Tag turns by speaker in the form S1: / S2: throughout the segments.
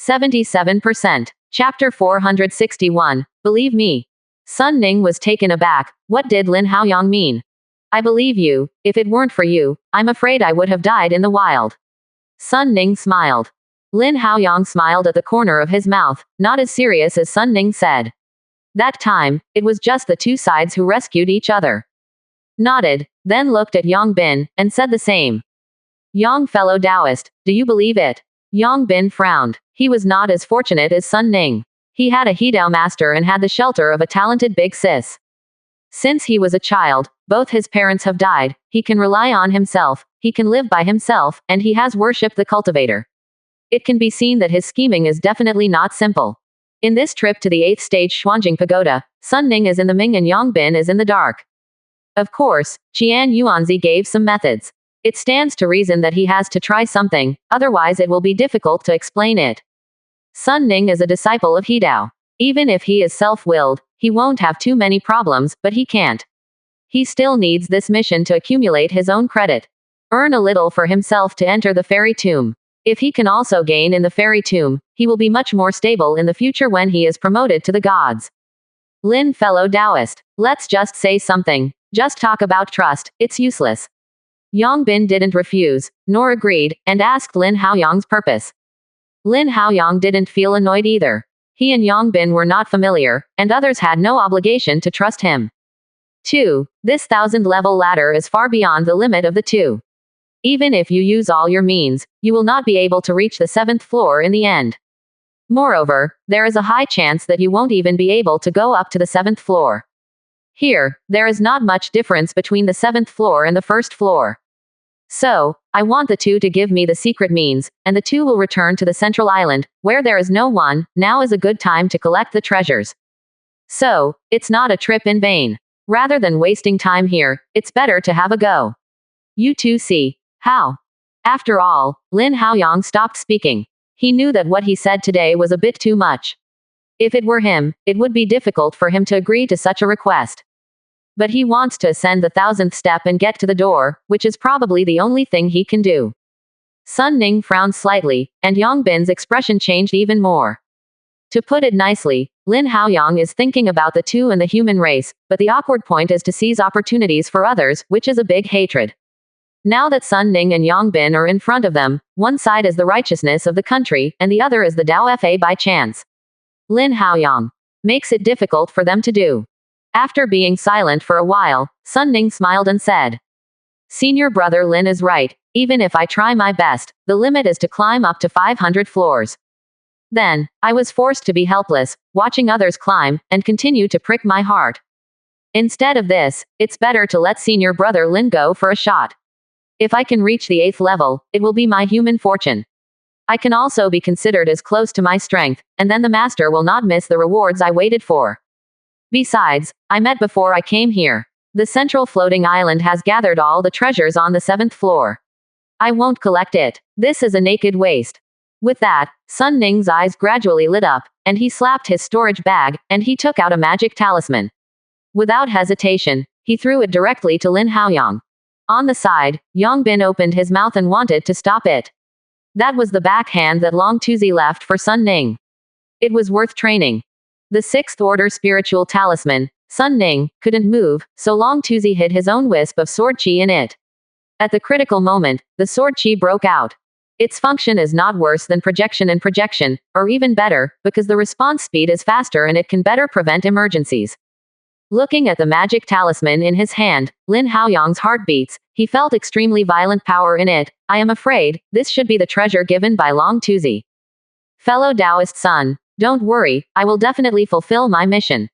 S1: 77%. Chapter 461. Believe me. Sun Ning was taken aback. What did Lin Haoyang mean? I believe you. If it weren't for you, I'm afraid I would have died in the wild. Sun Ning smiled. Lin Haoyang smiled at the corner of his mouth, not as serious as Sun Ning said. That time, it was just the two sides who rescued each other. Nodded, then looked at Yang Bin, and said the same. Yang fellow Taoist, do you believe it? Yang Bin frowned. He was not as fortunate as Sun Ning. He had a Hidao master and had the shelter of a talented big sis. Since he was a child, both his parents have died, he can rely on himself, he can live by himself, and he has worshipped the cultivator. It can be seen that his scheming is definitely not simple. In this trip to the 8th stage Xuanjing Pagoda, Sun Ning is in the Ming and Yang Bin is in the dark. Of course, Qian Yuanzi gave some methods. It stands to reason that he has to try something, otherwise it will be difficult to explain it. Sun Ning is a disciple of Hidao. Even if he is self-willed, he won't have too many problems, but he can't. He still needs this mission to accumulate his own credit. Earn a little for himself to enter the fairy tomb. If he can also gain in the fairy tomb, he will be much more stable in the future when he is promoted to the gods. Lin fellow Taoist, let's just say something. Just talk about trust, it's useless. Yang Bin didn't refuse, nor agreed, and asked Lin Haoyang's purpose. Lin Haoyang didn't feel annoyed either. He and Yang Bin were not familiar, and others had no obligation to trust him. 2. This 1000-level ladder is far beyond the limit of the 2. Even if you use all your means, you will not be able to reach the 7th floor in the end. Moreover, there is a high chance that you won't even be able to go up to the 7th floor. Here, there is not much difference between the 7th floor and the 1st floor. So, I want the 2 to give me the secret means, and the 2 will return to the central island, where there is no one. Now is a good time to collect the treasures. So, it's not a trip in vain. Rather than wasting time here, it's better to have a go. You two see. How? After all, Lin Haoyang stopped speaking. He knew that what he said today was a bit too much. If it were him, it would be difficult for him to agree to such a request. But he wants to ascend the 1000th step and get to the door, which is probably the only thing he can do. Sun Ning frowned slightly, and Yang Bin's expression changed even more. To put it nicely, Lin Haoyang is thinking about the 2 and the human race, but the awkward point is to seize opportunities for others, which is a big hatred. Now that Sun Ning and Yang Bin are in front of them, one side is the righteousness of the country, and the other is the Dao Fa by chance. Lin Haoyang makes it difficult for them to do. After being silent for a while, Sun Ning smiled and said, Senior brother Lin is right. Even if I try my best, the limit is to climb up to 500 floors. Then, I was forced to be helpless, watching others climb, and continue to prick my heart. Instead of this, it's better to let senior brother Lin go for a shot. If I can reach the 8th level, it will be my human fortune. I can also be considered as close to my strength, and then the master will not miss the rewards I waited for. Besides, I met before I came here. The central floating island has gathered all the treasures on the 7th floor. I won't collect it. This is a naked waste. With that, Sun Ning's eyes gradually lit up, and he slapped his storage bag, and he took out a magic talisman. Without hesitation, he threw it directly to Lin Haoyang. On the side, Yang Bin opened his mouth and wanted to stop it. That was the backhand that Long Tuzi left for Sun Ning. It was worth training. The 6th order spiritual talisman, Sun Ning, couldn't move, so Long Tuzi hid his own wisp of sword chi in it. At the critical moment, the sword chi broke out. Its function is not worse than projection and projection, or even better, because the response speed is faster and it can better prevent emergencies. Looking at the magic talisman in his hand, Lin Haoyang's heart beats. He felt extremely violent power in it. I am afraid, this should be the treasure given by Long Tuzi. Fellow Taoist son, don't worry, I will definitely fulfill my mission.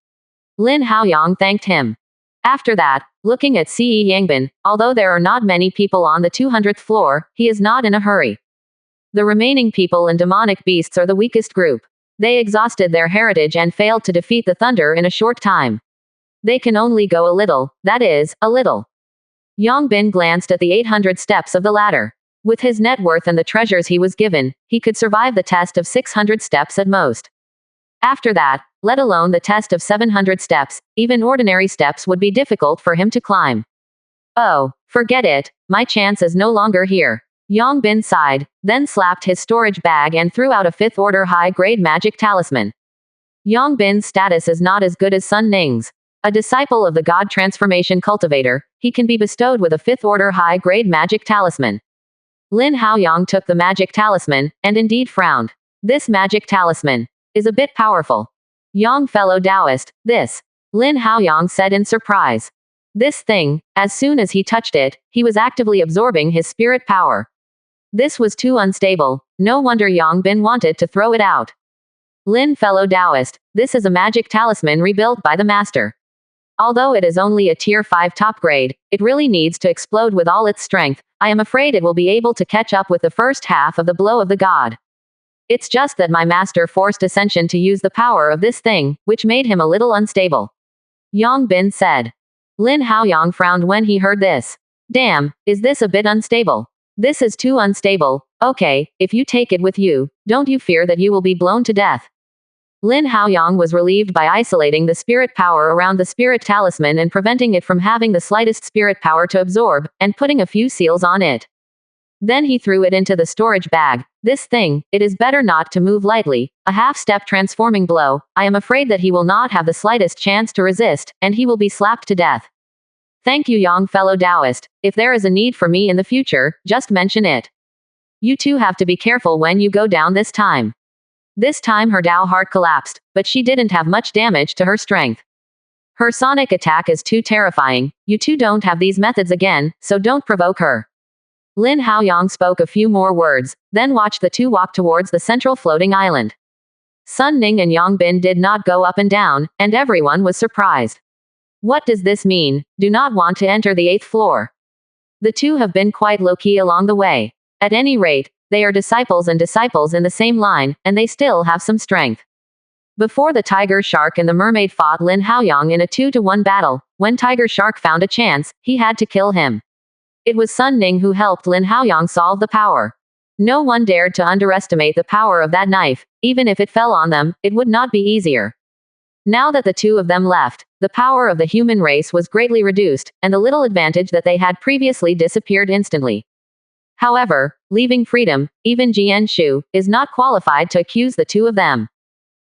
S1: Lin Haoyang thanked him. After that, looking at Ce Yangbin, although there are not many people on the 200th floor, he is not in a hurry. The remaining people and demonic beasts are the weakest group. They exhausted their heritage and failed to defeat the thunder in a short time. They can only go a little, that is, a little. Yang Bin glanced at the 800 steps of the ladder. With his net worth and the treasures he was given, he could survive the test of 600 steps at most. After that, let alone the test of 700 steps, even ordinary steps would be difficult for him to climb. Oh, forget it, my chance is no longer here. Yang Bin sighed, then slapped his storage bag and threw out a 5th order high-grade magic talisman. Yang Bin's status is not as good as Sun Ning's. A disciple of the God Transformation Cultivator, he can be bestowed with a 5th order high-grade magic talisman. Lin Haoyang took the magic talisman, and indeed frowned. This magic talisman is a bit powerful. Young fellow Taoist, this, Lin Haoyang said in surprise. This thing, as soon as he touched it, he was actively absorbing his spirit power. This was too unstable, no wonder Yang Bin wanted to throw it out. Lin fellow Taoist, this is a magic talisman rebuilt by the master. Although it is only a tier 5 top grade, it really needs to explode with all its strength. I am afraid it will be able to catch up with the first half of the blow of the god. It's just that my master forced Ascension to use the power of this thing, which made him a little unstable. Yang Bin said. Lin Haoyang frowned when he heard this. Damn, is this a bit unstable? This is too unstable. Okay, if you take it with you, don't you fear that you will be blown to death? Lin Haoyang was relieved by isolating the spirit power around the spirit talisman and preventing it from having the slightest spirit power to absorb, and putting a few seals on it. Then he threw it into the storage bag. This thing, it is better not to move lightly. A half-step transforming blow, I am afraid that he will not have the slightest chance to resist, and he will be slapped to death. Thank you, young fellow Taoist. If there is a need for me in the future, just mention it. You two have to be careful when you go down this time. This time her Tao heart collapsed, but she didn't have much damage to her strength. Her sonic attack is too terrifying. You two don't have these methods again, so don't provoke her. Lin Haoyang spoke a few more words, then watched the two walk towards the central floating island. Sun Ning and Yang Bin did not go up and down, and everyone was surprised. What does this mean? Do not want to enter the 8th floor. The two have been quite low-key along the way. At any rate, they are disciples and disciples in the same line, and they still have some strength. Before the Tiger Shark and the Mermaid fought Lin Haoyang in a 2-to-1 battle, when Tiger Shark found a chance, he had to kill him. It was Sun Ning who helped Lin Haoyang solve the power. No one dared to underestimate the power of that knife. Even if it fell on them, it would not be easier. Now that the two of them left, the power of the human race was greatly reduced, and the little advantage that they had previously disappeared instantly. However, leaving freedom, even Jian Shu, is not qualified to accuse the two of them.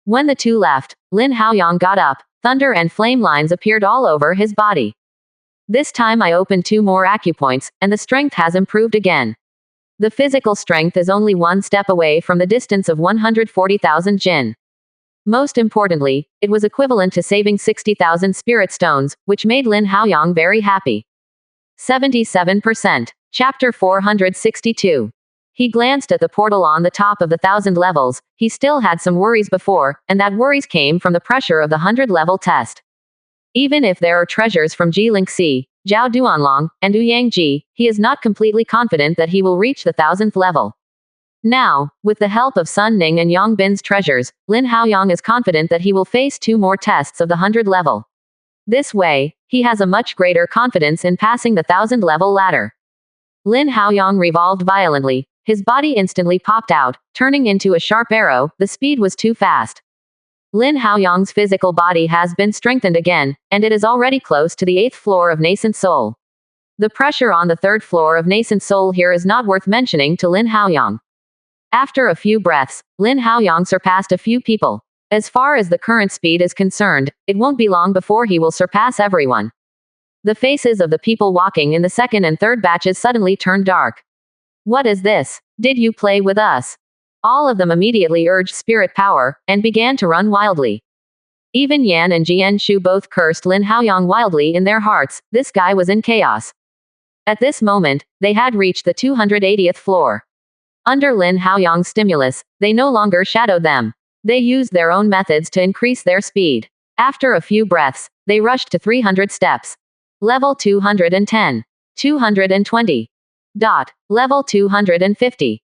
S1: When the two left, Lin Haoyang got up, thunder and flame lines appeared all over his body. This time I opened 2 more acupoints, and the strength has improved again. The physical strength is only 1 step away from the distance of 140,000 jin. Most importantly, it was equivalent to saving 60,000 spirit stones, which made Lin Haoyang very happy. 77%. Chapter 462. He glanced at the portal on the top of the 1,000 levels. He still had some worries before, and that worries came from the pressure of the 100-level test. Even if there are treasures from Jilin Xi, Zhao Duanlong, and Ouyang Ji, he is not completely confident that he will reach the 1,000th level. Now, with the help of Sun Ning and Yang Bin's treasures, Lin Haoyang is confident that he will face 2 more tests of the 100 level. This way, he has a much greater confidence in passing the 1,000-level ladder. Lin Haoyang revolved violently. His body instantly popped out, turning into a sharp arrow. The speed was too fast. Lin Haoyang's physical body has been strengthened again, and it is already close to the 8th floor of Nascent Soul. The pressure on the 3rd floor of Nascent Soul here is not worth mentioning to Lin Haoyang. After a few breaths, Lin Haoyang surpassed a few people. As far as the current speed is concerned, it won't be long before he will surpass everyone. The faces of the people walking in the 2nd and 3rd batches suddenly turned dark. What is this? Did you play with us? All of them immediately urged spirit power, and began to run wildly. Even Yan and Jian Shu both cursed Lin Haoyang wildly in their hearts. This guy was in chaos. At this moment, they had reached the 280th floor. Under Lin Haoyang's stimulus, they no longer shadowed them. They used their own methods to increase their speed. After a few breaths, they rushed to 300 steps. Level 210. 220. Level 250.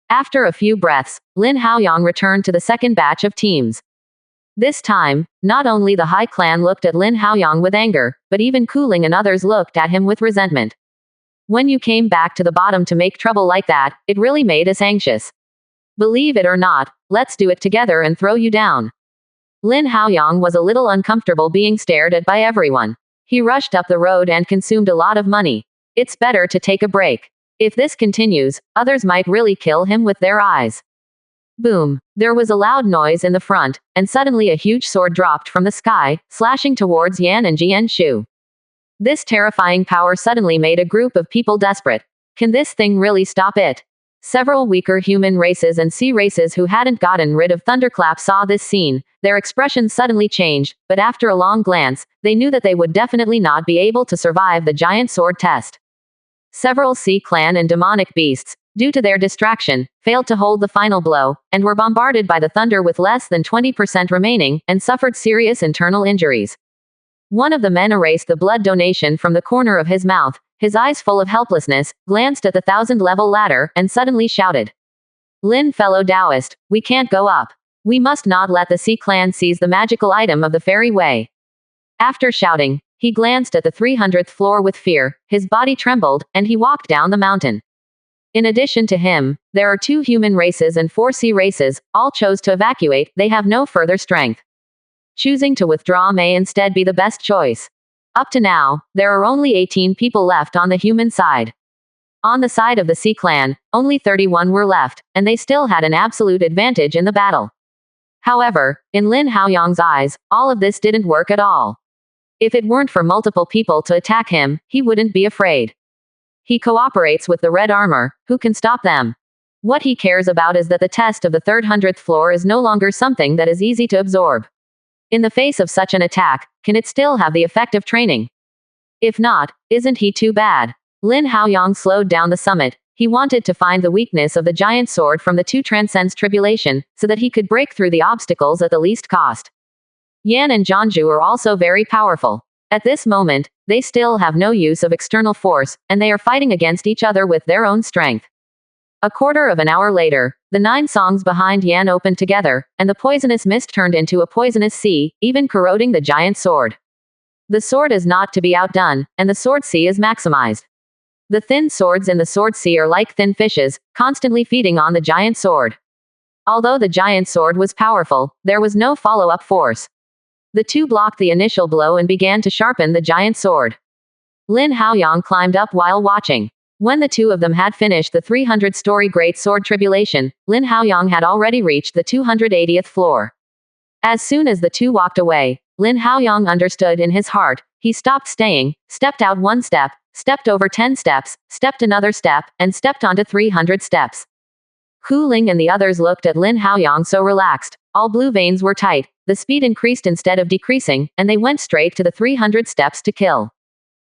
S1: After a few breaths, Lin Haoyang returned to the 2nd batch of teams. This time, not only the High Clan looked at Lin Haoyang with anger, but even Cooling and others looked at him with resentment. When you came back to the bottom to make trouble like that, it really made us anxious. Believe it or not, let's do it together and throw you down. Lin Haoyang was a little uncomfortable being stared at by everyone. He rushed up the road and consumed a lot of money. It's better to take a break. If this continues, others might really kill him with their eyes. Boom. There was a loud noise in the front, and suddenly a huge sword dropped from the sky, slashing towards Yan and Jianshu. This terrifying power suddenly made a group of people desperate. Can this thing really stop it? Several weaker human races and sea races who hadn't gotten rid of Thunderclap saw this scene. Their expressions suddenly changed, but after a long glance, they knew that they would definitely not be able to survive the giant sword test. Several sea clan and demonic beasts, due to their distraction, failed to hold the final blow, and were bombarded by the thunder with less than 20% remaining, and suffered serious internal injuries. One of the men erased the blood donation from the corner of his mouth, his eyes full of helplessness, glanced at the 1000-level ladder, and suddenly shouted, "Lin, fellow Taoist, we can't go up. We must not let the Sea Clan seize the magical item of the fairy way." After shouting, he glanced at the 300th floor with fear, his body trembled, and he walked down the mountain. In addition to him, there are 2 human races and 4 sea races, all chose to evacuate, they have no further strength. Choosing to withdraw may instead be the best choice. Up to now, there are only 18 people left on the human side. On the side of the Sea Clan, only 31 were left, and they still had an absolute advantage in the battle. However, in Lin Haoyang's eyes, all of this didn't work at all. If it weren't for multiple people to attack him, he wouldn't be afraid. He cooperates with the red armor, who can stop them. What he cares about is that the test of the 300th floor is no longer something that is easy to absorb. In the face of such an attack, can it still have the effect of training? If not, isn't he too bad? Lin Haoyang slowed down the summit. He wanted to find the weakness of the giant sword from the 2 transcends tribulation, so that he could break through the obstacles at the least cost. Yan and Jianzhu are also very powerful. At this moment, they still have no use of external force, and they are fighting against each other with their own strength. A quarter of an hour later, the 9 songs behind Yan opened together, and the poisonous mist turned into a poisonous sea, even corroding the giant sword. The sword is not to be outdone, and the sword sea is maximized. The thin swords in the sword sea are like thin fishes, constantly feeding on the giant sword. Although the giant sword was powerful, there was no follow-up force. The 2 blocked the initial blow and began to sharpen the giant sword. Lin Haoyang climbed up while watching. When the 2 of them had finished the 300-story Great Sword Tribulation, Lin Haoyang had already reached the 280th floor. As soon as the 2 walked away, Lin Haoyang understood in his heart. He stopped staying, stepped out 1 step, stepped over 10 steps, stepped another step, and stepped onto 300 steps. Hu Ling and the others looked at Lin Haoyang so relaxed. All blue veins were tight, the speed increased instead of decreasing, and they went straight to the 300 steps to kill.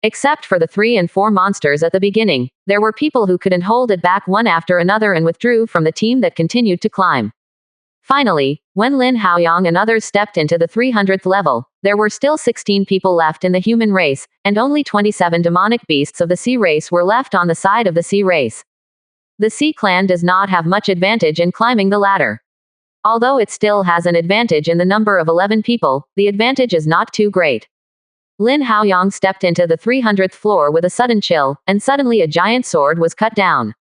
S1: Except for the 3 and 4 monsters at the beginning, there were people who couldn't hold it back one after another and withdrew from the team that continued to climb. Finally, when Lin Haoyang and others stepped into the 300th level, there were still 16 people left in the human race, and only 27 demonic beasts of the sea race were left on the side of the sea race. The Sea Clan does not have much advantage in climbing the ladder. Although it still has an advantage in the number of 11 people, the advantage is not too great. Lin Haoyang stepped into the 300th floor with a sudden chill, and suddenly a giant sword was cut down.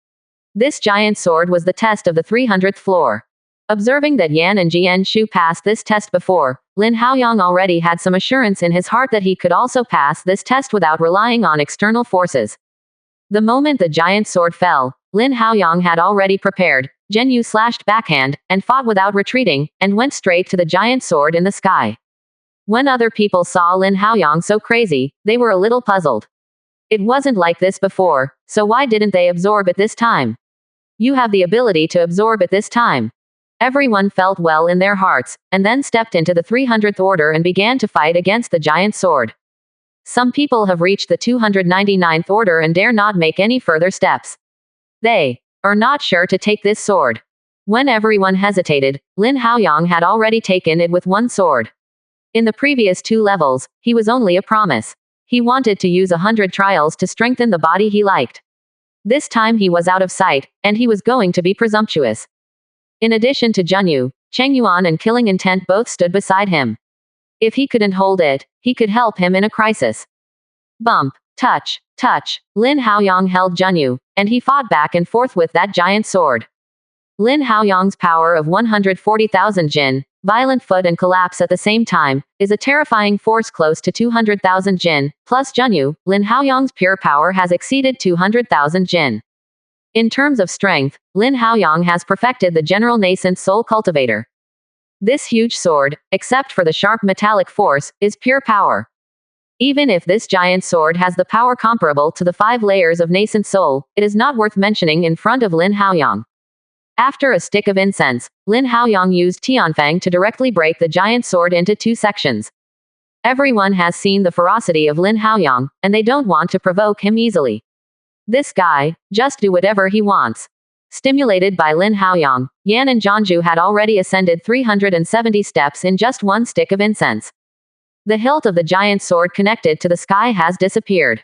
S1: This giant sword was the test of the 300th floor. Observing that Yan and Jianshu passed this test before, Lin Haoyang already had some assurance in his heart that he could also pass this test without relying on external forces. The moment the giant sword fell, Lin Haoyang had already prepared. Zhenyu slashed backhand, and fought without retreating, and went straight to the giant sword in the sky. When other people saw Lin Haoyang so crazy, they were a little puzzled. It wasn't like this before, so why didn't they absorb it this time? You have the ability to absorb it this time. Everyone felt well in their hearts, and then stepped into the 300th order and began to fight against the giant sword. Some people have reached the 299th order and dare not make any further steps. They are not sure to take this sword. When everyone hesitated, Lin Haoyang had already taken it with 1 sword. In the previous 2 levels, he was only a promise. He wanted to use 100 trials to strengthen the body he liked. This time he was out of sight, and he was going to be presumptuous. In addition to Zhenyu, Cheng Yuan and Killing Intent both stood beside him. If he couldn't hold it, he could help him in a crisis. Bump, touch, touch. Lin Haoyang held Zhenyu, and he fought back and forth with that giant sword. Lin Haoyang's power of 140,000 jin, violent foot and collapse at the same time, is a terrifying force close to 200,000 jin, plus Zhenyu. Lin Haoyang's pure power has exceeded 200,000 jin. In terms of strength, Lin Haoyang has perfected the general nascent soul cultivator. This huge sword, except for the sharp metallic force, is pure power. Even if this giant sword has the power comparable to the 5 layers of nascent soul, it is not worth mentioning in front of Lin Haoyang. After a stick of incense, Lin Haoyang used Tianfeng to directly break the giant sword into 2 sections. Everyone has seen the ferocity of Lin Haoyang, and they don't want to provoke him easily. This guy, just do whatever he wants. Stimulated by Lin Haoyang, Yan and Jianzhu had already ascended 370 steps in just 1 stick of incense. The hilt of the giant sword connected to the sky has disappeared.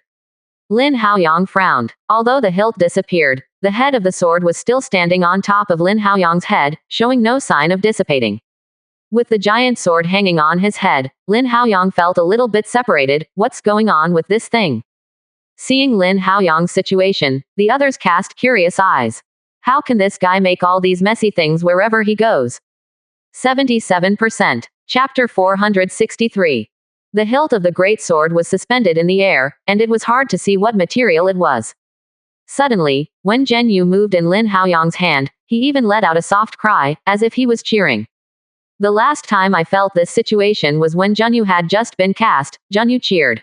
S1: Lin Haoyang frowned. Although the hilt disappeared, the head of the sword was still standing on top of Lin Haoyang's head, showing no sign of dissipating. With the giant sword hanging on his head, Lin Haoyang felt a little bit separated. What's going on with this thing? Seeing Lin Haoyang's situation, the others cast curious eyes. How can this guy make all these messy things wherever he goes? 77%. Chapter 463. The hilt of the great sword was suspended in the air, and it was hard to see what material it was. Suddenly, when Zhen Yu moved in Lin Haoyang's hand, he even let out a soft cry, as if he was cheering. The last time I felt this situation was when Zhen Yu had just been cast. Zhen Yu cheered.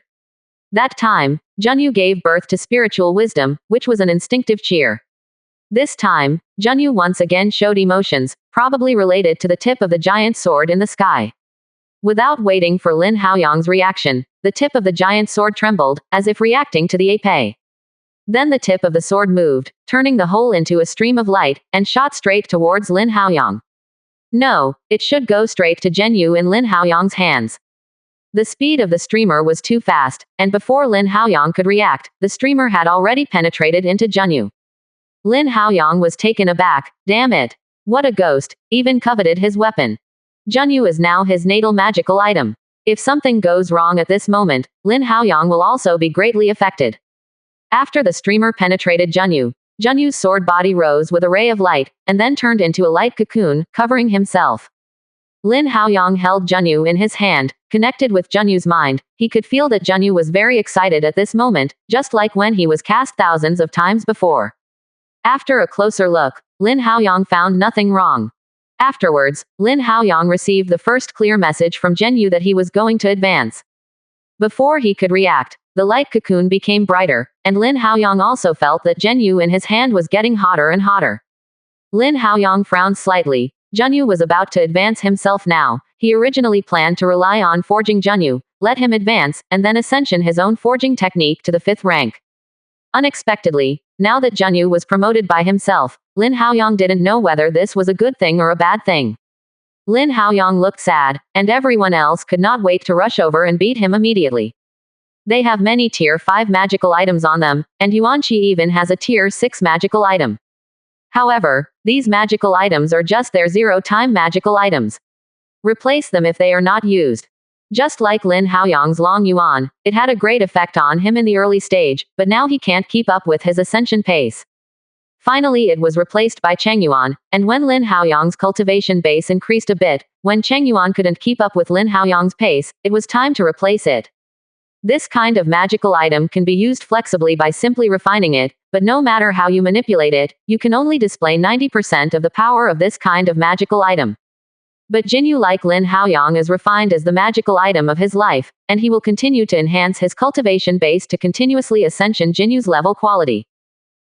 S1: That time, Zhen Yu gave birth to spiritual wisdom, which was an instinctive cheer. This time, Zhen Yu once again showed emotions, probably related to the tip of the giant sword in the sky. Without waiting for Lin Haoyang's reaction, the tip of the giant sword trembled, as if reacting to the epee. Then the tip of the sword moved, turning the whole into a stream of light, and shot straight towards Lin Haoyang. No, it should go straight to Zhen Yu in Lin Haoyang's hands. The speed of the streamer was too fast, and before Lin Haoyang could react, the streamer had already penetrated into Zhen Yu. Lin Haoyang was taken aback. Damn it. What a ghost, even coveted his weapon. Zhen Yu is now his natal magical item. If something goes wrong at this moment, Lin Haoyang will also be greatly affected. After the streamer penetrated Zhen Yu's sword body rose with a ray of light, and then turned into a light cocoon, covering himself. Lin Haoyang held Zhen Yu in his hand, connected with Zhen Yu's mind. He could feel that Zhen Yu was very excited at this moment, just like when he was cast thousands of times before. After a closer look, Lin Haoyang found nothing wrong. Afterwards, Lin Haoyang received the first clear message from Zhen Yu that he was going to advance. Before he could react, the light cocoon became brighter, and Lin Haoyang also felt that Zhen Yu in his hand was getting hotter and hotter. Lin Haoyang frowned slightly. Zhen Yu was about to advance himself now. He originally planned to rely on forging Zhen Yu, let him advance, and then ascension his own forging technique to the 5th rank. Unexpectedly, now that Zhen Yu was promoted by himself, Lin Haoyang didn't know whether this was a good thing or a bad thing. Lin Haoyang looked sad, and everyone else could not wait to rush over and beat him immediately. They have many tier 5 magical items on them, and Yuanqi even has a tier 6 magical item. However, these magical items are just their 0-time magical items. Replace them if they are not used. Just like Lin Haoyang's Long Yuan, it had a great effect on him in the early stage, but now he can't keep up with his ascension pace. Finally it was replaced by Chengyuan, and when Lin Haoyang's cultivation base increased a bit, when Chengyuan couldn't keep up with Lin Haoyang's pace, it was time to replace it. This kind of magical item can be used flexibly by simply refining it, but no matter how you manipulate it, you can only display 90% of the power of this kind of magical item. But Zhen Yu, like Lin Haoyang, is refined as the magical item of his life, and he will continue to enhance his cultivation base to continuously ascension Zhen Yu's level quality.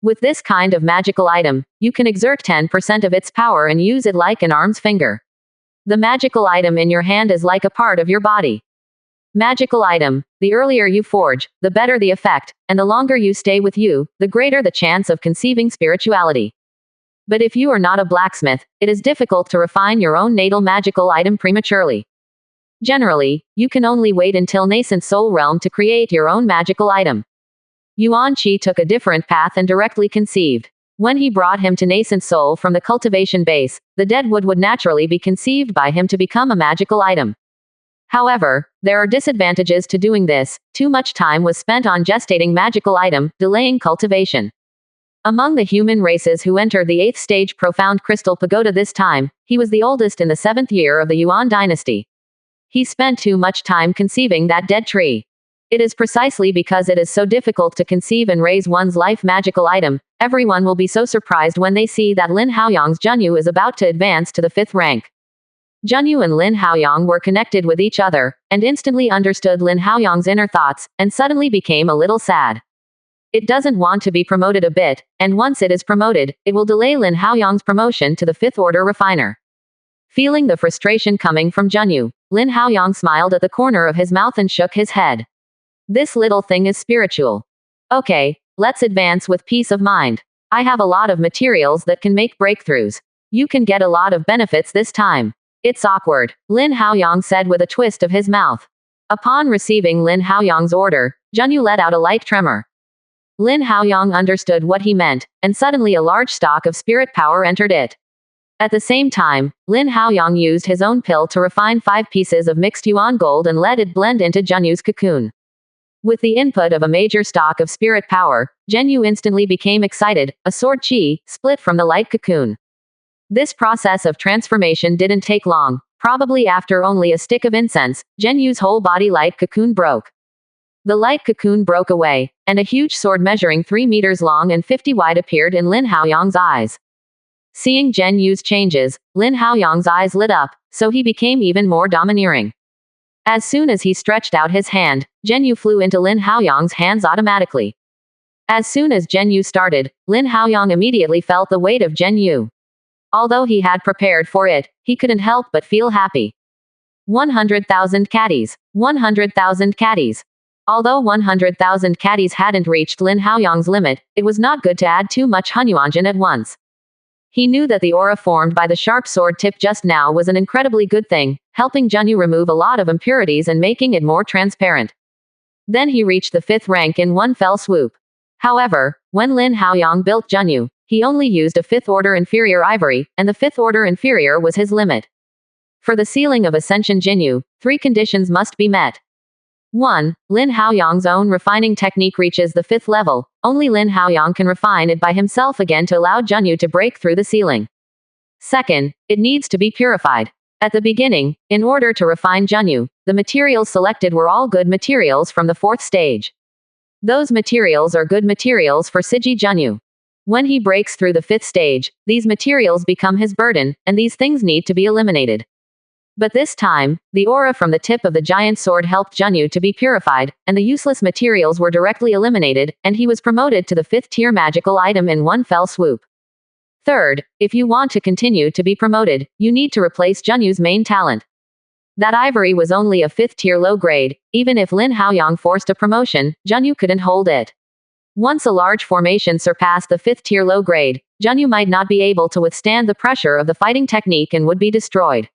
S1: With this kind of magical item, you can exert 10% of its power and use it like an arm's finger. The magical item in your hand is like a part of your body. Magical item. The earlier you forge, the better the effect, and the longer you stay with you, the greater the chance of conceiving spirituality. But if you are not a blacksmith, it is difficult to refine your own natal magical item prematurely. Generally, you can only wait until nascent soul realm to create your own magical item. Yuanqi took a different path and directly conceived. When he brought him to nascent soul from the cultivation base, the dead wood would naturally be conceived by him to become a magical item. However, there are disadvantages to doing this. Too much time was spent on gestating magical item, delaying cultivation. Among the human races who entered the 8th stage Profound Crystal Pagoda this time, he was the oldest in the 7th year of the Yuan dynasty. He spent too much time conceiving that dead tree. It is precisely because it is so difficult to conceive and raise one's life magical item, everyone will be so surprised when they see that Lin Haoyang's Junyu is about to advance to the 5th rank. Junyu and Lin Haoyang were connected with each other, and instantly understood Lin Haoyang's inner thoughts, and suddenly became a little sad. It doesn't want to be promoted a bit, and once it is promoted, it will delay Lin Haoyang's promotion to the 5th order refiner. Feeling the frustration coming from Junyu, Lin Haoyang smiled at the corner of his mouth and shook his head. This little thing is spiritual. Okay, let's advance with peace of mind. I have a lot of materials that can make breakthroughs. You can get a lot of benefits this time. It's awkward, Lin Haoyang said with a twist of his mouth. Upon receiving Lin Haoyang's order, Junyu let out a light tremor. Lin Haoyang understood what he meant, and suddenly a large stock of spirit power entered it. At the same time, Lin Haoyang used his own pill to refine 5 pieces of mixed yuan gold and let it blend into Junyu's cocoon. With the input of a major stock of spirit power, Junyu instantly became excited, a sword chi, split from the light cocoon. This process of transformation didn't take long, probably after only a stick of incense, Junyu's whole body light cocoon broke. The light cocoon broke away, and a huge sword measuring 3 meters long and 50 wide appeared in Lin Haoyang's eyes. Seeing Junyu's changes, Lin Haoyang's eyes lit up, so he became even more domineering. As soon as he stretched out his hand, Junyu flew into Lin Haoyang's hands automatically. As soon as Junyu started, Lin Haoyang immediately felt the weight of Junyu. Although he had prepared for it, he couldn't help but feel happy. 100,000 caddies. 100,000 caddies. Although 100,000 caddies hadn't reached Lin Haoyang's limit, it was not good to add too much Hunyuanjin at once. He knew that the aura formed by the sharp sword tip just now was an incredibly good thing, helping Junyu remove a lot of impurities and making it more transparent. Then he reached the 5th rank in one fell swoop. However, when Lin Haoyang built Junyu, he only used a 5th order inferior ivory, and the 5th order inferior was his limit. For the sealing of Ascension Jinyu, 3 conditions must be met. 1. Lin Haoyang's own refining technique reaches the 5th level. Only Lin Haoyang can refine it by himself again to allow Junyu to break through the ceiling. 2nd, it needs to be purified. At the beginning, in order to refine Junyu, the materials selected were all good materials from the 4th stage. Those materials are good materials for Siji Junyu. When he breaks through the 5th stage, these materials become his burden, and these things need to be eliminated. But this time, the aura from the tip of the giant sword helped Junyu to be purified, and the useless materials were directly eliminated, and he was promoted to the 5th tier magical item in one fell swoop. 3rd, if you want to continue to be promoted, you need to replace Junyu's main talent. That ivory was only a 5th tier low grade. Even if Lin Haoyang forced a promotion, Junyu couldn't hold it. Once a large formation surpassed the 5th tier low grade, Junyu might not be able to withstand the pressure of the fighting technique and would be destroyed.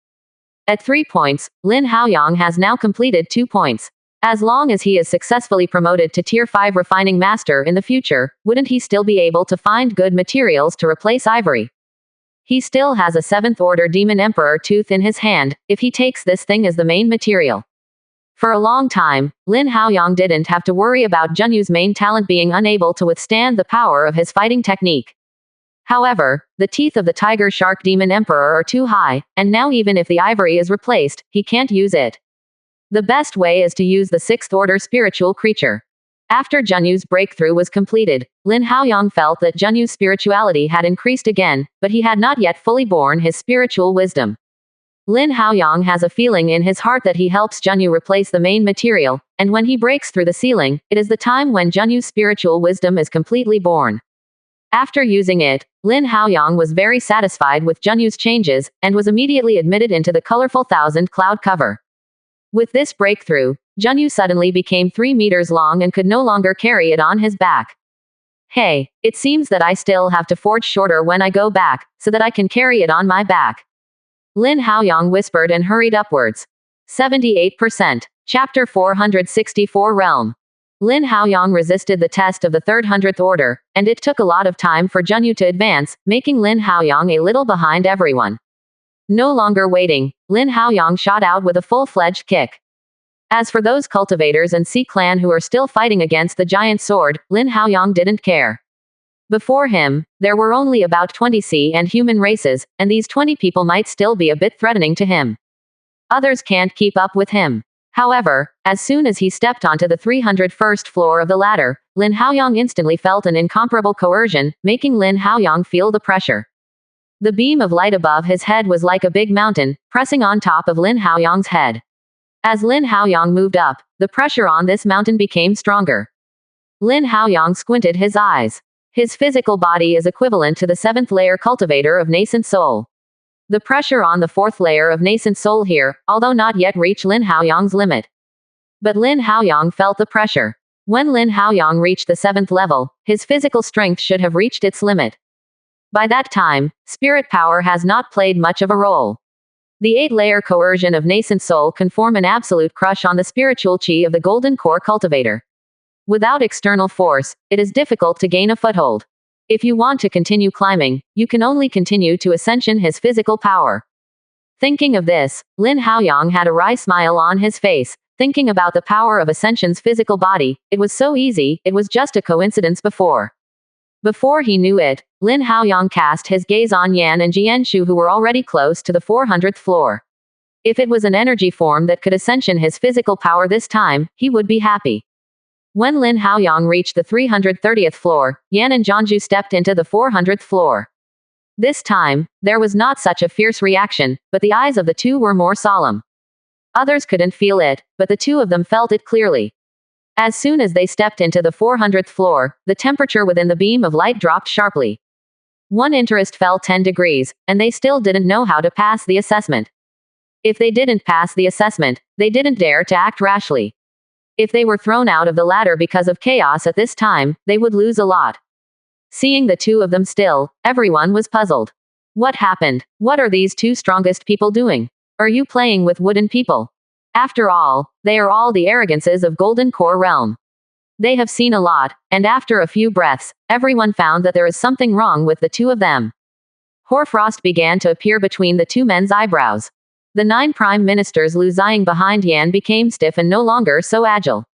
S1: At 3 points, Lin Haoyang has now completed 2 points. As long as he is successfully promoted to Tier 5 Refining Master in the future, wouldn't he still be able to find good materials to replace ivory? He still has a 7th Order Demon Emperor tooth in his hand, if he takes this thing as the main material. For a long time, Lin Haoyang didn't have to worry about Junyu's main talent being unable to withstand the power of his fighting technique. However, the teeth of the Tiger Shark Demon Emperor are too high, and now even if the ivory is replaced, he can't use it. The best way is to use the 6th Order Spiritual Creature. After Junyu's breakthrough was completed, Lin Haoyang felt that Junyu's spirituality had increased again, but he had not yet fully born his spiritual wisdom. Lin Haoyang has a feeling in his heart that he helps Junyu replace the main material, and when he breaks through the ceiling, it is the time when Junyu's spiritual wisdom is completely born. After using it, Lin Haoyang was very satisfied with Junyu's changes, and was immediately admitted into the colorful 1000 cloud cover. With this breakthrough, Junyu suddenly became 3 meters long and could no longer carry it on his back. Hey, it seems that I still have to forge shorter when I go back, so that I can carry it on my back. Lin Haoyang whispered and hurried upwards. 78%. Chapter 464 Realm. Lin Haoyang resisted the test of the 300th order, and it took a lot of time for Junyu to advance, making Lin Haoyang a little behind everyone. No longer waiting, Lin Haoyang shot out with a full-fledged kick. As for those cultivators and Sea clan who are still fighting against the giant sword, Lin Haoyang didn't care. Before him, there were only about 20 sea and human races, and these 20 people might still be a bit threatening to him. Others can't keep up with him. However, as soon as he stepped onto the 301st floor of the ladder, Lin Haoyang instantly felt an incomparable coercion, making Lin Haoyang feel the pressure. The beam of light above his head was like a big mountain, pressing on top of Lin Haoyang's head. As Lin Haoyang moved up, the pressure on this mountain became stronger. Lin Haoyang squinted his eyes. His physical body is equivalent to the 7th layer cultivator of nascent soul. The pressure on the 4th layer of nascent soul here, although not yet reached Lin Haoyang's limit. But Lin Haoyang felt the pressure. When Lin Haoyang reached the 7th level, his physical strength should have reached its limit. By that time, spirit power has not played much of a role. The 8-layer coercion of nascent soul can form an absolute crush on the spiritual chi of the golden core cultivator. Without external force, it is difficult to gain a foothold. If you want to continue climbing, you can only continue to ascension his physical power. Thinking of this, Lin Haoyang had a wry smile on his face, thinking about the power of ascension's physical body. It was so easy, it was just a coincidence before. Before he knew it, Lin Haoyang cast his gaze on Yan and Jianshu, who were already close to the 400th floor. If it was an energy form that could ascension his physical power this time, he would be happy. When Lin Haoyang reached the 330th floor, Yan and Jianshu stepped into the 400th floor. This time, there was not such a fierce reaction, but the eyes of the two were more solemn. Others couldn't feel it, but the two of them felt it clearly. As soon as they stepped into the 400th floor, the temperature within the beam of light dropped sharply. One interest fell 10 degrees, and they still didn't know how to pass the assessment. If they didn't pass the assessment, they didn't dare to act rashly. If they were thrown out of the ladder because of chaos at this time, they would lose a lot. Seeing the two of them still, everyone was puzzled. What happened? What are these two strongest people doing? Are you playing with wooden people? After all, they are all the arrogances of Golden Core Realm. They have seen a lot, and after a few breaths, everyone found that there is something wrong with the two of them. Hoarfrost began to appear between the two men's eyebrows. The 9 prime ministers Lu Ziying behind Yan became stiff and no longer so agile.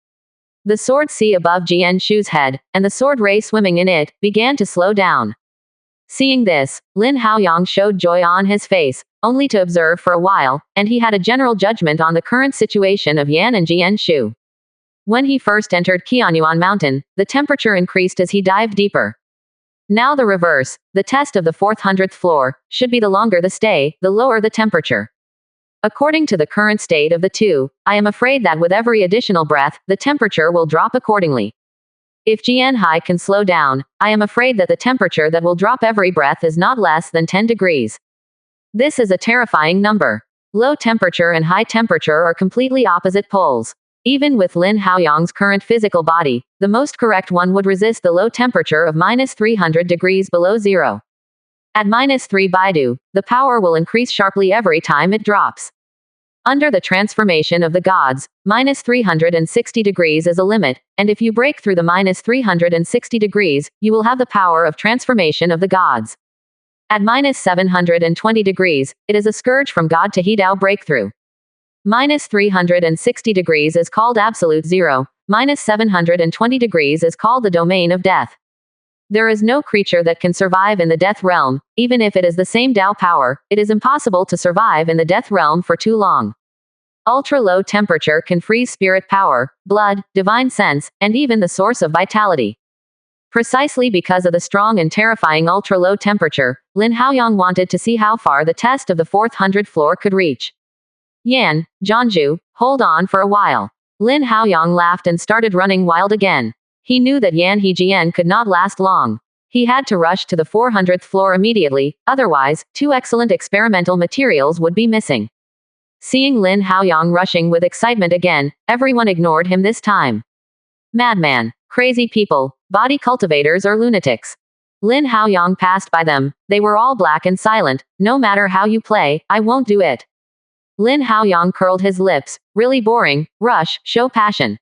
S1: The sword sea above Jianshu's head, and the sword ray swimming in it, began to slow down. Seeing this, Lin Haoyang showed joy on his face, only to observe for a while, and he had a general judgment on the current situation of Yan and Jianshu. When he first entered Qianyuan Mountain, the temperature increased as he dived deeper. Now the reverse, the test of the 400th floor, should be the longer the stay, the lower the temperature. According to the current state of the two, I am afraid that with every additional breath, the temperature will drop accordingly. If Jianhai can slow down, I am afraid that the temperature that will drop every breath is not less than 10 degrees. This is a terrifying number. Low temperature and high temperature are completely opposite poles. Even with Lin Haoyang's current physical body, the most correct one would resist the low temperature of -300 degrees below zero. At -3 Baidu, the power will increase sharply every time it drops. Under the transformation of the gods, -360 degrees is a limit, and if you break through the -360 degrees, you will have the power of transformation of the gods. At -720 degrees, it is a scourge from God to Hidao breakthrough. -360 degrees is called absolute zero, -720 degrees is called the domain of death. There is no creature that can survive in the death realm, even if it is the same Dao power, it is impossible to survive in the death realm for too long. Ultra-low temperature can freeze spirit power, blood, divine sense, and even the source of vitality. Precisely because of the strong and terrifying ultra-low temperature, Lin Haoyang wanted to see how far the test of the 400th floor could reach. Yan, Jianshu, hold on for a while. Lin Haoyang laughed and started running wild again. He knew that Yan Hejian could not last long. He had to rush to the 400th floor immediately, otherwise, 2 excellent experimental materials would be missing. Seeing Lin Haoyang rushing with excitement again, everyone ignored him this time. Madman, crazy people, body cultivators or lunatics. Lin Haoyang passed by them, they were all black and silent. No matter how you play, I won't do it. Lin Haoyang curled his lips, really boring, rush, show passion.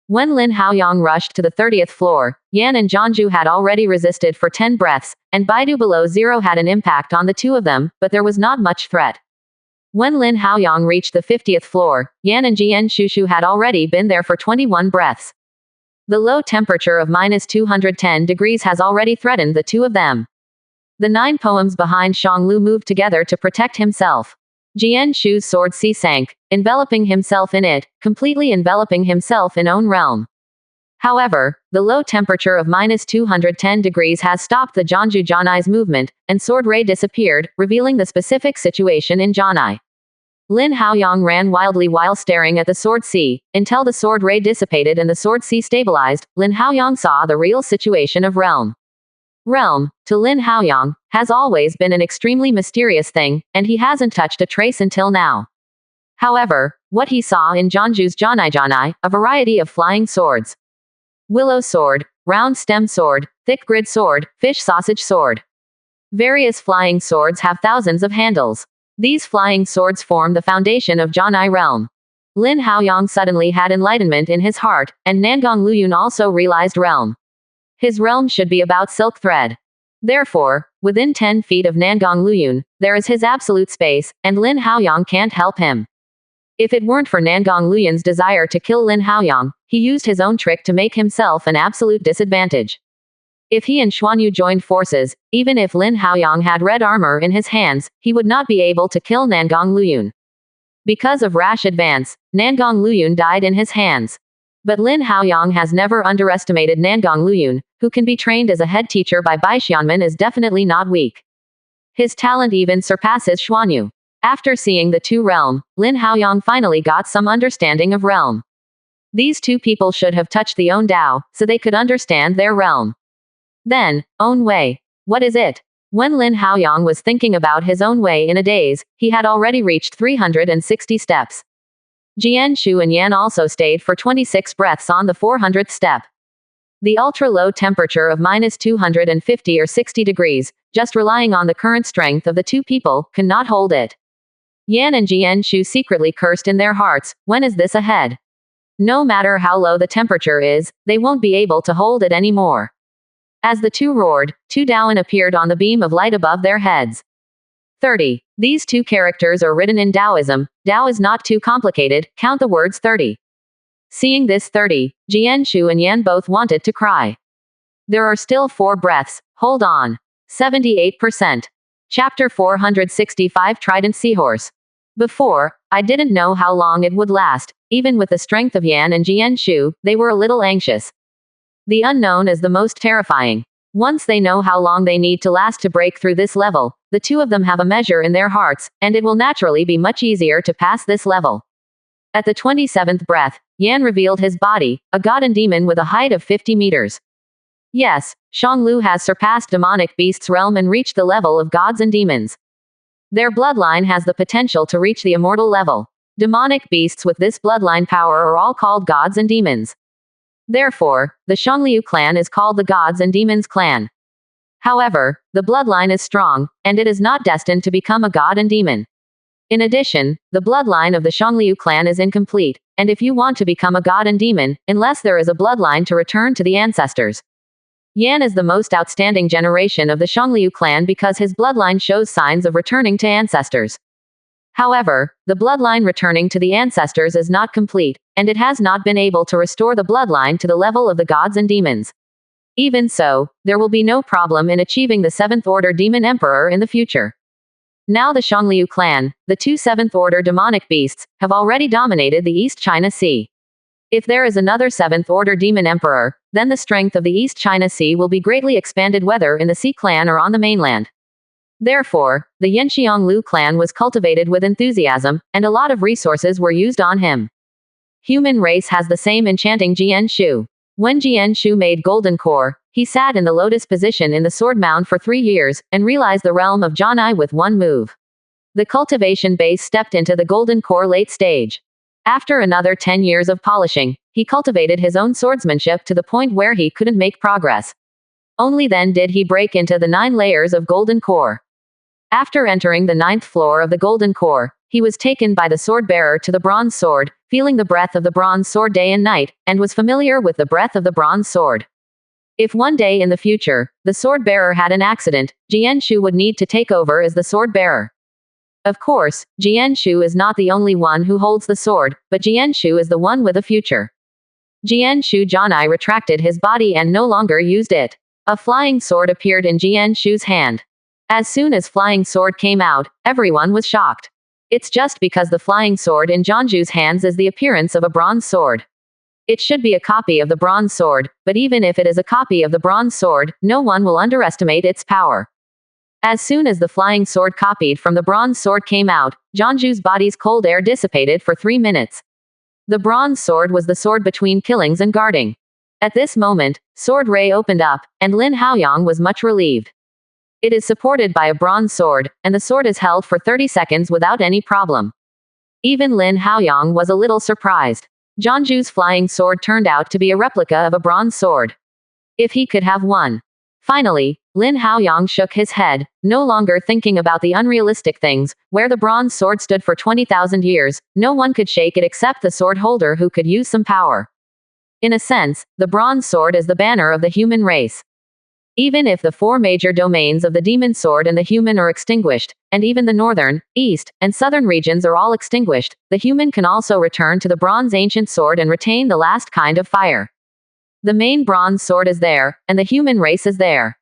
S1: When Lin Haoyang rushed to the 30th floor, Yan and Jianshu had already resisted for 10 breaths, and Baidu below zero had an impact on the two of them, but there was not much threat. When Lin Haoyang reached the 50th floor, Yan and Jianshu had already been there for 21 breaths. The low temperature of -210 degrees has already threatened the two of them. The 9 poems behind Shanglu moved together to protect himself. Jian Shu's sword sea sank, enveloping himself in it, completely enveloping himself in own realm. However, the low temperature of -210 degrees has stopped the Jianzhu Janai's movement, and sword ray disappeared, revealing the specific situation in Janai. Lin Haoyang ran wildly while staring at the sword sea, until the sword ray dissipated and the sword sea stabilized. Lin Haoyang saw the real situation of realm. Realm, to Lin Haoyang, has always been an extremely mysterious thing, and he hasn't touched a trace until now. However, what he saw in Jianzhu's Janai, a variety of flying swords. Willow sword, round stem sword, thick grid sword, fish sausage sword. Various flying swords have thousands of handles. These flying swords form the foundation of Janai realm. Lin Haoyang suddenly had enlightenment in his heart, and Nangong Luyun also realized realm. His realm should be about silk thread. Therefore, within 10 feet of Nangong Luyun, there is his absolute space, and Lin Haoyang can't help him. If it weren't for Nangong Luyun's desire to kill Lin Haoyang, he used his own trick to make himself an absolute disadvantage. If he and Xuanyu joined forces, even if Lin Haoyang had red armor in his hands, he would not be able to kill Nangong Luyun. Because of rash advance, Nangong Luyun died in his hands. But Lin Haoyang has never underestimated Nangong Luyun, who can be trained as a head teacher by Bai Xianmen, is definitely not weak. His talent even surpasses Xuanyu. After seeing the two realm, Lin Haoyang finally got some understanding of realm. These two people should have touched the own Dao, so they could understand their realm. Then, own way. What is it? When Lin Haoyang was thinking about his own way in a daze, he had already reached 360 steps. Jian Shu and Yan also stayed for 26 breaths on the 400th step. The ultra-low temperature of -250 or 60 degrees, just relying on the current strength of the two people, cannot hold it. Yan and Jian Shu secretly cursed in their hearts, when is this ahead? No matter how low the temperature is, they won't be able to hold it anymore. As the two roared, two Daoan appeared on the beam of light above their heads. 30. These two characters are written in Taoism. Dao is not too complicated, count the words 30. Seeing this 30, Jian Shu and Yan both wanted to cry. There are still 4 breaths, hold on. 78%. Chapter 465 Trident Seahorse. Before, I didn't know how long it would last. Even with the strength of Yan and Jian Shu, they were a little anxious. The unknown is the most terrifying. Once they know how long they need to last to break through this level, the two of them have a measure in their hearts, and it will naturally be much easier to pass this level. At the 27th breath, Yan revealed his body, a god and demon with a height of 50 meters. Yes, Shanglu has surpassed demonic beasts' realm and reached the level of gods and demons. Their bloodline has the potential to reach the immortal level. Demonic beasts with this bloodline power are all called gods and demons. Therefore, the Shangliu clan is called the Gods and Demons clan. However, the bloodline is strong, and it is not destined to become a god and demon. In addition, the bloodline of the Shangliu clan is incomplete, and if you want to become a god and demon, unless there is a bloodline to return to the ancestors. Yan is the most outstanding generation of the Shangliu clan because his bloodline shows signs of returning to ancestors. However, the bloodline returning to the ancestors is not complete, and it has not been able to restore the bloodline to the level of the gods and demons. Even so, there will be no problem in achieving the 7th order demon emperor in the future. Now the Shangliu clan, the 2 7th order demonic beasts, have already dominated the East China Sea. If there is another 7th order demon emperor, then the strength of the East China Sea will be greatly expanded whether in the Sea clan or on the mainland. Therefore, the Yanxiang Lu clan was cultivated with enthusiasm, and a lot of resources were used on him. Human race has the same enchanting Jian Shu. When Jian Shu made Golden Core, he sat in the lotus position in the sword mound for 3 years, and realized the realm of Janai with one move. The cultivation base stepped into the Golden Core late stage. After another 10 years of polishing, he cultivated his own swordsmanship to the point where he couldn't make progress. Only then did he break into the 9 layers of Golden Core. After entering the 9th floor of the Golden Core, he was taken by the sword bearer to the bronze sword, feeling the breath of the bronze sword day and night, and was familiar with the breath of the bronze sword. If one day in the future, the sword bearer had an accident, Jian Shu would need to take over as the sword bearer. Of course, Jian Shu is not the only one who holds the sword, but Jian Shu is the one with a future. Jian Shu Janai retracted his body and no longer used it. A flying sword appeared in Jian Shu's hand. As soon as flying sword came out, everyone was shocked. It's just because the flying sword in Jeonju's hands is the appearance of a bronze sword. It should be a copy of the bronze sword, but even if it is a copy of the bronze sword, no one will underestimate its power. As soon as the flying sword copied from the bronze sword came out, Jeonju's body's cold air dissipated for 3 minutes. The bronze sword was the sword between killings and guarding. At this moment, sword ray opened up, and Lin Haoyang was much relieved. It is supported by a bronze sword, and the sword is held for 30 seconds without any problem. Even Lin Haoyang was a little surprised. Jeonju's flying sword turned out to be a replica of a bronze sword. If he could have one. Finally, Lin Haoyang shook his head, no longer thinking about the unrealistic things, where the bronze sword stood for 20,000 years, no one could shake it except the sword holder who could use some power. In a sense, the bronze sword is the banner of the human race. Even if the 4 major domains of the demon sword and the human are extinguished, and even the northern, east, and southern regions are all extinguished, the human can also return to the bronze ancient sword and retain the last kind of fire. The main bronze sword is there, and the human race is there.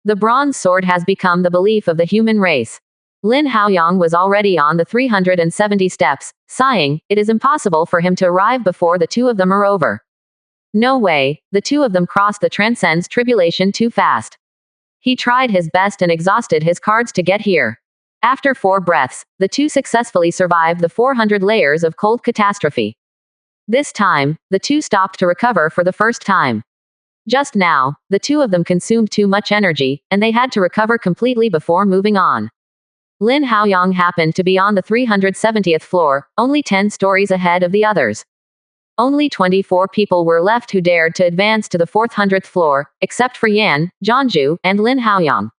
S1: The bronze sword has become the belief of the human race. Lin Haoyang was already on the 370 steps, sighing, it is impossible for him to arrive before the 2 of them are over. No way, the 2 of them crossed the transcends tribulation too fast. He tried his best and exhausted his cards to get here. After 4 breaths, the 2 successfully survived the 400 layers of cold catastrophe. This time, the 2 stopped to recover for the first time. Just now, the 2 of them consumed too much energy, and they had to recover completely before moving on. Lin Haoyang happened to be on the 370th floor, only 10 stories ahead of the others. Only 24 people were left who dared to advance to the 400th floor, except for Yan, Jeonju, and Lin Haoyang.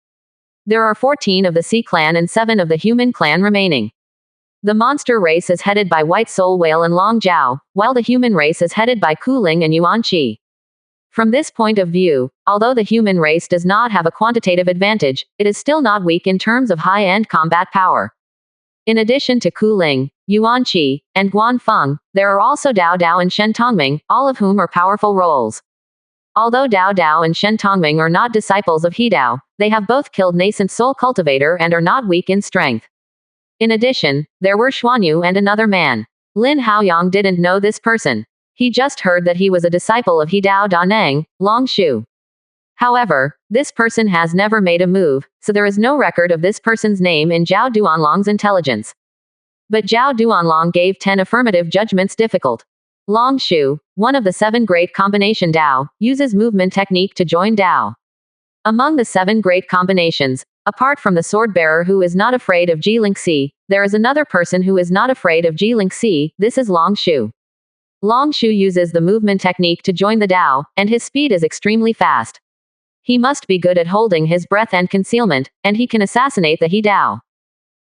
S1: There are 14 of the Sea clan and 7 of the human clan remaining. The monster race is headed by White Soul Whale and Long Zhao, while the human race is headed by Kuling and Yuan Qi. From this point of view, although the human race does not have a quantitative advantage, it is still not weak in terms of high-end combat power. In addition to Kuling, Yuan Qi, and Guan Feng, there are also Dao Dao and Shen Tongming, all of whom are powerful roles. Although Dao Dao and Shen Tongming are not disciples of He Dao, they have both killed nascent soul cultivator and are not weak in strength. In addition, there were Xuanyu and another man. Lin Haoyang didn't know this person. He just heard that he was a disciple of He Dao Daneng, Long Shu. However, this person has never made a move, so there is no record of this person's name in Zhao Duanlong's intelligence. But Zhao Duanlong gave 10 affirmative judgments difficult. Long Shu, one of the 7 great combination Dao, uses movement technique to join Dao. Among the 7 great combinations, apart from the sword bearer who is not afraid of Ji Lingxi, there is another person who is not afraid of Ji Lingxi, this is Long Shu. Long Shu uses the movement technique to join the Dao, and his speed is extremely fast. He must be good at holding his breath and concealment, and he can assassinate the He Dao.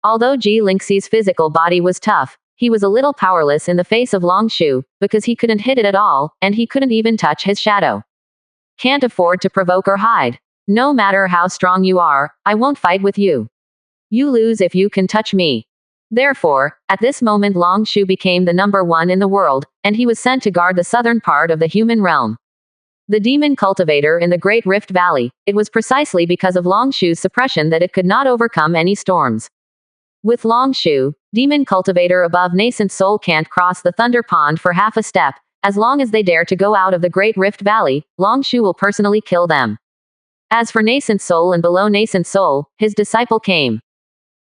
S1: Although Ji Lingxi's physical body was tough, he was a little powerless in the face of Long Shu, because he couldn't hit it at all, and he couldn't even touch his shadow. Can't afford to provoke or hide. No matter how strong you are, I won't fight with you. You lose if you can touch me. Therefore, at this moment Long Shu became the number 1 in the world, and he was sent to guard the southern part of the human realm. The demon cultivator in the Great Rift Valley, it was precisely because of Long Shu's suppression that it could not overcome any storms. With Long Shu, demon cultivator above nascent soul can't cross the thunder pond for half a step. As long as they dare to go out of the Great Rift Valley, Long Shu will personally kill them. As for nascent soul and below nascent soul, his disciple came.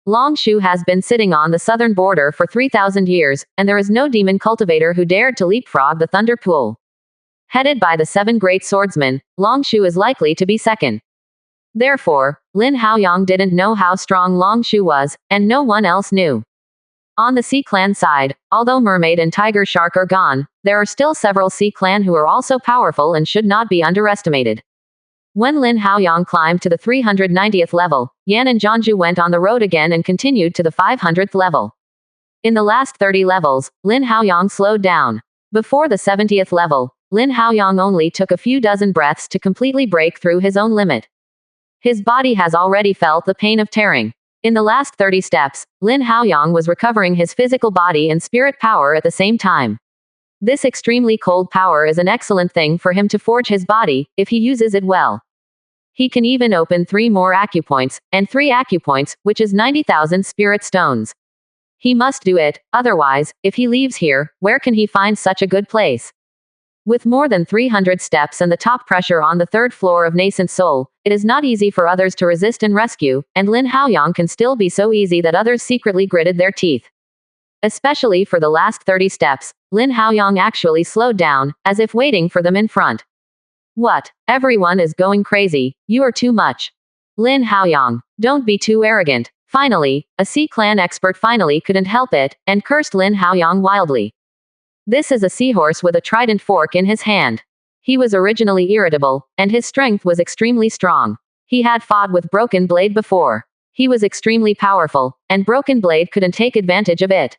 S1: Long Shu has been sitting on the southern border for 3,000 years, and there is no demon cultivator who dared to leapfrog the thunder pool. Headed by the 7 great swordsmen, Long Shu is likely to be second. Therefore, Lin Haoyang didn't know how strong Long Shu was, and no one else knew. On the Sea clan side, although Mermaid and Tiger Shark are gone, there are still several Sea clan who are also powerful and should not be underestimated. When Lin Haoyang climbed to the 390th level, Yan and Jeonju went on the road again and continued to the 500th level. In the last 30 levels, Lin Haoyang slowed down. Before the 70th level, Lin Haoyang only took a few dozen breaths to completely break through his own limit. His body has already felt the pain of tearing. In the last 30 steps, Lin Haoyang was recovering his physical body and spirit power at the same time. This extremely cold power is an excellent thing for him to forge his body, if he uses it well. He can even open 3 more acupoints, and 3 acupoints, which is 90,000 spirit stones. He must do it, otherwise, if he leaves here, where can he find such a good place? With more than 300 steps and the top pressure on the third floor of Nascent Soul, it is not easy for others to resist and rescue, and Lin Haoyang can still be so easy that others secretly gritted their teeth. Especially for the last 30 steps, Lin Haoyang actually slowed down, as if waiting for them in front. What? Everyone is going crazy, you are too much. Lin Haoyang, don't be too arrogant. Finally, a Sea Clan expert finally couldn't help it, and cursed Lin Haoyang wildly. This is a seahorse with a trident fork in his hand. He was originally irritable, and his strength was extremely strong. He had fought with Broken Blade before. He was extremely powerful, and Broken Blade couldn't take advantage of it.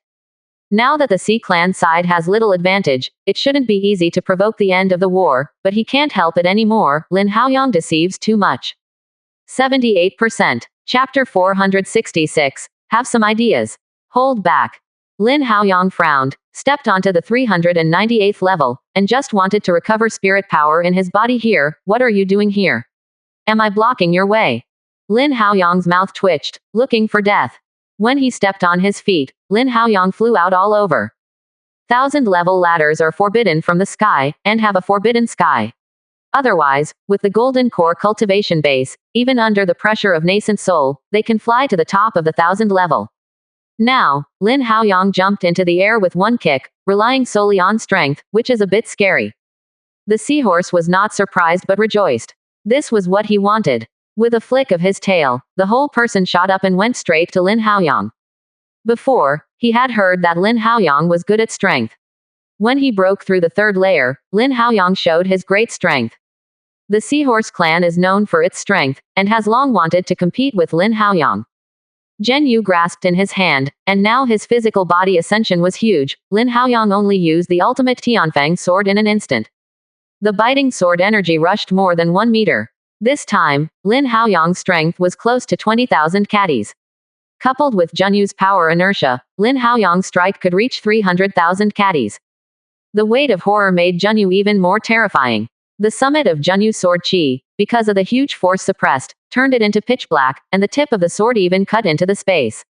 S1: Now that the Sea Clan side has little advantage, it shouldn't be easy to provoke the end of the war, but he can't help it anymore. Lin Haoyang deceives too much. 78%. Chapter 466. Have some ideas. Hold back. Lin Haoyang frowned, stepped onto the 398th level, and just wanted to recover spirit power in his body here. What are you doing here? Am I blocking your way? Lin Haoyang's mouth twitched, looking for death. When he stepped on his feet, Lin Haoyang flew out all over. 1,000-level ladders are forbidden from the sky, and have a forbidden sky. Otherwise, with the Golden Core cultivation base, even under the pressure of Nascent Soul, they can fly to the top of the 1,000 level. Now, Lin Haoyang jumped into the air with one kick, relying solely on strength, which is a bit scary. The seahorse was not surprised but rejoiced. This was what he wanted. With a flick of his tail, the whole person shot up and went straight to Lin Haoyang. Before, he had heard that Lin Haoyang was good at strength. When he broke through the third layer, Lin Haoyang showed his great strength. The Seahorse clan is known for its strength, and has long wanted to compete with Lin Haoyang. Zhen Yu grasped in his hand, and now his physical body ascension was huge. Lin Haoyang only used the ultimate Tianfang sword in an instant. The biting sword energy rushed more than 1 meter. This time, Lin Haoyang's strength was close to 20,000 caddies. Coupled with Zhen Yu's power inertia, Lin Haoyang's strike could reach 300,000 caddies. The weight of horror made Zhen Yu even more terrifying. The summit of Zhen Yu's sword chi, because of the huge force suppressed, turned it into pitch black, and the tip of the sword even cut into the space.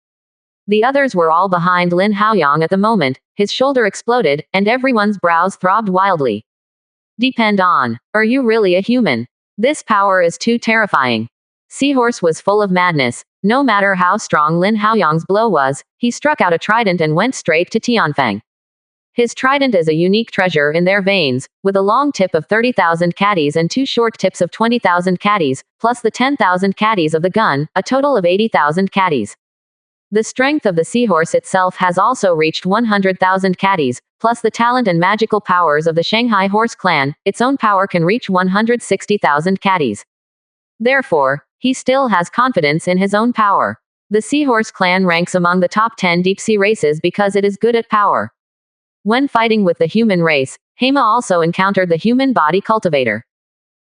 S1: The others were all behind Lin Haoyang at the moment. His shoulder exploded, and everyone's brows throbbed wildly. Depend on. Are you really a human? This power is too terrifying. Seahorse was full of madness. No matter how strong Lin Haoyang's blow was, he struck out a trident and went straight to Tianfang. His trident is a unique treasure in their veins, with a long tip of 30,000 caddies and 2 short tips of 20,000 caddies, plus the 10,000 caddies of the gun, a total of 80,000 caddies. The strength of the seahorse itself has also reached 100,000 caddies, plus the talent and magical powers of the Shanghai Horse Clan. Its own power can reach 160,000 caddies. Therefore, he still has confidence in his own power. The Seahorse Clan ranks among the top 10 deep-sea races because it is good at power. When fighting with the human race, Hema also encountered the human body cultivator.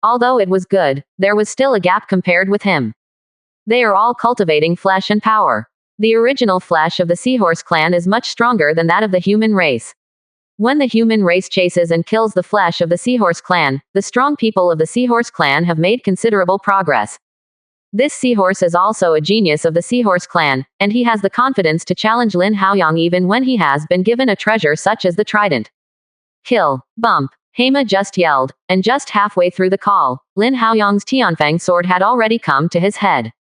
S1: Although it was good, there was still a gap compared with him. They are all cultivating flesh and power. The original flesh of the Seahorse Clan is much stronger than that of the human race. When the human race chases and kills the flesh of the Seahorse Clan, the strong people of the Seahorse Clan have made considerable progress. This seahorse is also a genius of the Seahorse Clan, and he has the confidence to challenge Lin Haoyang even when he has been given a treasure such as the trident. Kill. Bump. Hema just yelled, and just halfway through the call, Lin Haoyang's Tianfang sword had already come to his head.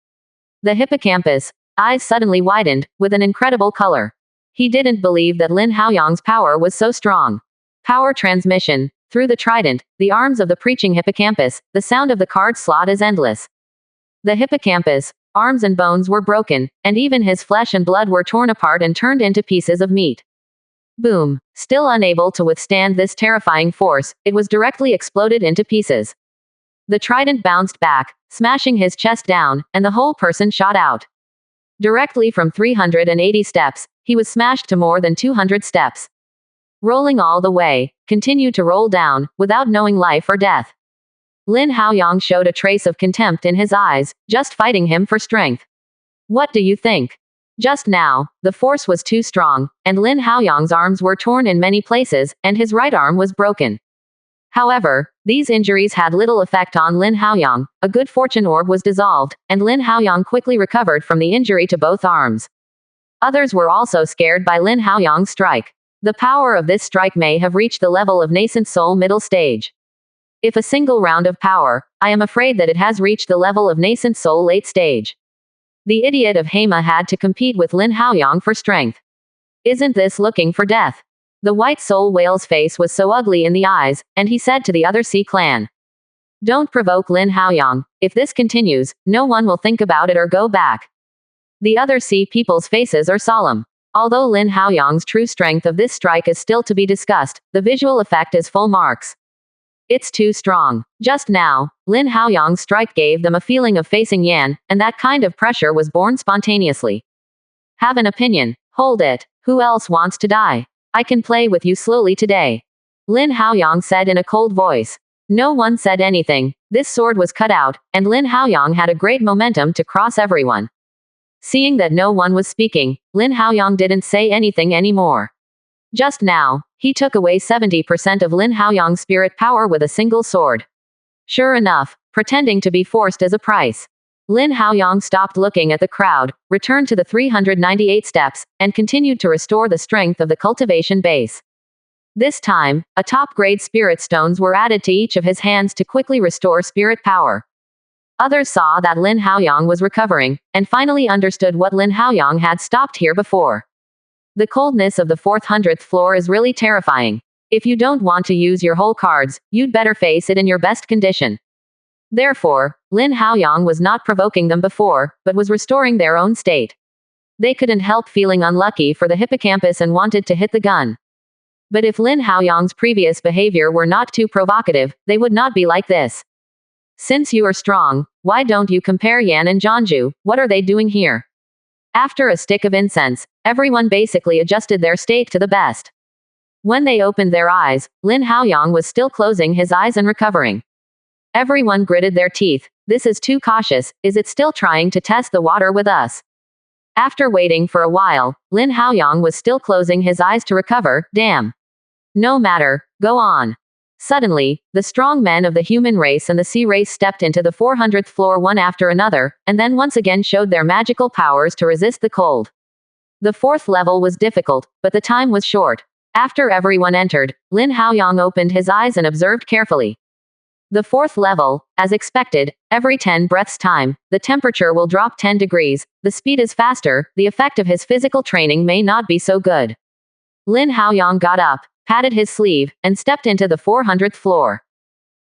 S1: The hippocampus eyes suddenly widened, with an incredible color. He didn't believe that Lin Haoyang's power was so strong. Power transmission. Through the trident, the arms of the preaching hippocampus, the sound of the card slot is endless. The hippocampus, arms and bones were broken, and even his flesh and blood were torn apart and turned into pieces of meat. Boom. Still unable to withstand this terrifying force, it was directly exploded into pieces. The trident bounced back, smashing his chest down, and the whole person shot out. Directly from 380 steps, he was smashed to more than 200 steps. Rolling all the way, continued to roll down, without knowing life or death. Lin Haoyang showed a trace of contempt in his eyes, just fighting him for strength. What do you think? Just now, the force was too strong, and Lin Haoyang's arms were torn in many places, and his right arm was broken. However, these injuries had little effect on Lin Haoyang. A good fortune orb was dissolved, and Lin Haoyang quickly recovered from the injury to both arms. Others were also scared by Lin Haoyang's strike. The power of this strike may have reached the level of nascent soul middle stage. If a single round of power, I am afraid that it has reached the level of nascent soul late stage. The idiot of Hema had to compete with Lin Haoyang for strength. Isn't this looking for death? The white soul whale's face was so ugly in the eyes, and he said to the other Sea clan. Don't provoke Lin Haoyang. If this continues, no one will think about it or go back. The other Sea people's faces are solemn. Although Lin Haoyang's true strength of this strike is still to be discussed, the visual effect is full marks. It's too strong. Just now, Lin Haoyang's strike gave them a feeling of facing Yan, and that kind of pressure was born spontaneously. Have an opinion. Hold it. Who else wants to die? I can play with you slowly today. Lin Haoyang said in a cold voice. No one said anything. This sword was cut out, and Lin Haoyang had a great momentum to cross everyone. Seeing that no one was speaking, Lin Haoyang didn't say anything anymore. Just now, he took away 70% of Lin Haoyang's spirit power with a single sword. Sure enough, pretending to be forced as a price. Lin Haoyang stopped looking at the crowd, returned to the 398 steps, and continued to restore the strength of the cultivation base. This time, a top-grade spirit stones were added to each of his hands to quickly restore spirit power. Others saw that Lin Haoyang was recovering, and finally understood what Lin Haoyang had stopped here before. The coldness of the 400th floor is really terrifying. If you don't want to use your whole cards, you'd better face it in your best condition. Therefore, Lin Haoyang was not provoking them before, but was restoring their own state. They couldn't help feeling unlucky for the hippocampus and wanted to hit the gun. But if Lin Haoyang's previous behavior were not too provocative, they would not be like this. Since you are strong, why don't you compare Yan and Zhanju? What are they doing here? After a stick of incense, everyone basically adjusted their state to the best. When they opened their eyes, Lin Haoyang was still closing his eyes and recovering. Everyone gritted their teeth. This is too cautious. Is it still trying to test the water with us? After waiting for a while, Lin Haoyang was still closing his eyes to recover. Damn. No matter. Go on. Suddenly, the strong men of the human race and the sea race stepped into the 400th floor one after another, and then once again showed their magical powers to resist the cold. The fourth level was difficult, but the time was short. After everyone entered, Lin Haoyang opened his eyes and observed carefully. The fourth level, as expected, every 10 breaths time, the temperature will drop 10 degrees, the speed is faster, the effect of his physical training may not be so good. Lin Haoyang got up, patted his sleeve, and stepped into the 400th floor.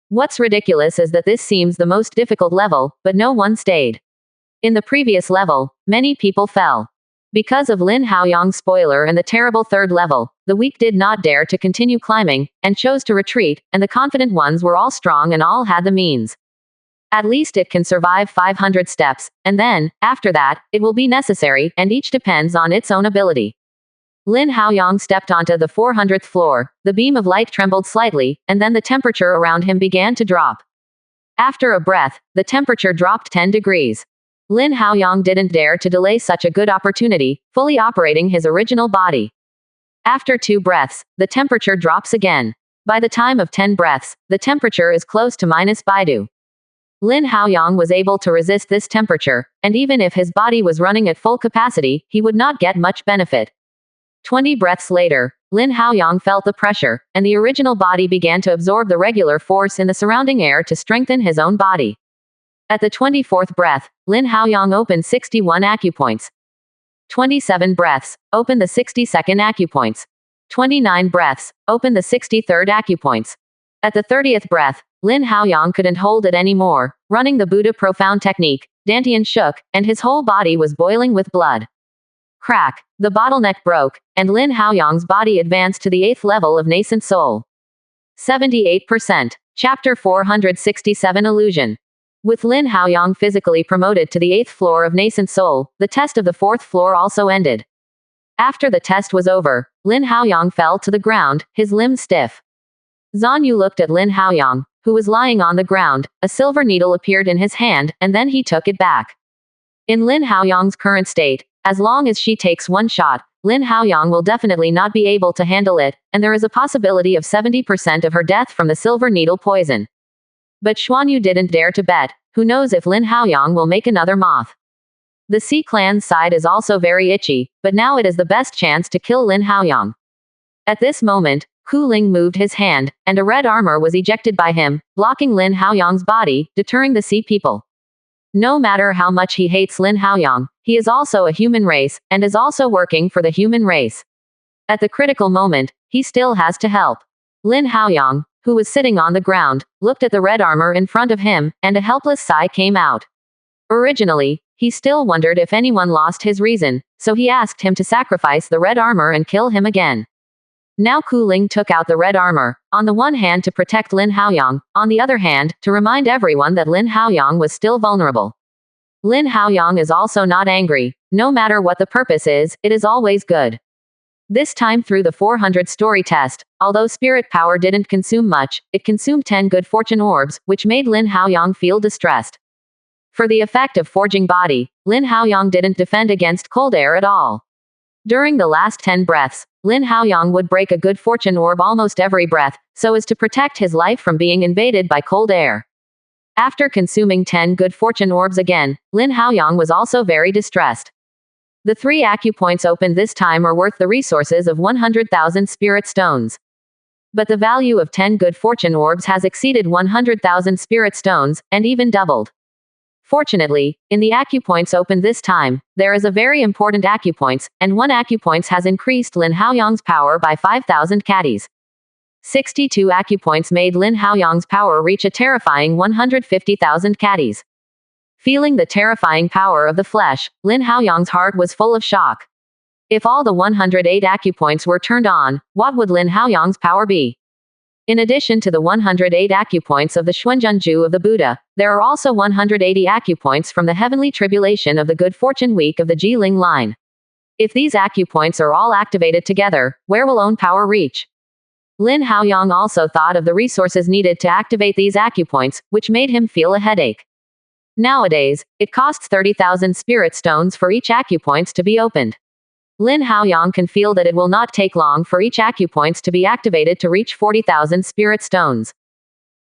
S1: What's ridiculous is that this seems the most difficult level, but no one stayed. In the previous level, many people fell. Because of Lin Haoyang's spoiler and the terrible third level, the weak did not dare to continue climbing, and chose to retreat, and the confident ones were all strong and all had the means. At least it can survive 500 steps, and then, after that, it will be necessary, and each depends on its own ability. Lin Haoyang stepped onto the 400th floor, the beam of light trembled slightly, and then the temperature around him began to drop. After a breath, the temperature dropped 10 degrees. Lin Haoyang didn't dare to delay such a good opportunity, fully operating his original body. After 2 breaths, the temperature drops again. By the time of 10 breaths, the temperature is close to minus Baidu. Lin Haoyang was able to resist this temperature, and even if his body was running at full capacity, he would not get much benefit. 20 breaths later, Lin Haoyang felt the pressure, and the original body began to absorb the regular force in the surrounding air to strengthen his own body. At the 24th breath, Lin Haoyang opened 61 acupoints. 27 breaths, opened the 62nd acupoints. 29 breaths, opened the 63rd acupoints. At the 30th breath, Lin Haoyang couldn't hold it anymore, running the Buddha profound technique. Dantian shook, and his whole body was boiling with blood. Crack. The bottleneck broke, and Lin Haoyang's body advanced to the 8th level of nascent soul. 78%. Chapter 467 Illusion. With Lin Haoyang physically promoted to the 8th floor of nascent soul, the test of the 4th floor also ended. After the test was over, Lin Haoyang fell to the ground, his limbs stiff. Zhanyu looked at Lin Haoyang, who was lying on the ground. A silver needle appeared in his hand, and then he took it back. In Lin Haoyang's current state, as long as she takes one shot, Lin Haoyang will definitely not be able to handle it, and there is a possibility of 70% of her death from the silver needle poison. But Xuanyu didn't dare to bet. Who knows if Lin Haoyang will make another moth. The Sea clan's side is also very itchy, but now it is the best chance to kill Lin Haoyang. At this moment, Hu Ling moved his hand, and a red armor was ejected by him, blocking Lin Haoyang's body, deterring the Sea people. No matter how much he hates Lin Haoyang, he is also a human race, and is also working for the human race. At the critical moment, he still has to help. Lin Haoyang, who was sitting on the ground, looked at the red armor in front of him, and a helpless sigh came out. Originally, he still wondered if anyone lost his reason, so he asked him to sacrifice the red armor and kill him again. Now Ku Ling took out the red armor, on the one hand to protect Lin Haoyang, on the other hand, to remind everyone that Lin Haoyang was still vulnerable. Lin Haoyang is also not angry. No matter what the purpose is, it is always good. This time through the 400 story test, although spirit power didn't consume much, it consumed 10 good fortune orbs, which made Lin Haoyang feel distressed. For the effect of forging body, Lin Haoyang didn't defend against cold air at all. During the last 10 breaths, Lin Haoyang would break a good fortune orb almost every breath, so as to protect his life from being invaded by cold air. After consuming 10 good fortune orbs again, Lin Haoyang was also very distressed. The 3 acupoints opened this time are worth the resources of 100,000 spirit stones. But the value of 10 good fortune orbs has exceeded 100,000 spirit stones, and even doubled. Fortunately, in the acupoints opened this time, there is a very important acupoints, and 1 acupoints has increased Lin Haoyang's power by 5,000 caddies. 62 acupoints made Lin Haoyang's power reach a terrifying 150,000 caddies. Feeling the terrifying power of the flesh, Lin Haoyang's heart was full of shock. If all the 108 acupoints were turned on, what would Lin Haoyang's power be? In addition to the 108 acupoints of the Xuanzhenju of the Buddha, there are also 180 acupoints from the heavenly tribulation of the good fortune week of the Jiling line. If these acupoints are all activated together, where will own power reach? Lin Haoyang also thought of the resources needed to activate these acupoints, which made him feel a headache. Nowadays, it costs 30,000 spirit stones for each acupoints to be opened. Lin Haoyang can feel that it will not take long for each acupoints to be activated to reach 40,000 spirit stones.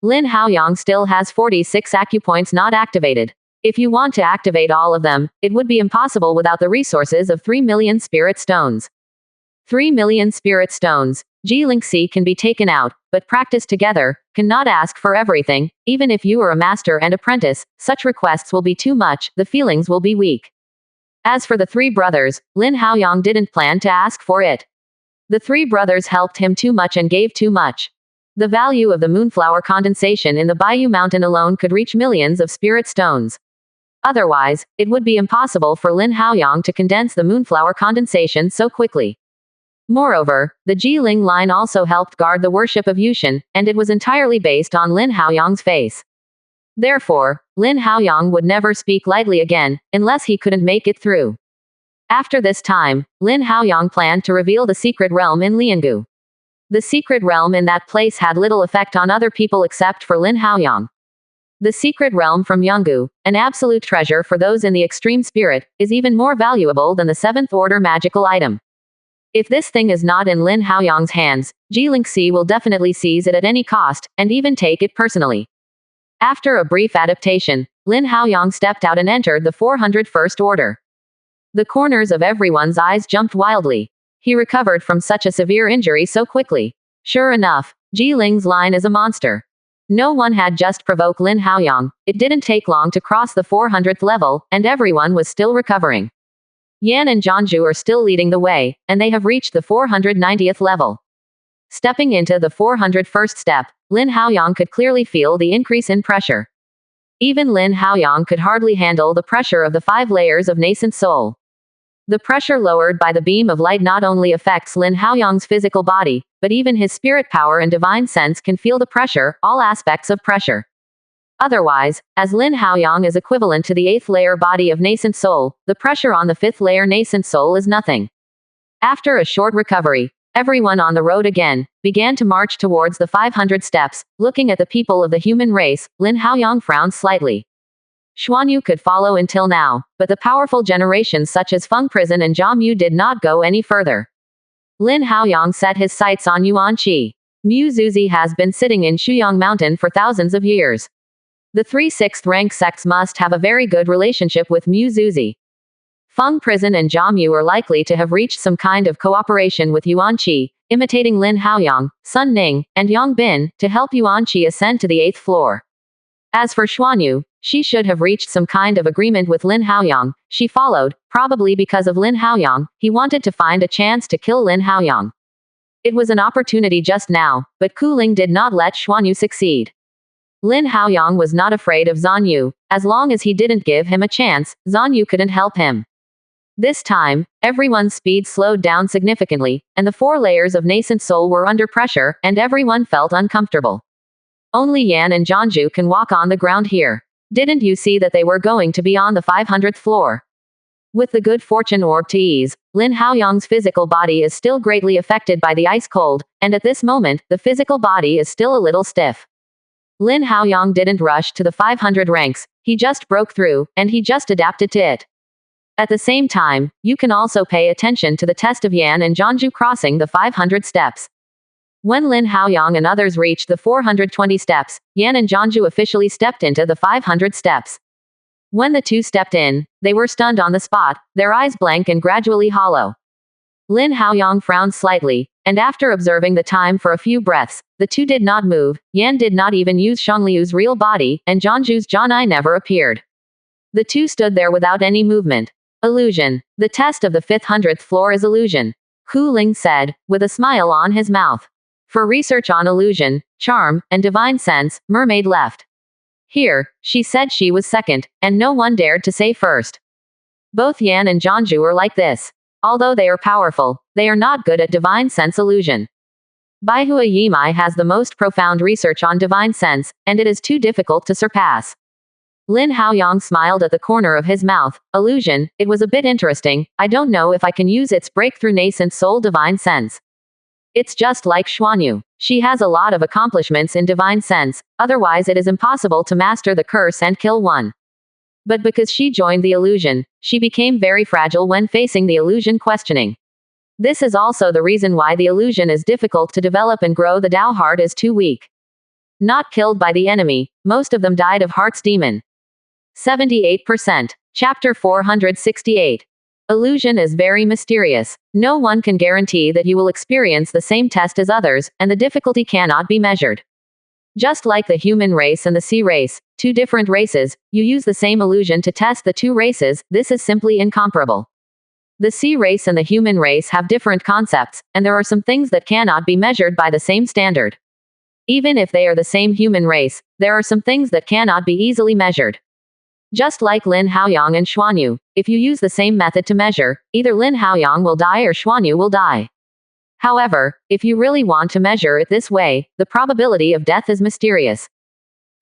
S1: Lin Haoyang still has 46 acupoints not activated. If you want to activate all of them, it would be impossible without the resources of 3 million spirit stones. 3 million spirit stones. Ji-Link-Si can be taken out, but practice together, cannot ask for everything, even if you are a master and apprentice, such requests will be too much, the feelings will be weak. As for the 3 brothers, Lin Haoyang didn't plan to ask for it. The 3 brothers helped him too much and gave too much. The value of the moonflower condensation in the Bayou Mountain alone could reach millions of spirit stones. Otherwise, it would be impossible for Lin Haoyang to condense the moonflower condensation so quickly. Moreover, the Jiling line also helped guard the worship of Yushin, and it was entirely based on Lin Haoyang's face. Therefore, Lin Haoyang would never speak lightly again, unless he couldn't make it through. After this time, Lin Haoyang planned to reveal the secret realm in Liangu. The secret realm in that place had little effect on other people except for Lin Haoyang. The secret realm from Yanggu, an absolute treasure for those in the extreme spirit, is even more valuable than the 7th order magical item. If this thing is not in Lin Haoyang's hands, Ji-Link-Si will definitely seize it at any cost, and even take it personally. After a brief adaptation, Lin Haoyang stepped out and entered the 401st order. The corners of everyone's eyes jumped wildly. He recovered from such a severe injury so quickly. Sure enough, Ji Ling's line is a monster. No one had just provoked Lin Haoyang, it didn't take long to cross the 400th level, and everyone was still recovering. Yan and Zhangju are still leading the way, and they have reached the 490th level. Stepping into the 401st step, Lin Haoyang could clearly feel the increase in pressure. Even Lin Haoyang could hardly handle the pressure of the 5 layers of nascent soul. The pressure lowered by the beam of light not only affects Lin Haoyang's physical body, but even his spirit power and divine sense can feel the pressure, all aspects of pressure. Otherwise, as Lin Haoyang is equivalent to the 8th layer body of nascent soul, the pressure on the 5th layer nascent soul is nothing. After a short recovery, everyone on the road again began to march towards the 500 steps. Looking at the people of the human race, Lin Haoyang frowned slightly. Xuanyu could follow until now, but the powerful generations such as Feng Prison and Jia Mu did not go any further. Lin Haoyang set his sights on Yuan Qi. Mu Zuzi has been sitting in Shuyang Mountain for thousands of years. The 3 6th rank sects must have a very good relationship with Mu Zuzi. Feng Prison and Jiamu are likely to have reached some kind of cooperation with Yuan Qi, imitating Lin Haoyang, Sun Ning, and Yang Bin, to help Yuan Qi ascend to the 8th floor. As for Xuanyu, she should have reached some kind of agreement with Lin Haoyang. She followed, probably because of Lin Haoyang. He wanted to find a chance to kill Lin Haoyang. It was an opportunity just now, but Ku Ling did not let Xuanyu succeed. Lin Haoyang was not afraid of Zanyu. As long as he didn't give him a chance, Zanyu couldn't help him. This time, everyone's speed slowed down significantly, and the 4 layers of nascent soul were under pressure, and everyone felt uncomfortable. Only Yan and Jianzhu can walk on the ground here. Didn't you see that they were going to be on the 500th floor? With the good fortune orb to ease, Lin Haoyang's physical body is still greatly affected by the ice cold, and at this moment, the physical body is still a little stiff. Lin Haoyang didn't rush to the 500 ranks, he just broke through, and he just adapted to it. At the same time, you can also pay attention to the test of Yan and Jianzhu crossing the 500 steps. When Lin Haoyang and others reached the 420 steps, Yan and Jianzhu officially stepped into the 500 steps. When the two stepped in, they were stunned on the spot, their eyes blank and gradually hollow. Lin Haoyang frowned slightly, and after observing the time for a few breaths, the two did not move. Yan did not even use Xiangliu's real body, and Jianzhu's Jianai never appeared. The two stood there without any movement. Illusion. The test of the 500th floor is illusion, Ku Ling said, with a smile on his mouth. For research on illusion, charm, and divine sense, Mermaid left. Here, she said she was second, and no one dared to say first. Both Yan and Jianzhu are like this. Although they are powerful, they are not good at divine sense illusion. Baihua Yimai has the most profound research on divine sense, and it is too difficult to surpass. Lin Haoyang smiled at the corner of his mouth. Illusion, it was a bit interesting. I don't know if I can use its breakthrough nascent soul divine sense. It's just like Xuanyu. She has a lot of accomplishments in divine sense, otherwise it is impossible to master the curse and kill one. But because she joined the illusion, she became very fragile when facing the illusion questioning. This is also the reason why the illusion is difficult to develop and grow. The Tao heart is too weak. Not killed by the enemy, most of them died of heart's demon. 78%. Chapter 468. Illusion is very mysterious. No one can guarantee that you will experience the same test as others, and the difficulty cannot be measured. Just like the human race and the sea race, two different races, you use the same illusion to test the two races. This is simply incomparable. The sea race and the human race have different concepts, and there are some things that cannot be measured by the same standard. Even if they are the same human race, there are some things that cannot be easily measured. Just like Lin Haoyang and Xuanyu, if you use the same method to measure, either Lin Haoyang will die or Xuanyu will die. However, if you really want to measure it this way, the probability of death is mysterious.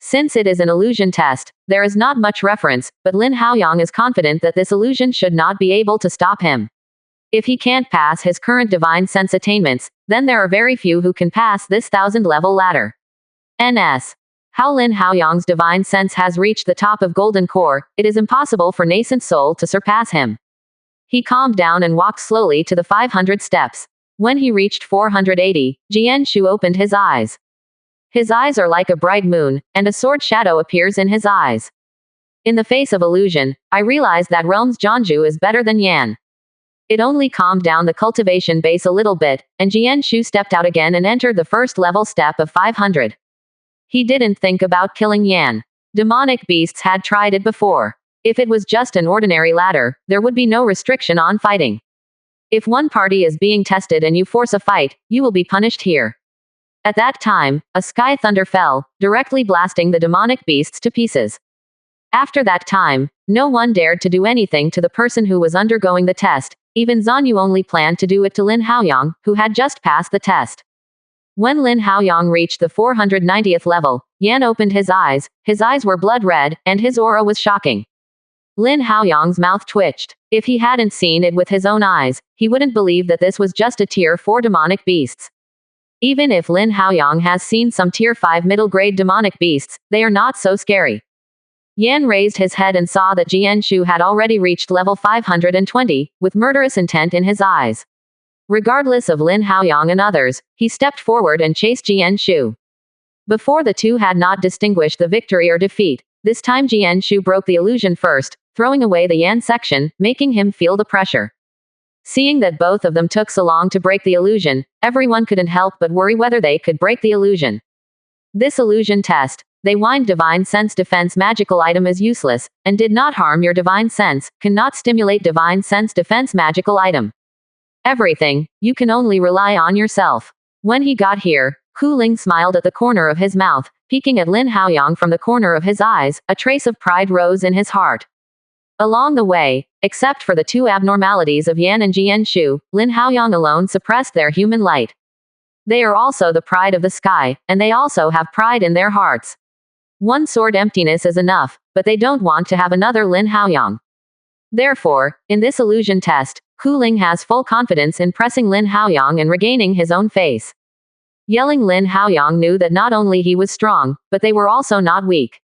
S1: Since it is an illusion test, there is not much reference, but Lin Haoyang is confident that this illusion should not be able to stop him. If he can't pass his current divine sense attainments, then there are very few who can pass this 1000-level ladder. NS. How Lin Haoyang's divine sense has reached the top of Golden Core, it is impossible for nascent soul to surpass him. He calmed down and walked slowly to the 500 steps. When he reached 480, Jianshu opened his eyes. His eyes are like a bright moon, and a sword shadow appears in his eyes. In the face of illusion, I realized that Realm's Jianzhu is better than Yan. It only calmed down the cultivation base a little bit, and Jianshu stepped out again and entered the first level step of 500. He didn't think about killing Yan. Demonic beasts had tried it before. If it was just an ordinary ladder, there would be no restriction on fighting. If one party is being tested and you force a fight, you will be punished here. At that time, a sky thunder fell, directly blasting the demonic beasts to pieces. After that time, no one dared to do anything to the person who was undergoing the test. Even Zanyu only planned to do it to Lin Haoyang, who had just passed the test. When Lin Haoyang reached the 490th level, Yan opened his eyes were blood red, and his aura was shocking. Lin Haoyang's mouth twitched. If he hadn't seen it with his own eyes, he wouldn't believe that this was just a tier 4 demonic beasts. Even if Lin Haoyang has seen some tier 5 middle-grade demonic beasts, they are not so scary. Yan raised his head and saw that Jianshu had already reached level 520, with murderous intent in his eyes. Regardless of Lin Haoyang and others, he stepped forward and chased Jianshu. Before the two had not distinguished the victory or defeat. This time Jianshu broke the illusion first, throwing away the yan section, making him feel the pressure. Seeing that both of them took so long to break the illusion, everyone couldn't help but worry whether they could break the illusion. This illusion test, they wind divine sense defense magical item is useless, and did not harm your divine sense, cannot stimulate divine sense defense magical item. Everything, you can only rely on yourself. When he got here, Hu Ling smiled at the corner of his mouth, peeking at Lin Haoyang from the corner of his eyes, a trace of pride rose in his heart. Along the way, except for the two abnormalities of Yan and Jian Shu, Lin Haoyang alone suppressed their human light. They are also the pride of the sky, and they also have pride in their hearts. One sword emptiness is enough, but they don't want to have another Lin Haoyang. Therefore, in this illusion test, Hu Ling has full confidence in pressing Lin Haoyang and regaining his own face. Yelling Lin Haoyang knew that not only he was strong, but they were also not weak.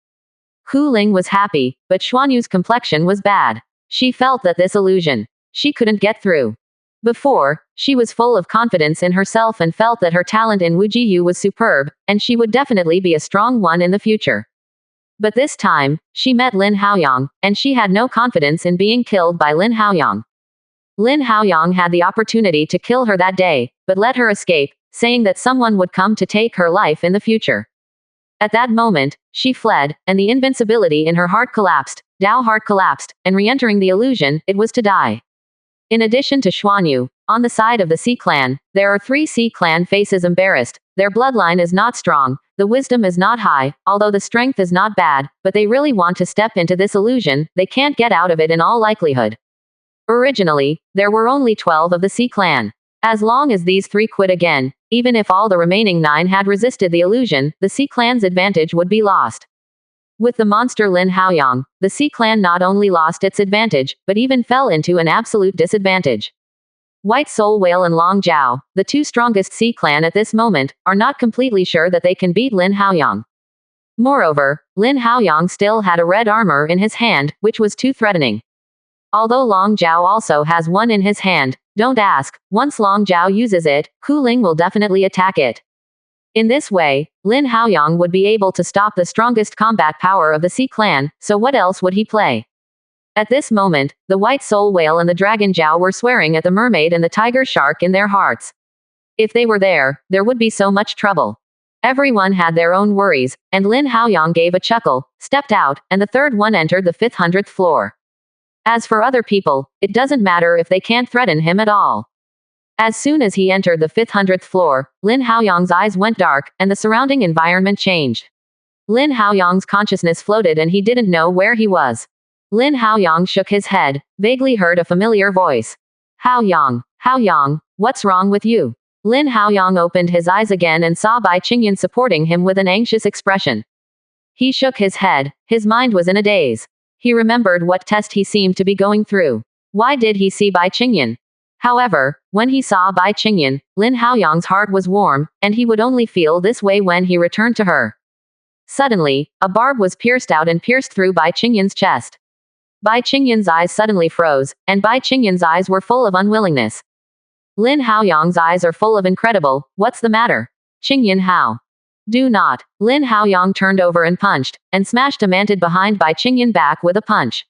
S1: Hu Ling was happy, but Xuanyu's complexion was bad. She felt that this illusion, she couldn't get through. Before, she was full of confidence in herself and felt that her talent in Wujiyu was superb, and she would definitely be a strong one in the future. But this time, she met Lin Haoyang, and she had no confidence in being killed by Lin Haoyang. Lin Haoyang had the opportunity to kill her that day, but let her escape, saying that someone would come to take her life in the future. At that moment, she fled, and the invincibility in her heart collapsed, Dao heart collapsed, and re-entering the illusion, it was to die. In addition to Xuanyu, on the side of the Sea clan, there are 3 Sea clan faces embarrassed, their bloodline is not strong, the wisdom is not high, although the strength is not bad, but they really want to step into this illusion, they can't get out of it in all likelihood. Originally, there were only 12 of the Sea clan. As long as these 3 quit again, even if all the remaining 9 had resisted the illusion, the Sea clan's advantage would be lost. With the monster Lin Haoyang, the Sea clan not only lost its advantage, but even fell into an absolute disadvantage. White Soul Whale and Long Jiao, the 2 strongest Sea clan at this moment, are not completely sure that they can beat Lin Haoyang. Moreover, Lin Haoyang still had a red armor in his hand, which was too threatening. Although Long Jiao also has one in his hand, don't ask, once Long Jiao uses it, Hu Ling will definitely attack it. In this way, Lin Haoyang would be able to stop the strongest combat power of the Sea clan, so what else would he play? At this moment, the White Soul Whale and the Dragon Jiao were swearing at the mermaid and the tiger shark in their hearts. If they were there would be so much trouble. Everyone had their own worries, and Lin Haoyang gave a chuckle, stepped out, and the third one entered the 500th floor. As for other people, it doesn't matter if they can't threaten him at all. As soon as he entered the 500th floor, Lin Haoyang's eyes went dark, and the surrounding environment changed. Lin Haoyang's consciousness floated and he didn't know where he was. Lin Haoyang shook his head, vaguely heard a familiar voice. Haoyang, what's wrong with you? Lin Haoyang opened his eyes again and saw Bai Qingyan supporting him with an anxious expression. He shook his head, his mind was in a daze. He remembered what test he seemed to be going through. Why did he see Bai Qingyan? However, when he saw Bai Qingyan, Lin Haoyang's heart was warm, and he would only feel this way when he returned to her. Suddenly, a barb was pierced out and pierced through Bai Qingyan's chest. Bai Qingyan's eyes suddenly froze, and Bai Qingyan's eyes were full of unwillingness. Lin Haoyang's eyes are full of incredible, what's the matter? Qingyan how? Do not. Lin Haoyang turned over and punched, and smashed a mantis behind Bai Qingyan back with a punch.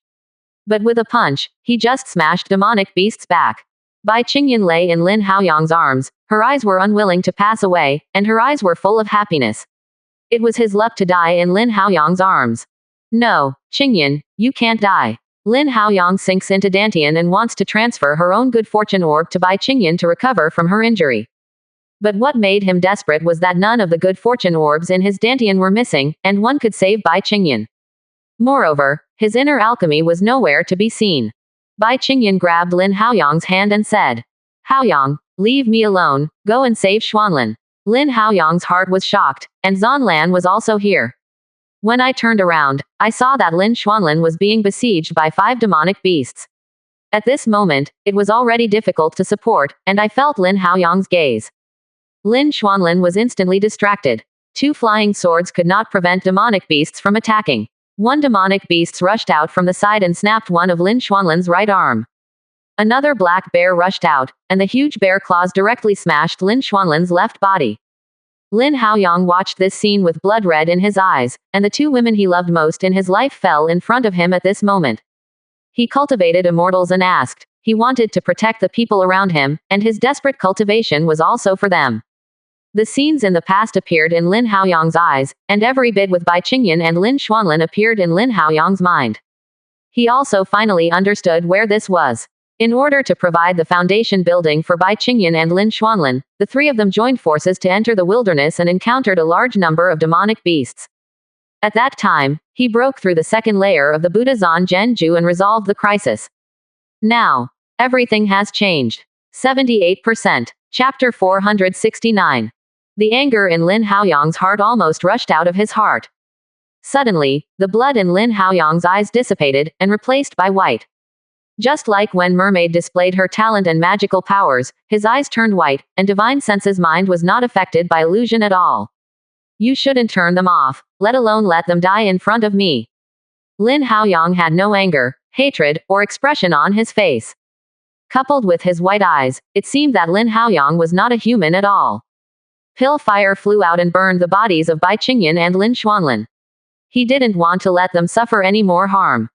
S1: But with a punch, he just smashed demonic beast's back. Bai Qingyan lay in Lin Haoyang's arms, her eyes were unwilling to pass away, and her eyes were full of happiness. It was his luck to die in Lin Haoyang's arms. No, Qingyan, you can't die. Lin Haoyang sinks into Dantian and wants to transfer her own good fortune orb to Bai Qingyan to recover from her injury. But what made him desperate was that none of the good fortune orbs in his Dantian were missing, and one could save Bai Qingyan. Moreover, his inner alchemy was nowhere to be seen. Bai Qingyan grabbed Lin Haoyang's hand and said, Haoyang, leave me alone, go and save Xuanlan. Lin Haoyang's heart was shocked, and Zanlan was also here. When I turned around, I saw that Lin Xuanlan was being besieged by 5 demonic beasts. At this moment, it was already difficult to support, and I felt Lin Haoyang's gaze. Lin Xuanlan was instantly distracted. 2 flying swords could not prevent demonic beasts from attacking. 1 demonic beast rushed out from the side and snapped one of Lin Xuanlan's right arm. Another black bear rushed out, and the huge bear claws directly smashed Lin Xuanlan's left body. Lin Haoyang watched this scene with blood red in his eyes, and the 2 women he loved most in his life fell in front of him at this moment. He cultivated immortals and asked. He wanted to protect the people around him, and his desperate cultivation was also for them. The scenes in the past appeared in Lin Haoyang's eyes, and every bit with Bai Qingyan and Lin Xuanlin appeared in Lin Haoyang's mind. He also finally understood where this was. In order to provide the foundation building for Bai Qingyan and Lin Xuanlin, the three of them joined forces to enter the wilderness and encountered a large number of demonic beasts. At that time, he broke through the second layer of the Buddha Zan Zhenju and resolved the crisis. Now, everything has changed. 78%. Chapter 469. The anger in Lin Haoyang's heart almost rushed out of his heart. Suddenly, the blood in Lin Haoyang's eyes dissipated, and replaced by white. Just like when Mermaid displayed her talent and magical powers, his eyes turned white, and Divine Sense's mind was not affected by illusion at all. You shouldn't turn them off, let alone let them die in front of me. Lin Haoyang had no anger, hatred, or expression on his face. Coupled with his white eyes, it seemed that Lin Haoyang was not a human at all. Pill fire flew out and burned the bodies of Bai Qingyan and Lin Xuanlin. He didn't want to let them suffer any more harm.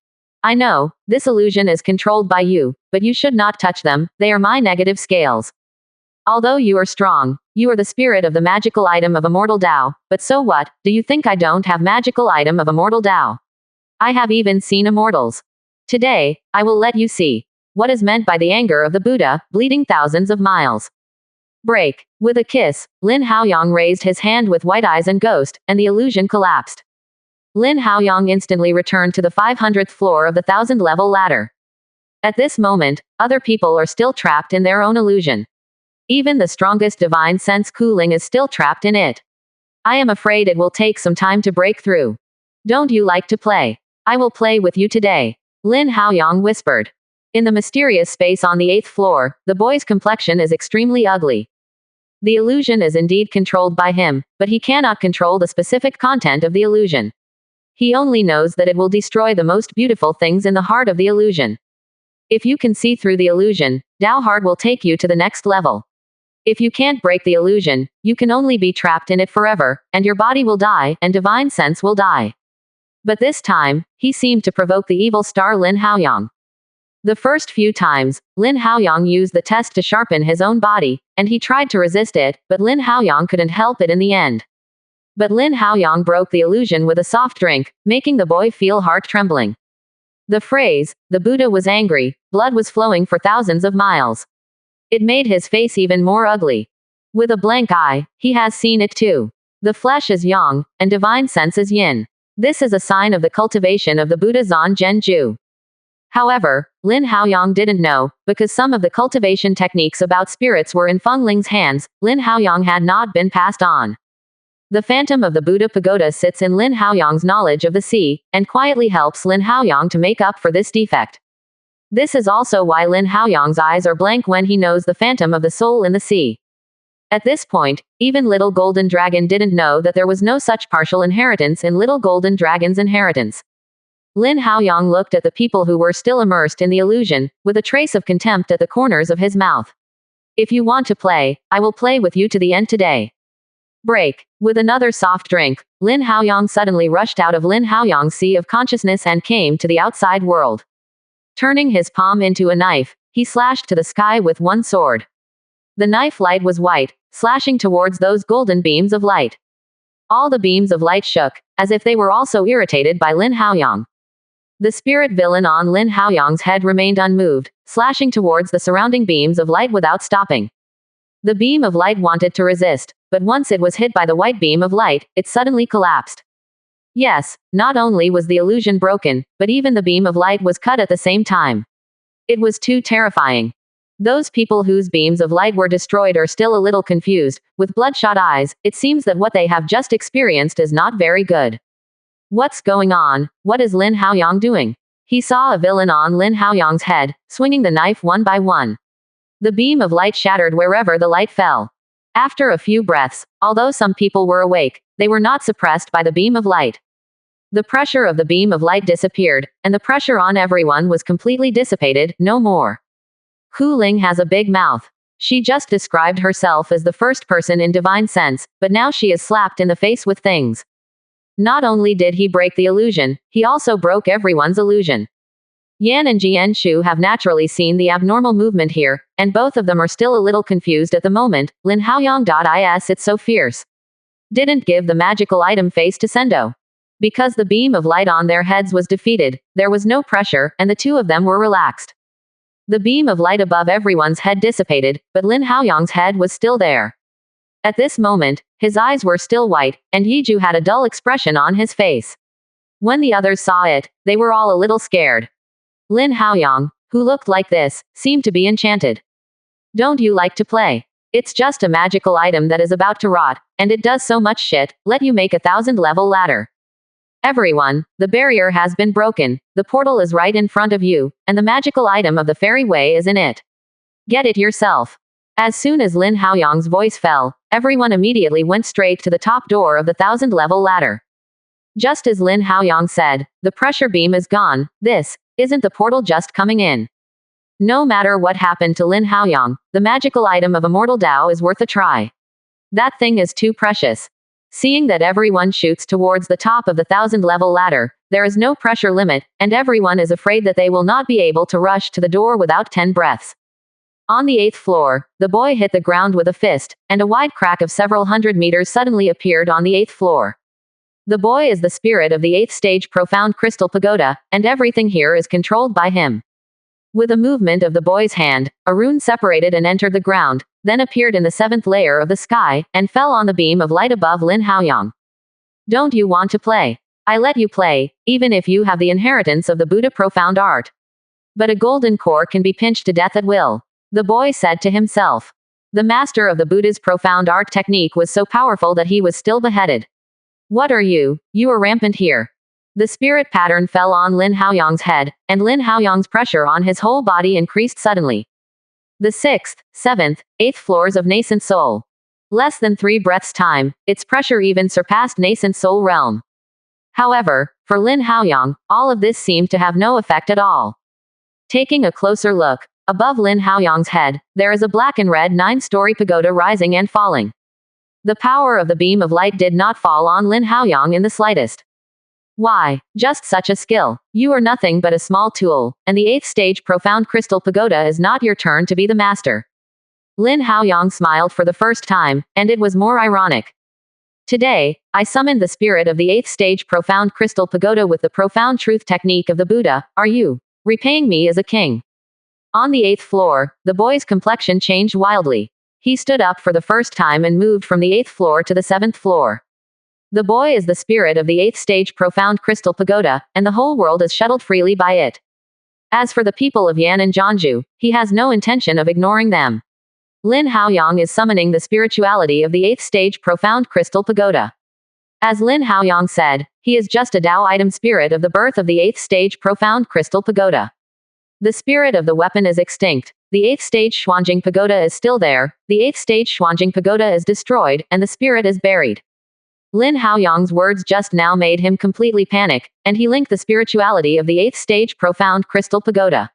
S1: I know, this illusion is controlled by you, but you should not touch them, they are my negative scales. Although you are strong, you are the spirit of the magical item of immortal Tao, but so what, do you think I don't have magical item of immortal Tao? I have even seen immortals. Today, I will let you see what is meant by the anger of the Buddha, bleeding thousands of miles. Break. With a kiss, Lin Haoyang raised his hand with white eyes and ghost, and the illusion collapsed. Lin Haoyang instantly returned to the 500th floor of the 1000-level ladder. At this moment, other people are still trapped in their own illusion. Even the strongest divine sense cooling is still trapped in it. I am afraid it will take some time to break through. Don't you like to play? I will play with you today. Lin Haoyang whispered. In the mysterious space on the 8th floor, the boy's complexion is extremely ugly. The illusion is indeed controlled by him, but he cannot control the specific content of the illusion. He only knows that it will destroy the most beautiful things in the heart of the illusion. If you can see through the illusion, Tao Heart will take you to the next level. If you can't break the illusion, you can only be trapped in it forever, and your body will die, and divine sense will die. But this time, he seemed to provoke the evil star Lin Haoyang. The first few times, Lin Haoyang used the test to sharpen his own body, and he tried to resist it, but Lin Haoyang couldn't help it in the end. But Lin Haoyang broke the illusion with a soft drink, making the boy feel heart trembling. The phrase, the Buddha was angry, blood was flowing for thousands of miles. It made his face even more ugly. With a blank eye, he has seen it too. The flesh is yang, and divine sense is yin. This is a sign of the cultivation of the Buddha Zan Zhenju. However, Lin Haoyang didn't know, because some of the cultivation techniques about spirits were in Feng Ling's hands, Lin Haoyang had not been passed on. The phantom of the Buddha pagoda sits in Lin Haoyang's knowledge of the sea, and quietly helps Lin Haoyang to make up for this defect. This is also why Lin Haoyang's eyes are blank when he knows the phantom of the soul in the sea. At this point, even Little Golden Dragon didn't know that there was no such partial inheritance in Little Golden Dragon's inheritance. Lin Haoyang looked at the people who were still immersed in the illusion, with a trace of contempt at the corners of his mouth. If you want to play, I will play with you to the end today. Break. With another soft drink, Lin Haoyang suddenly rushed out of Lin Haoyang's sea of consciousness and came to the outside world. Turning his palm into a knife, he slashed to the sky with one sword. The knife light was white, slashing towards those golden beams of light. All the beams of light shook, as if they were also irritated by Lin Haoyang. The spirit villain on Lin Haoyang's head remained unmoved, slashing towards the surrounding beams of light without stopping. The beam of light wanted to resist, but once it was hit by the white beam of light, it suddenly collapsed. Yes, not only was the illusion broken, but even the beam of light was cut at the same time. It was too terrifying. Those people whose beams of light were destroyed are still a little confused. With bloodshot eyes, it seems that what they have just experienced is not very good. What's going on? What is Lin Haoyang doing? He saw a villain on Lin Haoyang's head, swinging the knife one by one. The beam of light shattered wherever the light fell. After a few breaths, although some people were awake, they were not suppressed by the beam of light. The pressure of the beam of light disappeared, and the pressure on everyone was completely dissipated, no more. Hu Ling has a big mouth. She just described herself as the first person in divine sense, but now she is slapped in the face with things. Not only did he break the illusion, he also broke everyone's illusion. Yan and Jianshu have naturally seen the abnormal movement here, and both of them are still a little confused at the moment. Lin Haoyang.is, it's so fierce. Didn't give the magical item face to Sendo. Because the beam of light on their heads was defeated, there was no pressure, and the two of them were relaxed. The beam of light above everyone's head dissipated, but Lin Haoyang's head was still there. At this moment, his eyes were still white, and Yiju had a dull expression on his face. When the others saw it, they were all a little scared. Lin Haoyang, who looked like this, seemed to be enchanted. Don't you like to play? It's just a magical item that is about to rot, and it does so much shit, let you make a 1,000-level ladder. Everyone, the barrier has been broken, the portal is right in front of you, and the magical item of the fairy way is in it. Get it yourself. As soon as Lin Haoyang's voice fell, everyone immediately went straight to the top door of the 1,000-level ladder. Just as Lin Haoyang said, the pressure beam is gone. This isn't the portal just coming in. No matter what happened to Lin Haoyang, the magical item of Immortal Dao is worth a try. That thing is too precious. Seeing that everyone shoots towards the top of the 1,000-level ladder, there is no pressure limit, and everyone is afraid that they will not be able to rush to the door without 10 breaths. On the 8th floor, the boy hit the ground with a fist, and a wide crack of several hundred meters suddenly appeared on the 8th floor. The boy is the spirit of the 8th stage profound crystal pagoda, and everything here is controlled by him. With a movement of the boy's hand, a rune separated and entered the ground, then appeared in the 7th layer of the sky, and fell on the beam of light above Lin Haoyang. Don't you want to play? I let you play, even if you have the inheritance of the Buddha profound art. But a golden core can be pinched to death at will, the boy said to himself. The master of the Buddha's profound art technique was so powerful that he was still beheaded. What are you? You are rampant here. The spirit pattern fell on Lin Haoyang's head, and Lin Haoyang's pressure on his whole body increased suddenly. The 6th, 7th, 8th floors of nascent soul. Less than 3 breaths' time, its pressure even surpassed nascent soul realm. However, for Lin Haoyang, all of this seemed to have no effect at all. Taking a closer look, above Lin Haoyang's head, there is a black and red 9-story pagoda rising and falling. The power of the beam of light did not fall on Lin Haoyang in the slightest. Why, just such a skill. You are nothing but a small tool, and the 8th stage profound crystal pagoda is not your turn to be the master. Lin Haoyang smiled for the first time, and it was more ironic. Today, I summoned the spirit of the 8th stage profound crystal pagoda with the profound truth technique of the Buddha. Are you repaying me as a king? On the 8th floor, the boy's complexion changed wildly. He stood up for the first time and moved from the 8th floor to the 7th floor. The boy is the spirit of the 8th stage profound crystal pagoda, and the whole world is shuttled freely by it. As for the people of Yan and Jianzhu, he has no intention of ignoring them. Lin Haoyang is summoning the spirituality of the 8th stage profound crystal pagoda. As Lin Haoyang said, he is just a Dao item spirit of the birth of the 8th stage profound crystal pagoda. The spirit of the weapon is extinct. The 8th stage Xuanjing pagoda is still there, the 8th stage Xuanjing pagoda is destroyed, and the spirit is buried. Lin Haoyang's words just now made him completely panic, and he linked the spirituality of the 8th stage profound crystal pagoda.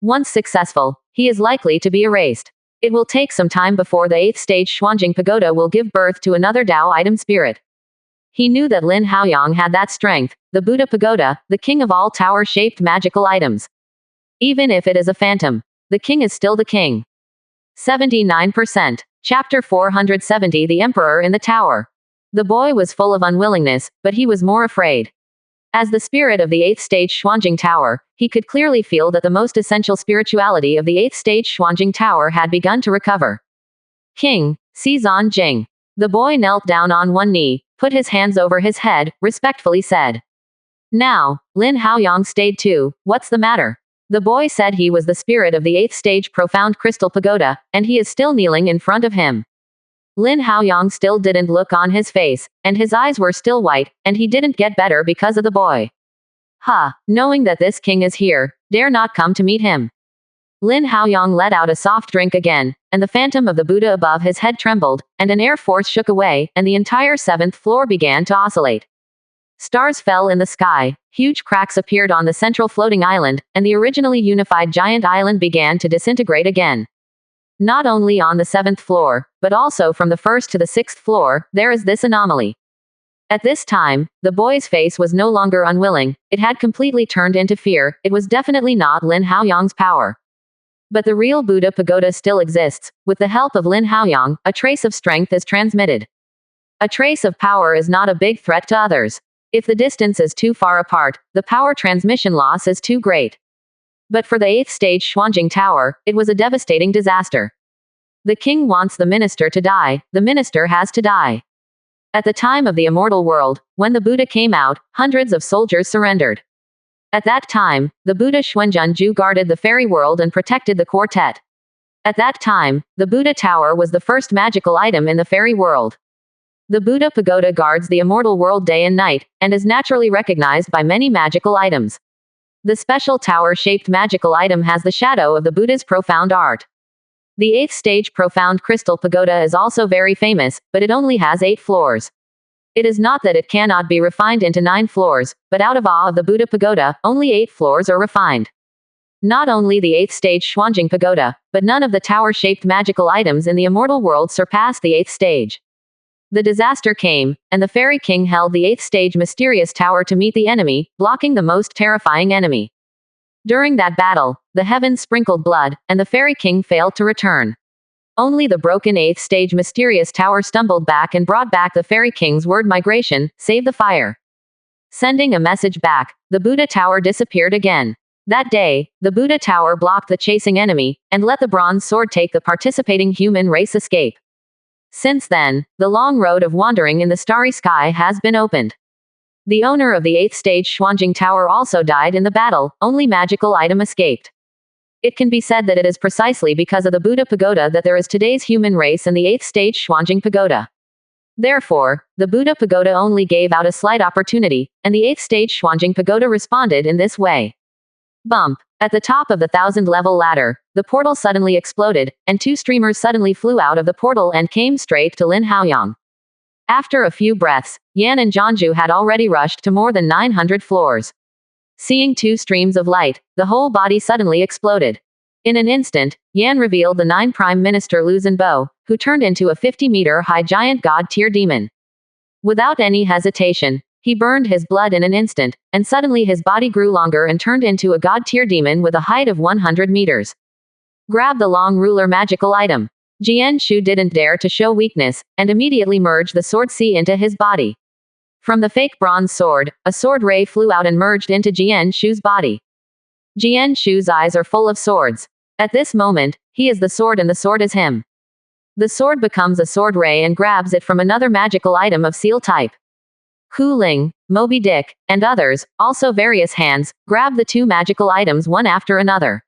S1: Once successful, he is likely to be erased. It will take some time before the 8th stage Xuanjing pagoda will give birth to another Dao item spirit. He knew that Lin Haoyang had that strength, the Buddha pagoda, the king of all tower-shaped magical items. Even if it is a phantom, the king is still the king. 79%. Chapter 470 The Emperor in the Tower. The boy was full of unwillingness, but he was more afraid. As the spirit of the 8th stage Xuanjing Tower, he could clearly feel that the most essential spirituality of the 8th stage Xuanjing Tower had begun to recover. King, Xizan Jing. The boy knelt down on one knee, put his hands over his head, respectfully said. Now, Lin Haoyang stayed too. What's the matter? The boy said he was the spirit of the 8th stage profound crystal pagoda, and he is still kneeling in front of him. Lin Haoyang still didn't look on his face, and his eyes were still white, and he didn't get better because of the boy. Knowing that this king is here, dare not come to meet him. Lin Haoyang let out a soft drink again, and the phantom of the Buddha above his head trembled, and an air force shook away, and the entire 7th floor began to oscillate. Stars fell in the sky, huge cracks appeared on the central floating island, and the originally unified giant island began to disintegrate again. Not only on the 7th floor, but also from the 1st to the 6th floor, there is this anomaly. At this time, the boy's face was no longer unwilling, it had completely turned into fear. It was definitely not Lin Haoyang's power. But the real Buddha pagoda still exists. With the help of Lin Haoyang, a trace of strength is transmitted. A trace of power is not a big threat to others. If the distance is too far apart, the power transmission loss is too great. But for the 8th stage Xuanjing Tower, it was a devastating disaster. The king wants the minister to die, the minister has to die. At the time of the immortal world, when the Buddha came out, hundreds of soldiers surrendered. At that time, the Buddha Xuanzhenju guarded the fairy world and protected the quartet. At that time, the Buddha Tower was the first magical item in the fairy world. The Buddha Pagoda guards the immortal world day and night, and is naturally recognized by many magical items. The special tower-shaped magical item has the shadow of the Buddha's profound art. The 8th stage profound crystal pagoda is also very famous, but it only has 8 floors. It is not that it cannot be refined into 9 floors, but out of awe of the Buddha pagoda, only 8 floors are refined. Not only the 8th stage Xuanjing pagoda, but none of the tower-shaped magical items in the immortal world surpass the 8th stage. The disaster came, and the fairy king held the 8th stage mysterious tower to meet the enemy, blocking the most terrifying enemy. During that battle, the heavens sprinkled blood, and the fairy king failed to return. Only the broken 8th stage mysterious tower stumbled back and brought back the fairy king's word migration, save the fire. Sending a message back, the Buddha Tower disappeared again. That day, the Buddha Tower blocked the chasing enemy, and let the bronze sword take the participating human race escape. Since then, the long road of wandering in the starry sky has been opened. The owner of the 8th stage Xuanjing Tower also died in the battle, only magical item escaped. It can be said that it is precisely because of the Buddha Pagoda that there is today's human race in the 8th stage Xuanjing Pagoda. Therefore, the Buddha Pagoda only gave out a slight opportunity, and the 8th stage Xuanjing Pagoda responded in this way. Bump. At the top of the 1000-level ladder, the portal suddenly exploded, and 2 streamers suddenly flew out of the portal and came straight to Lin Haoyang. After a few breaths, Yan and Zhanju had already rushed to more than 900 floors. Seeing 2 streams of light, the whole body suddenly exploded. In an instant, Yan revealed the 9 Prime Minister Lu Zhenbo, who turned into a 50-meter-high giant god-tier demon. Without any hesitation, he burned his blood in an instant, and suddenly his body grew longer and turned into a god-tier demon with a height of 100 meters. Grab the long ruler magical item. Jian Shu didn't dare to show weakness, and immediately merged the sword C into his body. From the fake bronze sword, a sword ray flew out and merged into Jian Shu's body. Jian Shu's eyes are full of swords. At this moment, he is the sword and the sword is him. The sword becomes a sword ray and grabs it from another magical item of seal type. Hu Ling, Moby Dick, and others, also various hands, grab the 2 magical items one after another.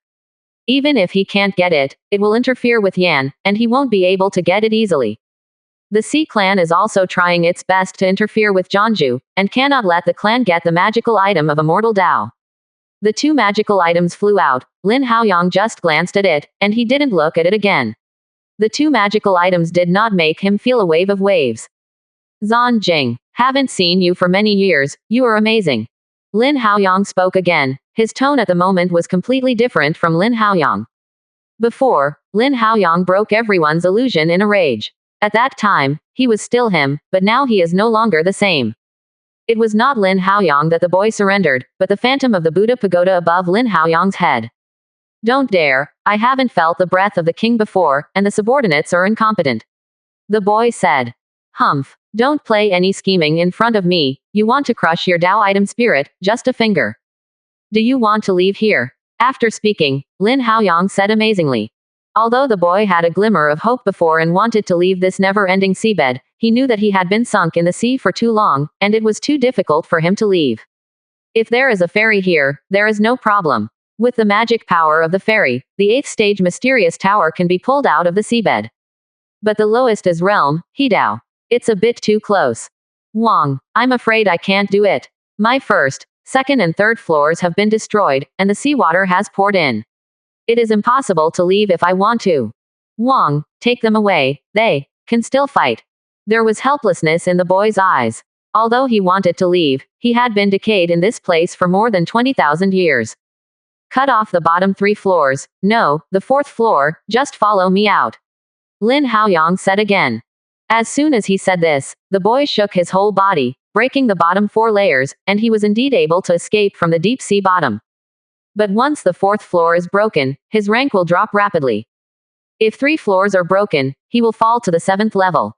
S1: Even if he can't get it, it will interfere with Yan, and he won't be able to get it easily. The Sea clan is also trying its best to interfere with Zhanju, and cannot let the clan get the magical item of Immortal Dao. The 2 magical items flew out, Lin Haoyang just glanced at it, and he didn't look at it again. The 2 magical items did not make him feel a wave of waves. Zhan Jing, haven't seen you for many years, you are amazing. Lin Haoyang spoke again. His tone at the moment was completely different from Lin Haoyang. Before, Lin Haoyang broke everyone's illusion in a rage. At that time, he was still him, but now he is no longer the same. It was not Lin Haoyang that the boy surrendered, but the phantom of the Buddha pagoda above Lin Haoyang's head. Don't dare, I haven't felt the breath of the king before, and the subordinates are incompetent. The boy said. Humph. Don't play any scheming in front of me, you want to crush your Dao item spirit, just a finger. Do you want to leave here? After speaking, Lin Haoyang said amazingly. Although the boy had a glimmer of hope before and wanted to leave this never-ending seabed, he knew that he had been sunk in the sea for too long, and it was too difficult for him to leave. If there is a fairy here, there is no problem. With the magic power of the fairy, the 8th stage mysterious tower can be pulled out of the seabed. But the lowest is realm, Hidao. It's a bit too close. Wang, I'm afraid I can't do it. My 1st, 2nd and 3rd floors have been destroyed, and the seawater has poured in. It is impossible to leave if I want to. Wang, take them away, they can still fight. There was helplessness in the boy's eyes. Although he wanted to leave, he had been decayed in this place for more than 20,000 years. Cut off the bottom 3 floors, no, the 4th floor, just follow me out. Lin Haoyang said again. As soon as he said this, the boy shook his whole body, breaking the bottom 4 layers, and he was indeed able to escape from the deep sea bottom. But once the 4th floor is broken, his rank will drop rapidly. If 3 floors are broken, he will fall to the 7th level.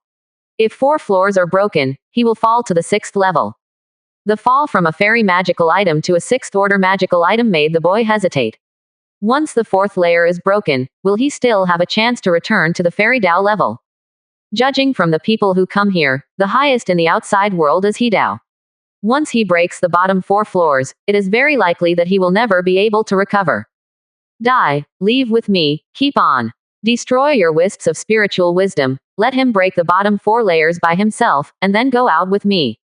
S1: If 4 floors are broken, he will fall to the 6th level. The fall from a fairy magical item to a 6th order magical item made the boy hesitate. Once the 4th layer is broken, will he still have a chance to return to the fairy Dao level? Judging from the people who come here, the highest in the outside world is He Dao. Once he breaks the bottom 4 floors, it is very likely that he will never be able to recover. Die, leave with me, keep on. Destroy your wisps of spiritual wisdom, let him break the bottom 4 layers by himself, and then go out with me.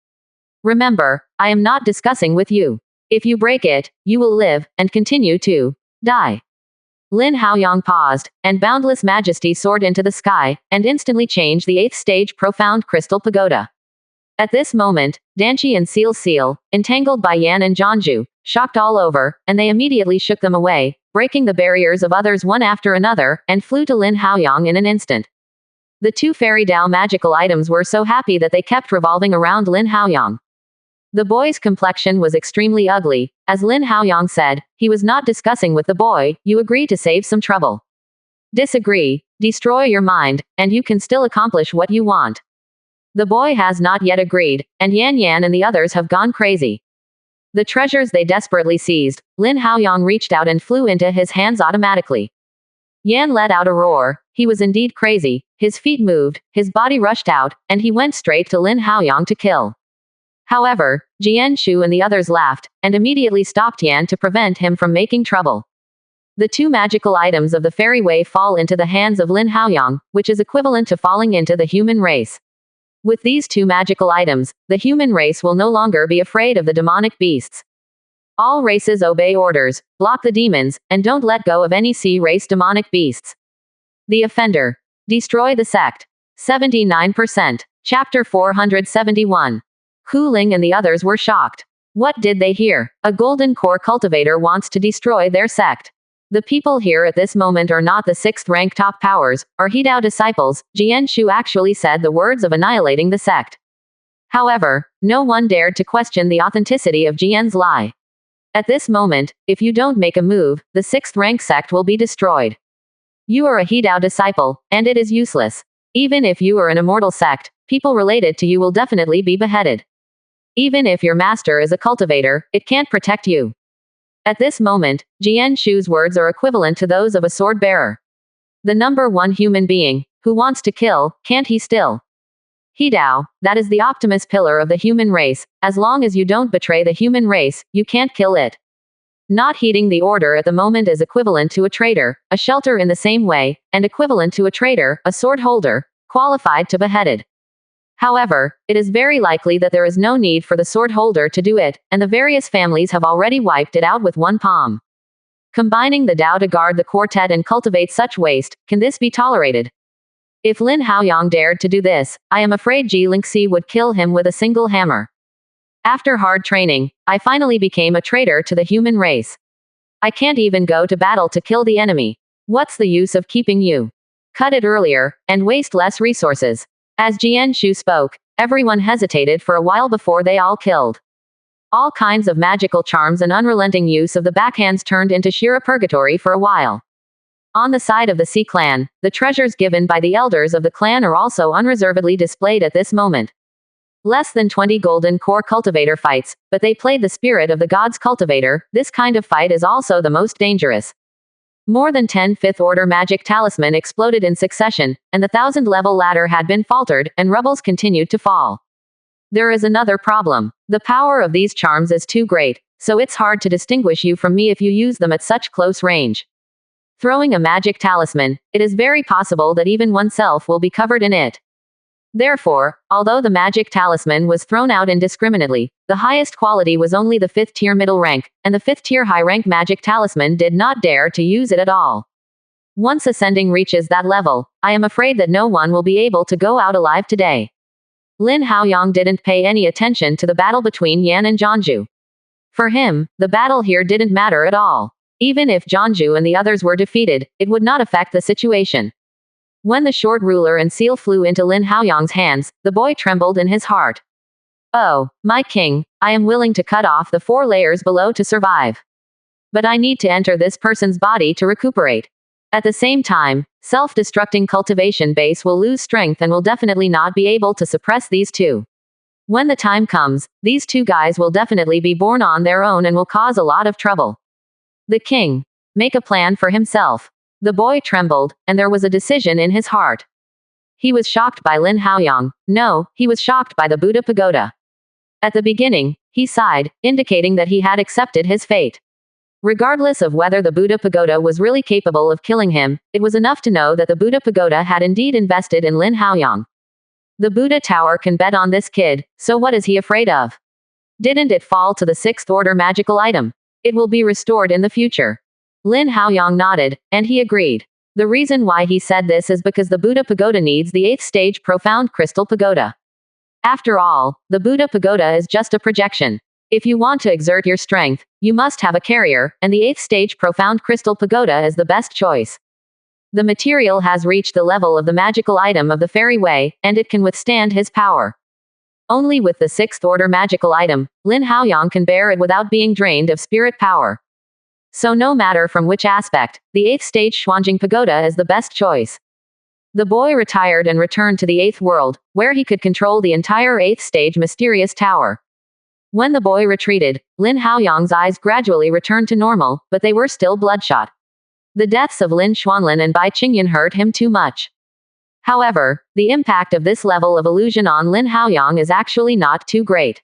S1: Remember, I am not discussing with you. If you break it, you will live, and continue to die. Lin Haoyang paused, and boundless majesty soared into the sky, and instantly changed the 8th stage profound crystal pagoda. At this moment, Danchi and Seal, entangled by Yan and Jianzhu, shocked all over, and they immediately shook them away, breaking the barriers of others one after another, and flew to Lin Haoyang in an instant. The 2 fairy Dao magical items were so happy that they kept revolving around Lin Haoyang. The boy's complexion was extremely ugly. As Lin Haoyang said, he was not discussing with the boy, you agree to save some trouble. Disagree, destroy your mind, and you can still accomplish what you want. The boy has not yet agreed, and Yan and the others have gone crazy. The treasures they desperately seized, Lin Haoyang reached out and flew into his hands automatically. Yan let out a roar. He was indeed crazy, his feet moved, his body rushed out, and he went straight to Lin Haoyang to kill. However, Jianshu and the others laughed, and immediately stopped Yan to prevent him from making trouble. The 2 magical items of the fairy way fall into the hands of Lin Haoyang, which is equivalent to falling into the human race. With these 2 magical items, the human race will no longer be afraid of the demonic beasts. All races obey orders, block the demons, and don't let go of any C-race demonic beasts. The offender. Destroy the sect. 79%. Chapter 471. Hu Ling and the others were shocked. What did they hear? A golden core cultivator wants to destroy their sect. The people here at this moment are not the 6th rank top powers, or He Dao disciples. Jianshu actually said the words of annihilating the sect. However, no one dared to question the authenticity of Jian's lie. At this moment, if you don't make a move, the 6th rank sect will be destroyed. You are a He Dao disciple, and it is useless. Even if you are an immortal sect, people related to you will definitely be beheaded. Even if your master is a cultivator, it can't protect you. At this moment, Jianshu's words are equivalent to those of a sword bearer. The number 1 human being, who wants to kill, can't he still? He Dao, that is the Optimus pillar of the human race. As long as you don't betray the human race, you can't kill it. Not heeding the order at the moment is equivalent to a traitor, a shelter in the same way, and equivalent to a traitor, a sword holder, qualified to beheaded. However, it is very likely that there is no need for the sword holder to do it, and the various families have already wiped it out with one palm. Combining the Dao to guard the quartet and cultivate such waste, can this be tolerated? If Lin Haoyang dared to do this, I am afraid Ji Lingxi would kill him with a single hammer. After hard training, I finally became a traitor to the human race. I can't even go to battle to kill the enemy. What's the use of keeping you? Cut it earlier, and waste less resources. As Jianshu spoke, everyone hesitated for a while before they all killed. All kinds of magical charms and unrelenting use of the backhands turned into sheer purgatory for a while. On the side of the Sea clan, the treasures given by the elders of the clan are also unreservedly displayed at this moment. Less than 20 golden core cultivator fights, but they played the spirit of the gods cultivator. This kind of fight is also the most dangerous. More than 10 5th order magic talisman exploded in succession, and the 1000 level ladder had been faltered, and rubbles continued to fall. There is another problem. The power of these charms is too great, so it's hard to distinguish you from me if you use them at such close range. Throwing a magic talisman, it is very possible that even oneself will be covered in it. Therefore, although the magic talisman was thrown out indiscriminately, the highest quality was only the 5th tier middle rank, and the 5th tier high rank magic talisman did not dare to use it at all. Once ascending reaches that level, I am afraid that no one will be able to go out alive today. Lin Haoyang didn't pay any attention to the battle between Yan and Jianzhu. For him, the battle here didn't matter at all. Even if Jianzhu and the others were defeated, it would not affect the situation. When the short ruler and seal flew into Lin Haoyang's hands, the boy trembled in his heart. Oh, my king, I am willing to cut off the 4 layers below to survive. But I need to enter this person's body to recuperate. At the same time, self-destructing cultivation base will lose strength and will definitely not be able to suppress these 2. When the time comes, these 2 guys will definitely be born on their own and will cause a lot of trouble. The king. Make a plan for himself. The boy trembled, and there was a decision in his heart. He was shocked by Lin Haoyang. No, he was shocked by the Buddha Pagoda. At the beginning, he sighed, indicating that he had accepted his fate. Regardless of whether the Buddha Pagoda was really capable of killing him, it was enough to know that the Buddha Pagoda had indeed invested in Lin Haoyang. The Buddha Tower can bet on this kid, so what is he afraid of? Didn't it fall to the 6th order magical item? It will be restored in the future. Lin Haoyang nodded, and he agreed. The reason why he said this is because the Buddha Pagoda needs the 8th stage Profound Crystal Pagoda. After all, the Buddha Pagoda is just a projection. If you want to exert your strength, you must have a carrier, and the 8th stage Profound Crystal Pagoda is the best choice. The material has reached the level of the magical item of the Fairy Way, and it can withstand his power. Only with the 6th order magical item, Lin Haoyang can bear it without being drained of spirit power. So no matter from which aspect, the 8th stage Xuanjing Pagoda is the best choice. The boy retired and returned to the 8th world, where he could control the entire 8th stage mysterious tower. When the boy retreated, Lin Haoyang's eyes gradually returned to normal, but they were still bloodshot. The deaths of Lin Xuanlin and Bai Qingyan hurt him too much. However, the impact of this level of illusion on Lin Haoyang is actually not too great.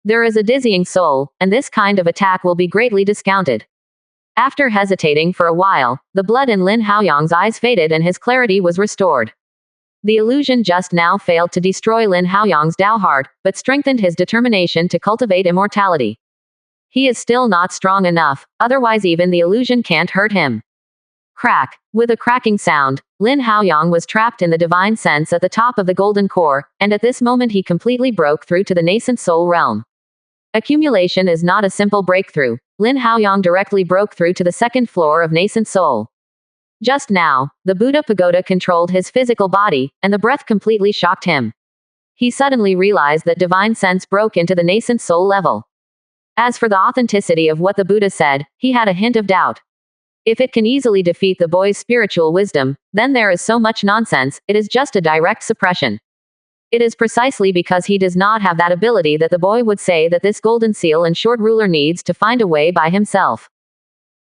S1: There is a dizzying soul, and this kind of attack will be greatly discounted. After hesitating for a while, the blood in Lin Haoyang's eyes faded and his clarity was restored. The illusion just now failed to destroy Lin Haoyang's Dao heart, but strengthened his determination to cultivate immortality. He is still not strong enough, otherwise even the illusion can't hurt him. Crack. With a cracking sound, Lin Haoyang was trapped in the divine sense at the top of the golden core, and at this moment he completely broke through to the nascent soul realm. Accumulation is not a simple breakthrough. Lin Haoyang directly broke through to the 2nd floor of nascent soul. Just now, the Buddha Pagoda controlled his physical body, and the breath completely shocked him. He suddenly realized that divine sense broke into the nascent soul level. As for the authenticity of what the Buddha said, he had a hint of doubt. If it can easily defeat the boy's spiritual wisdom, then there is so much nonsense, it is just a direct suppression. It is precisely because he does not have that ability that the boy would say that this golden seal and short ruler needs to find a way by himself.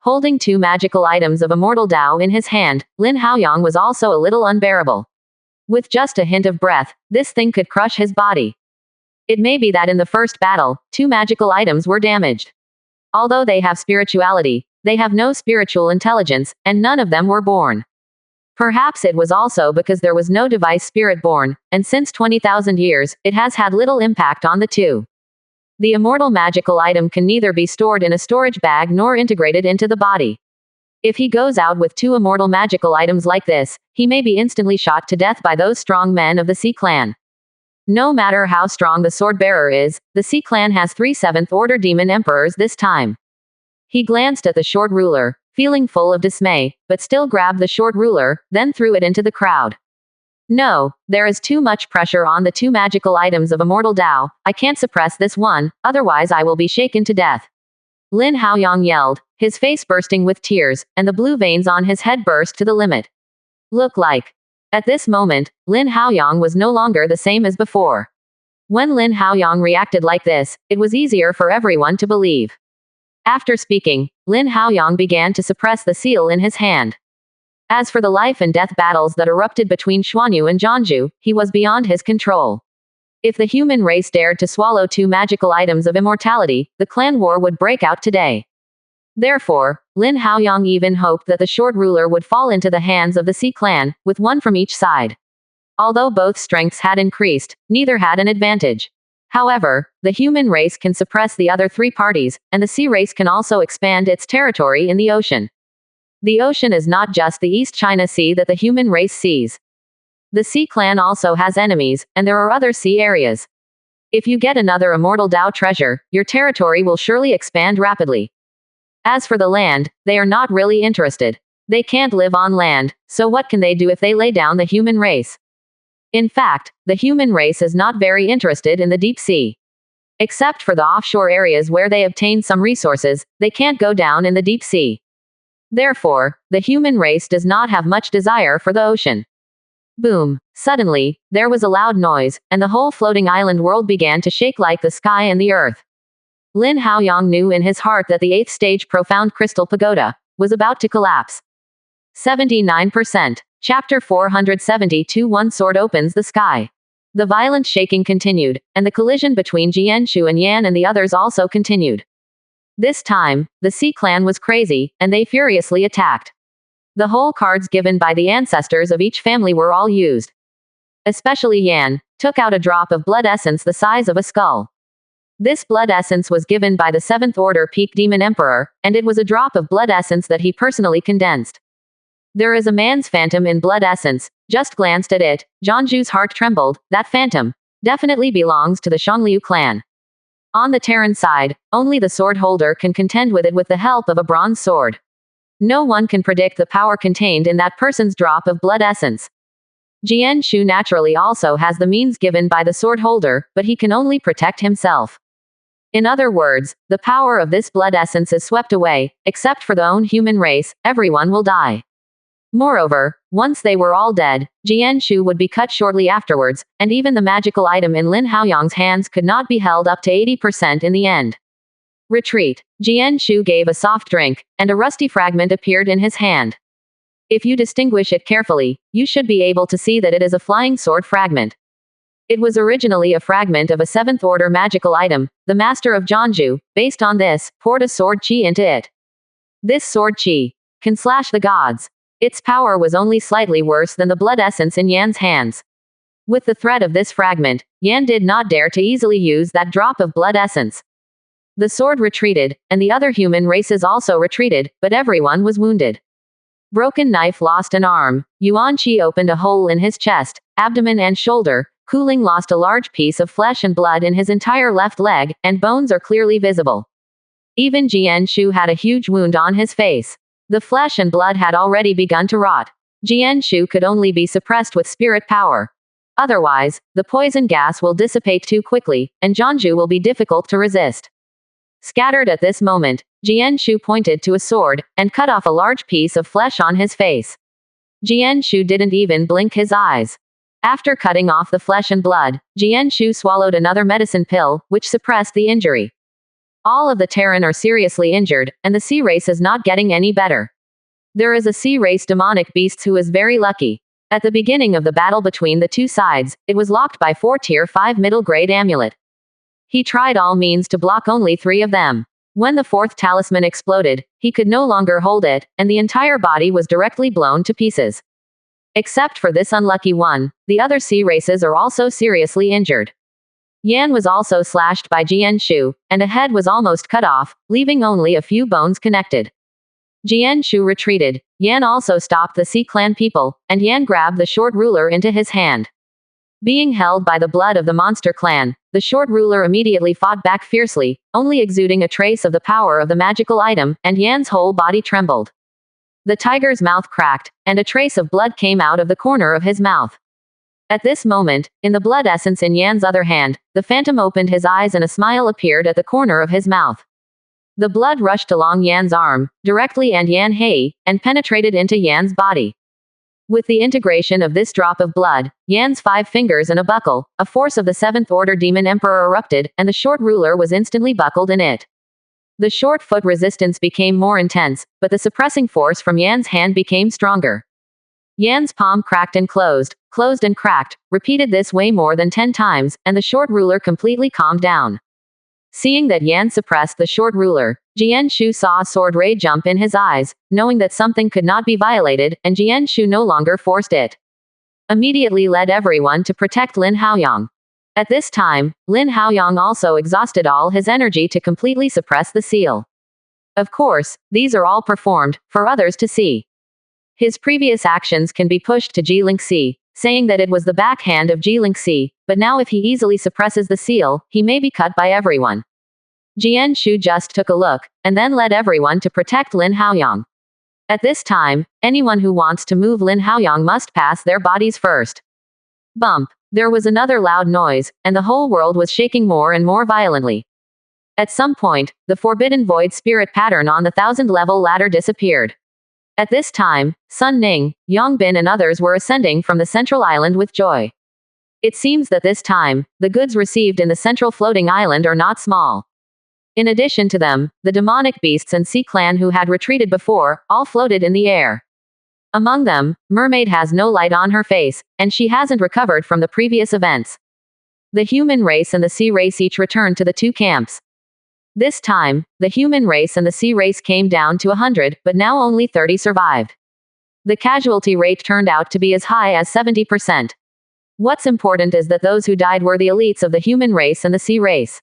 S1: Holding 2 magical items of immortal Dao in his hand, Lin Haoyang was also a little unbearable. With just a hint of breath, this thing could crush his body. It may be that in the first battle, 2 magical items were damaged. Although they have spirituality, they have no spiritual intelligence, and none of them were born. Perhaps it was also because there was no device spirit born, and since 20,000 years, it has had little impact on the 2. The immortal magical item can neither be stored in a storage bag nor integrated into the body. If he goes out with 2 immortal magical items like this, he may be instantly shot to death by those strong men of the Sea Clan. No matter how strong the sword bearer is, the Sea Clan has 3 7th order demon emperors this time. He glanced at the short ruler, feeling full of dismay, but still grabbed the short ruler, then threw it into the crowd. No, there is too much pressure on the 2 magical items of immortal Dao. I can't suppress this one, otherwise I will be shaken to death. Lin Haoyang yelled, his face bursting with tears, and the blue veins on his head burst to the limit. Look like. At this moment, Lin Haoyang was no longer the same as before. When Lin Haoyang reacted like this, it was easier for everyone to believe. After speaking, Lin Haoyang began to suppress the seal in his hand. As for the life and death battles that erupted between Xuanyu and Zhangzhu, he was beyond his control. If the human race dared to swallow 2 magical items of immortality, the clan war would break out today. Therefore, Lin Haoyang even hoped that the short ruler would fall into the hands of the Sea Clan, with 1 from each side. Although both strengths had increased, neither had an advantage. However, the human race can suppress the other 3 parties, and the sea race can also expand its territory in the ocean. The ocean is not just the East China Sea that the human race sees. The Sea Clan also has enemies, and there are other sea areas. If you get another immortal Dao treasure, your territory will surely expand rapidly. As for the land, they are not really interested. They can't live on land, so what can they do if they lay down the human race? In fact, the human race is not very interested in the deep sea. Except for the offshore areas where they obtain some resources, they can't go down in the deep sea. Therefore, the human race does not have much desire for the ocean. Boom. Suddenly, there was a loud noise, and the whole floating island world began to shake like the sky and the earth. Lin Haoyang knew in his heart that the 8th stage profound crystal pagoda was about to collapse. 79%. Chapter 472. One sword opens the sky. The violent shaking continued, and the collision between Jianshu and Yan and the others also continued. This time, the Sea clan was crazy, and they furiously attacked. The whole cards given by the ancestors of each family were all used. Especially Yan took out a drop of blood essence the size of a skull. This blood essence was given by the 7th Order Peak Demon Emperor, and it was a drop of blood essence that he personally condensed. There is a man's phantom in blood essence. Just glanced at it, Zhangju's heart trembled. That phantom definitely belongs to the Xiangliu clan. On the Terran side, only the sword holder can contend with it with the help of a bronze sword. No one can predict the power contained in that person's drop of blood essence. Jianshu naturally also has the means given by the sword holder, but he can only protect himself. In other words, the power of this blood essence is swept away. Except for the own human race, everyone will die. Moreover, once they were all dead, Jianshu would be cut shortly afterwards, and even the magical item in Lin Haoyang's hands could not be held up to 80% in the end. Retreat. Jianshu gave a soft drink, and a rusty fragment appeared in his hand. If you distinguish it carefully, you should be able to see that it is a flying sword fragment. It was originally a fragment of a 7th Order magical item. The master of Zhangju, based on this, poured a sword chi into it. This sword chi can slash the gods. Its power was only slightly worse than the blood essence in Yan's hands. With the threat of this fragment, Yan did not dare to easily use that drop of blood essence. The sword retreated, and the other human races also retreated, but everyone was wounded. Broken Knife lost an arm. Yuan Qi opened a hole in his chest, abdomen and shoulder. Cooling lost a large piece of flesh and blood in his entire left leg, and bones are clearly visible. Even Jianshu had a huge wound on his face. The flesh and blood had already begun to rot. Jianshu could only be suppressed with spirit power. Otherwise, the poison gas will dissipate too quickly, and Zhangju will be difficult to resist. Scattered at this moment, Jianshu pointed to a sword, and cut off a large piece of flesh on his face. Jianshu didn't even blink his eyes. After cutting off the flesh and blood, Jianshu swallowed another medicine pill, which suppressed the injury. All of the Terran are seriously injured, and the sea race is not getting any better. There is a sea race demonic beast who is very lucky. At the beginning of the battle between the two sides, it was locked by 4 Tier 5 middle grade amulet. He tried all means to block only 3 of them. When the 4th talisman exploded, he could no longer hold it, and the entire body was directly blown to pieces. Except for this unlucky one, the other sea races are also seriously injured. Yan was also slashed by Jianshu, and a head was almost cut off, leaving only a few bones connected. Jianshu retreated. Yan also stopped the Sea clan people, and Yan grabbed the short ruler into his hand. Being held by the blood of the monster clan, the short ruler immediately fought back fiercely, only exuding a trace of the power of the magical item, and Yan's whole body trembled. The tiger's mouth cracked, and a trace of blood came out of the corner of his mouth. At this moment, in the blood essence in Yan's other hand, the phantom opened his eyes and a smile appeared at the corner of his mouth. The blood rushed along Yan's arm, directly and Yan Hei, and penetrated into Yan's body. With the integration of this drop of blood, Yan's 5 fingers and a buckle, a force of the 7th Order Demon Emperor erupted, and the short ruler was instantly buckled in it. The short foot resistance became more intense, but the suppressing force from Yan's hand became stronger. Yan's palm cracked and closed and cracked, repeated this way more than 10 times, and the short ruler completely calmed down. Seeing that Yan suppressed the short ruler, Jianshu saw a sword ray jump in his eyes, knowing that something could not be violated, and Jianshu no longer forced it. Immediately led everyone to protect Lin Haoyang. At this time, Lin Haoyang also exhausted all his energy to completely suppress the seal. Of course, these are all performed for others to see. His previous actions can be pushed to Jilingxi, saying that it was the backhand of Jilingxi, but now if he easily suppresses the seal, he may be cut by everyone. Jianshu just took a look, and then led everyone to protect Lin Haoyang. At this time, anyone who wants to move Lin Haoyang must pass their bodies first. Bump. There was another loud noise, and the whole world was shaking more and more violently. At some point, the forbidden void spirit pattern on the 1,000-level ladder disappeared. At this time, Sun Ning, Yang Bin and others were ascending from the central island with joy. It seems that this time, the goods received in the central floating island are not small. In addition to them, the demonic beasts and sea clan who had retreated before, all floated in the air. Among them, Mermaid has no light on her face, and she hasn't recovered from the previous events. The human race and the sea race each returned to the two camps. This time, the human race and the sea race came down to 100, but now only 30 survived. The casualty rate turned out to be as high as 70%. What's important is that those who died were the elites of the human race and the sea race.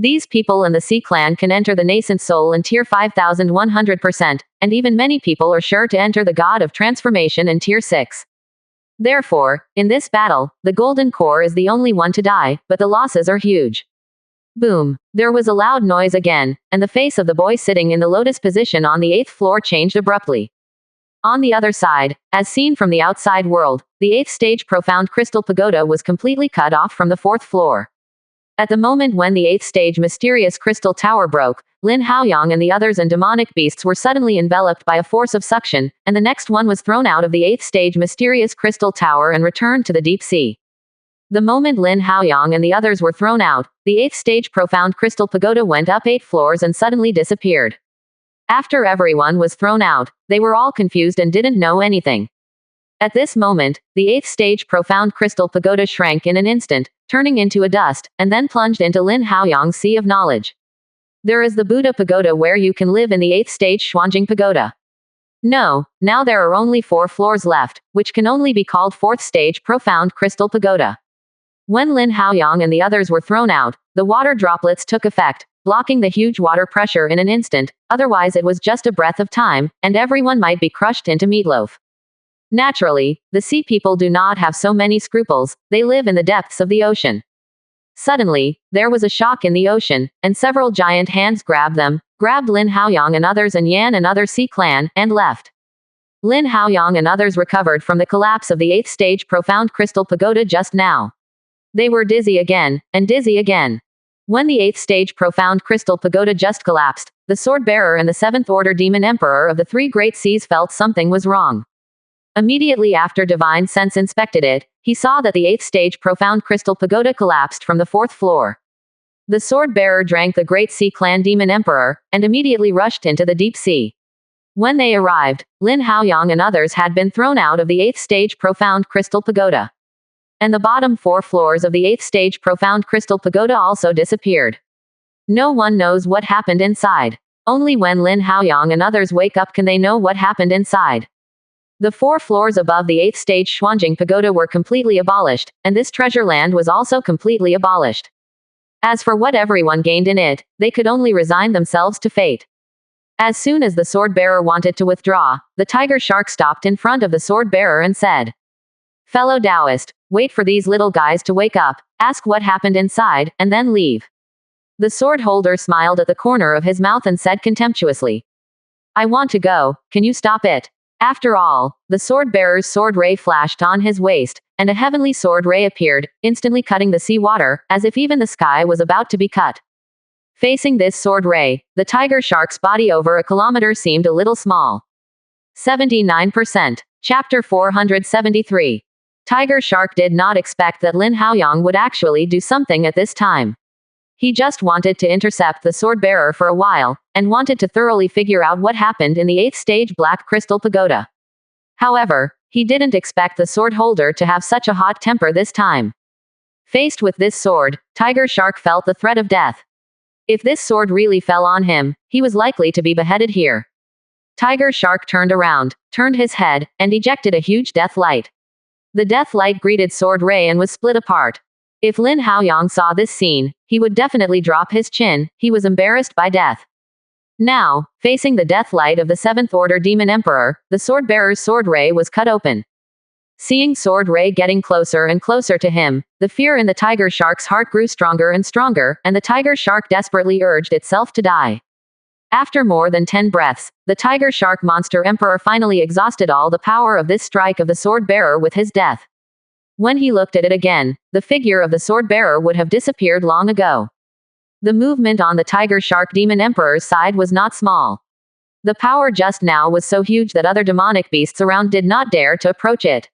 S1: These people and the sea clan can enter the nascent soul in tier 5100%, and even many people are sure to enter the god of transformation in tier 6. Therefore, in this battle, the golden core is the only one to die, but the losses are huge. Boom. There was a loud noise again, and the face of the boy sitting in the lotus position on the 8th floor changed abruptly. On the other side, as seen from the outside world, the 8th stage profound crystal pagoda was completely cut off from the 4th floor. At the moment when the 8th stage mysterious crystal tower broke, Lin Haoyang and the others and demonic beasts were suddenly enveloped by a force of suction, and the next one was thrown out of the 8th stage mysterious crystal tower and returned to the deep sea. The moment Lin Haoyang and the others were thrown out, the 8th stage profound crystal pagoda went up 8 floors and suddenly disappeared. After everyone was thrown out, they were all confused and didn't know anything. At this moment, the 8th stage profound crystal pagoda shrank in an instant, turning into a dust, and then plunged into Lin Haoyang's sea of knowledge. There is the Buddha pagoda where you can live in the 8th stage Xuanjing pagoda. No, now there are only 4 floors left, which can only be called 4th stage profound crystal pagoda. When Lin Haoyang and the others were thrown out, the water droplets took effect, blocking the huge water pressure in an instant, otherwise it was just a breath of time, and everyone might be crushed into meatloaf. Naturally, the sea people do not have so many scruples, they live in the depths of the ocean. Suddenly, there was a shock in the ocean, and several giant hands grabbed them, grabbed Lin Haoyang and others and Yan and other sea clan, and left. Lin Haoyang and others recovered from the collapse of the 8th stage profound crystal pagoda just now. They were dizzy again, and dizzy again. When the 8th stage profound crystal pagoda just collapsed, the sword bearer and the 7th order demon emperor of the 3 great seas felt something was wrong. Immediately after Divine Sense inspected it, he saw that the 8th stage profound crystal pagoda collapsed from the 4th floor. The sword bearer drank the great sea clan demon emperor, and immediately rushed into the deep sea. When they arrived, Lin Haoyang and others had been thrown out of the 8th stage profound crystal pagoda. And the bottom 4 floors of the 8th stage profound crystal pagoda also disappeared. No one knows what happened inside. Only when Lin Haoyang and others wake up can they know what happened inside. The 4 floors above the 8th stage Xuanjing pagoda were completely abolished, and this treasure land was also completely abolished. As for what everyone gained in it, they could only resign themselves to fate. As soon as the sword bearer wanted to withdraw, the tiger shark stopped in front of the sword bearer and said, "Fellow Taoist, wait for these little guys to wake up, ask what happened inside, and then leave." The sword holder smiled at the corner of his mouth and said contemptuously, "I want to go, can you stop it?" After all, the sword bearer's sword ray flashed on his waist, and a heavenly sword ray appeared, instantly cutting the sea water, as if even the sky was about to be cut. Facing this sword ray, the tiger shark's body over a kilometer seemed a little small. 79%. Chapter 473. Tiger Shark did not expect that Lin Haoyang would actually do something at this time. He just wanted to intercept the sword bearer for a while, and wanted to thoroughly figure out what happened in the 8th stage Black Crystal Pagoda. However, he didn't expect the sword holder to have such a hot temper this time. Faced with this sword, Tiger Shark felt the threat of death. If this sword really fell on him, he was likely to be beheaded here. Tiger Shark turned around, turned his head, and ejected a huge death light. The death light greeted Sword Ray and was split apart. If Lin Haoyang saw this scene, he would definitely drop his chin, he was embarrassed by death. Now, facing the death light of the 7th Order Demon Emperor, the sword bearer's sword ray was cut open. Seeing Sword Ray getting closer and closer to him, the fear in the tiger shark's heart grew stronger and stronger, and the tiger shark desperately urged itself to die. After more than 10 breaths, the tiger shark monster emperor finally exhausted all the power of this strike of the sword bearer with his death. When he looked at it again, the figure of the sword-bearer would have disappeared long ago. The movement on the tiger shark demon emperor's side was not small. The power just now was so huge that other demonic beasts around did not dare to approach it.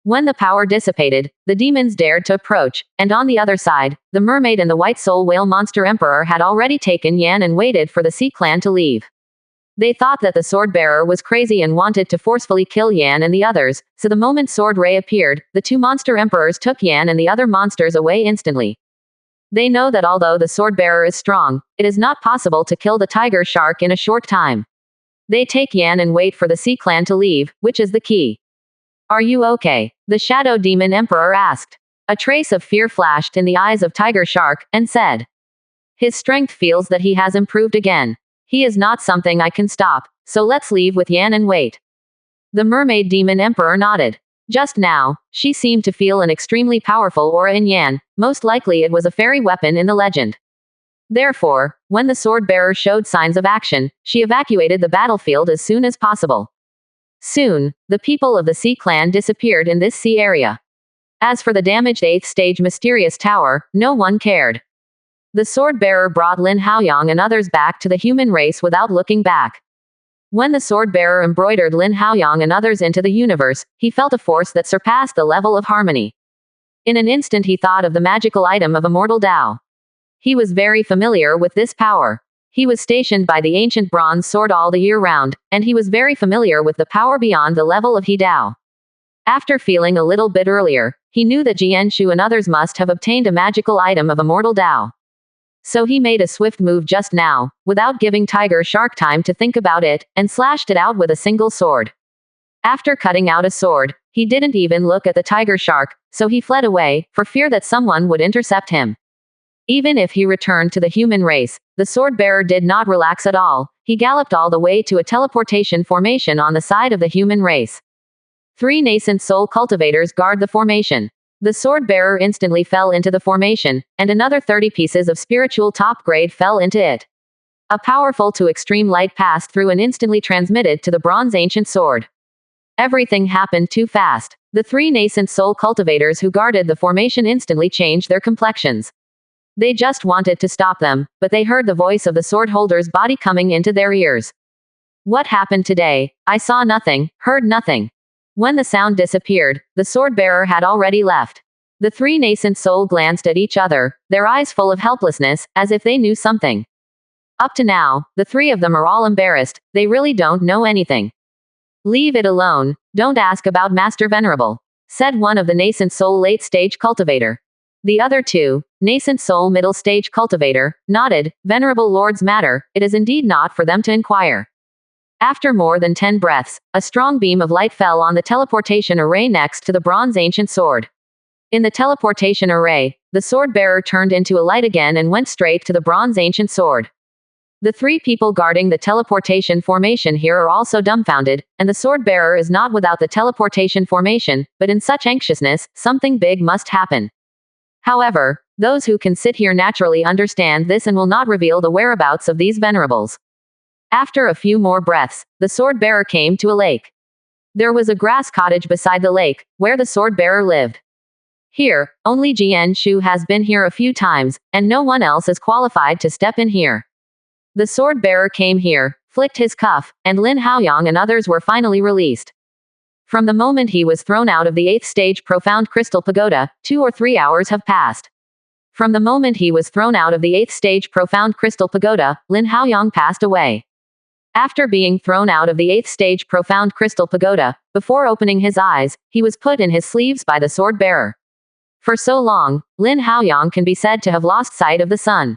S1: When the power dissipated, the demons dared to approach, and on the other side, the mermaid and the white soul whale monster emperor had already taken Yan and waited for the Sea Clan to leave. They thought that the sword-bearer was crazy and wanted to forcefully kill Yan and the others, so the moment Sword Ray appeared, the two monster emperors took Yan and the other monsters away instantly. They know that although the sword-bearer is strong, it is not possible to kill the tiger shark in a short time. They take Yan and wait for the Sea Clan to leave, which is the key. Are you okay? The Shadow Demon Emperor asked. A trace of fear flashed in the eyes of Tiger Shark, and said. His strength feels that he has improved again. He is not something I can stop, so let's leave with Yan and wait. The Mermaid Demon Emperor nodded. Just now, she seemed to feel an extremely powerful aura in Yan, most likely it was a fairy weapon in the legend. Therefore, when the sword-bearer showed signs of action, she evacuated the battlefield as soon as possible. Soon, the people of the Sea Clan disappeared in this sea area. As for the damaged 8th stage mysterious tower, no one cared. The sword-bearer brought Lin Haoyang and others back to the human race without looking back. When the sword-bearer embroidered Lin Haoyang and others into the universe, he felt a force that surpassed the level of harmony. In an instant he thought of the magical item of Immortal Tao. He was very familiar with this power. He was stationed by the ancient bronze sword all the year round, and he was very familiar with the power beyond the level of He Dao. After feeling a little bit earlier, he knew that Jian Shu and others must have obtained a magical item of Immortal Tao. So he made a swift move just now, without giving Tiger Shark time to think about it, and slashed it out with a single sword. After cutting out a sword, he didn't even look at the Tiger Shark, so he fled away, for fear that someone would intercept him. Even if he returned to the human race, the sword-bearer did not relax at all. He galloped all the way to a teleportation formation on the side of the human race. 3 nascent soul cultivators guard the formation. The sword-bearer instantly fell into the formation, and another 30 pieces of spiritual top grade fell into it. A powerful to extreme light passed through and instantly transmitted to the bronze ancient sword. Everything happened too fast. The 3 nascent soul cultivators who guarded the formation instantly changed their complexions. They just wanted to stop them, but they heard the voice of the sword holder's body coming into their ears. What happened today? I saw nothing, heard nothing. When the sound disappeared, the sword-bearer had already left. The 3 nascent soul glanced at each other, their eyes full of helplessness, as if they knew something. Up to now, the 3 of them are all embarrassed, they really don't know anything. Leave it alone, don't ask about Master Venerable, said one of the nascent soul late-stage cultivator. The other 2, nascent soul middle stage cultivator, nodded. Venerable Lord's matter, it is indeed not for them to inquire. After more than 10 breaths, a strong beam of light fell on the teleportation array next to the bronze ancient sword. In the teleportation array, the sword-bearer turned into a light again and went straight to the bronze ancient sword. The 3 people guarding the teleportation formation here are also dumbfounded, and the sword-bearer is not without the teleportation formation, but in such anxiousness, something big must happen. However, those who can sit here naturally understand this and will not reveal the whereabouts of these venerables. After a few more breaths, the sword-bearer came to a lake. There was a grass cottage beside the lake, where the sword-bearer lived. Here, only Jian Shu has been here a few times, and no one else is qualified to step in here. The sword-bearer came here, flicked his cuff, and Lin Haoyang and others were finally released. From the moment he was thrown out of the 8th stage profound crystal pagoda, 2 or 3 hours have passed. From the moment he was thrown out of the 8th stage profound crystal pagoda, Lin Haoyang passed away. After being thrown out of the 8th stage profound crystal pagoda, before opening his eyes, he was put in his sleeves by the sword-bearer. For so long, Lin Haoyang can be said to have lost sight of the sun.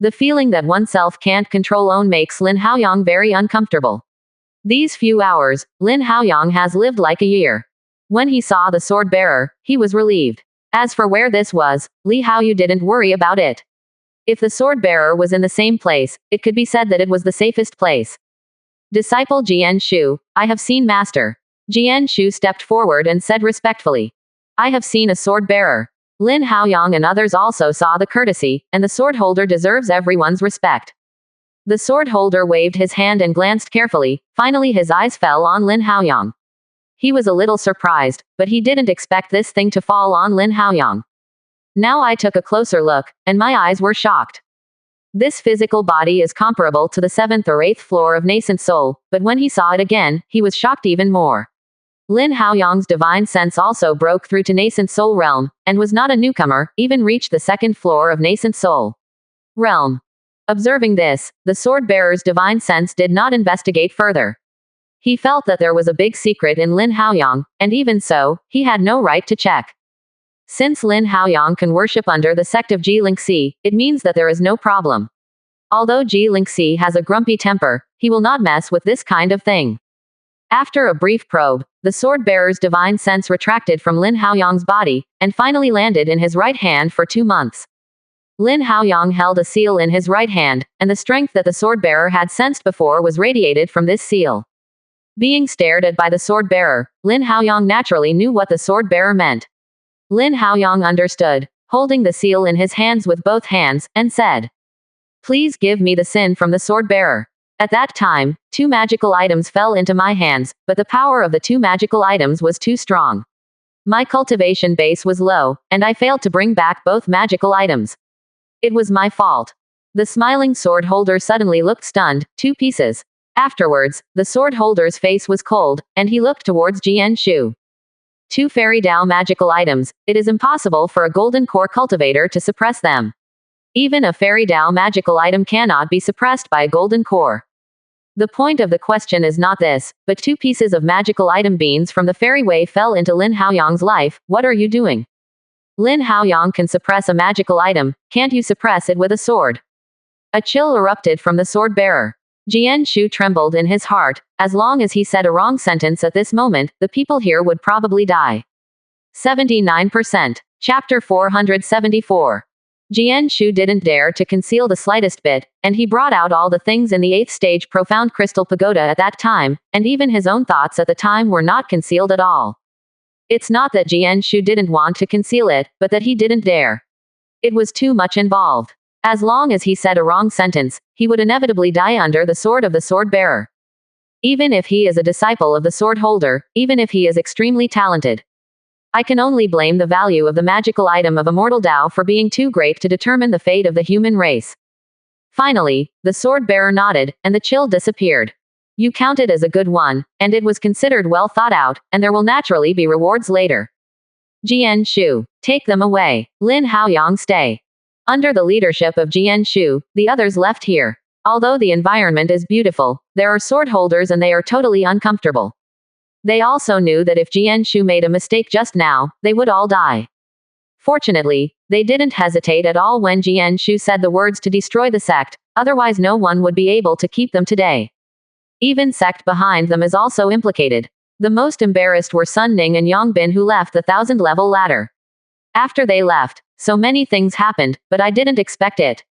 S1: The feeling that oneself can't control own makes Lin Haoyang very uncomfortable. These few hours, Lin Haoyang has lived like a year. When he saw the sword-bearer, he was relieved. As for where this was, Li Haoyu didn't worry about it. If the sword-bearer was in the same place, it could be said that it was the safest place. Disciple Jian Shu, I have seen Master. Jian Shu stepped forward and said respectfully. I have seen a sword-bearer. Lin Haoyang and others also saw the courtesy, and the sword holder deserves everyone's respect. The sword holder waved his hand and glanced carefully, finally his eyes fell on Lin Haoyang. He was a little surprised, but he didn't expect this thing to fall on Lin Haoyang. Now I took a closer look, and my eyes were shocked. This physical body is comparable to the 7th or 8th floor of nascent soul, but when he saw it again, he was shocked even more. Lin Haoyang's divine sense also broke through to nascent soul realm, and was not a newcomer, even reached the 2nd floor of nascent soul realm. Observing this, the sword bearer's divine sense did not investigate further. He felt that there was a big secret in Lin Haoyang, and even so, he had no right to check. Since Lin Haoyang can worship under the sect of Ji Lingxi, it means that there is no problem. Although Ji Lingxi has a grumpy temper, he will not mess with this kind of thing. After a brief probe, the sword bearer's divine sense retracted from Lin Haoyang's body, and finally landed in his right hand for 2 months. Lin Haoyang held a seal in his right hand, and the strength that the sword bearer had sensed before was radiated from this seal. Being stared at by the sword bearer, Lin Haoyang naturally knew what the sword bearer meant. Lin Haoyang understood, holding the seal in his hands with both hands, and said, "Please give me the sin from the sword bearer." At that time, 2 magical items fell into my hands, but the power of the 2 magical items was too strong. My cultivation base was low, and I failed to bring back both magical items. It was my fault. The smiling sword holder suddenly looked stunned, 2 pieces. Afterwards, the sword holder's face was cold, and he looked towards Jian Shu. 2 fairy Dao magical items, it is impossible for a golden core cultivator to suppress them. Even a fairy Dao magical item cannot be suppressed by a golden core. The point of the question is not this, but 2 pieces of magical item beans from the fairy way fell into Lin Haoyang's life. What are you doing? Lin Haoyang can suppress a magical item, can't you suppress it with a sword? A chill erupted from the sword bearer. Jian Shu trembled in his heart. As long as he said a wrong sentence at this moment, the people here would probably die. 79%. Chapter 474. Jian Shu didn't dare to conceal the slightest bit, and he brought out all the things in the 8th stage profound crystal pagoda at that time, and even his own thoughts at the time were not concealed at all. It's not that Jian Shu didn't want to conceal it, but that he didn't dare. It was too much involved. As long as he said a wrong sentence, he would inevitably die under the sword of the sword bearer. Even if he is a disciple of the sword holder, even if he is extremely talented. I can only blame the value of the magical item of Immortal Dao for being too great to determine the fate of the human race. Finally, the sword bearer nodded, and the chill disappeared. You counted as a good one, and it was considered well thought out, and there will naturally be rewards later. Jian Shu, take them away. Lin Haoyang, stay. Under the leadership of Jian Shu, the others left here. Although the environment is beautiful, there are sword holders and they are totally uncomfortable. They also knew that if Jian Shu made a mistake just now, they would all die. Fortunately, they didn't hesitate at all when Jian Shu said the words to destroy the sect, otherwise no one would be able to keep them today. Even sect behind them is also implicated. The most embarrassed were Sun Ning and Yang Bin, who left the 1000-level ladder. After they left, so many things happened, but I didn't expect it.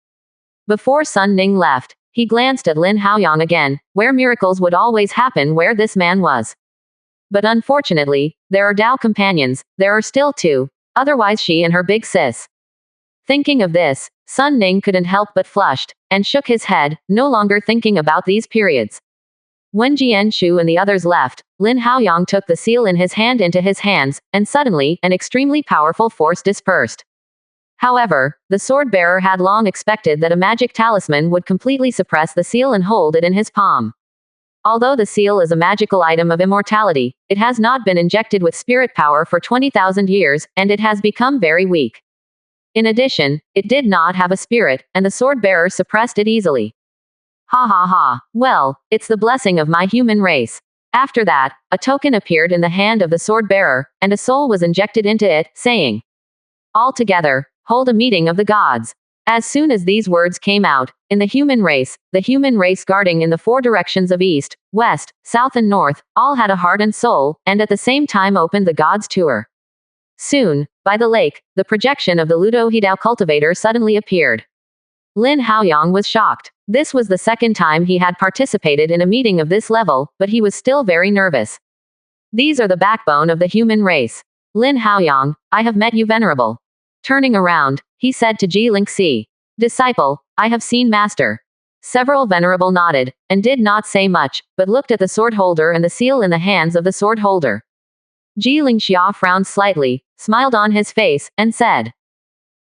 S1: Before Sun Ning left, he glanced at Lin Haoyang again, where miracles would always happen where this man was. But unfortunately, there are Dao companions, there are still 2, otherwise she and her big sis. Thinking of this, Sun Ning couldn't help but flushed, and shook his head, no longer thinking about these periods. When Jian Shu and the others left, Lin Haoyang took the seal in his hand into his hands, and suddenly, an extremely powerful force dispersed. However, the sword bearer had long expected that a magic talisman would completely suppress the seal and hold it in his palm. Although the seal is a magical item of immortality, it has not been injected with spirit power for 20,000 years, and it has become very weak. In addition, it did not have a spirit, and the sword bearer suppressed it easily. Ha ha ha. Well, it's the blessing of my human race. After that, a token appeared in the hand of the sword bearer, and a soul was injected into it, saying, "All together, hold a meeting of the gods." As soon as these words came out, in the human race guarding in the 4 directions of east, west, south and north, all had a heart and soul, and at the same time opened the gods' tour. Soon, by the lake, the projection of the Ludo Hidao cultivator suddenly appeared. Lin Haoyang was shocked. This was the 2nd time he had participated in a meeting of this level, but he was still very nervous. These are the backbone of the human race. Lin Haoyang, I have met you, venerable. Turning around, he said to Ji Lingxi, "Disciple, I have seen master." Several venerable nodded, and did not say much, but looked at the sword holder and the seal in the hands of the sword holder. Ji Lingxia frowned slightly, smiled on his face, and said,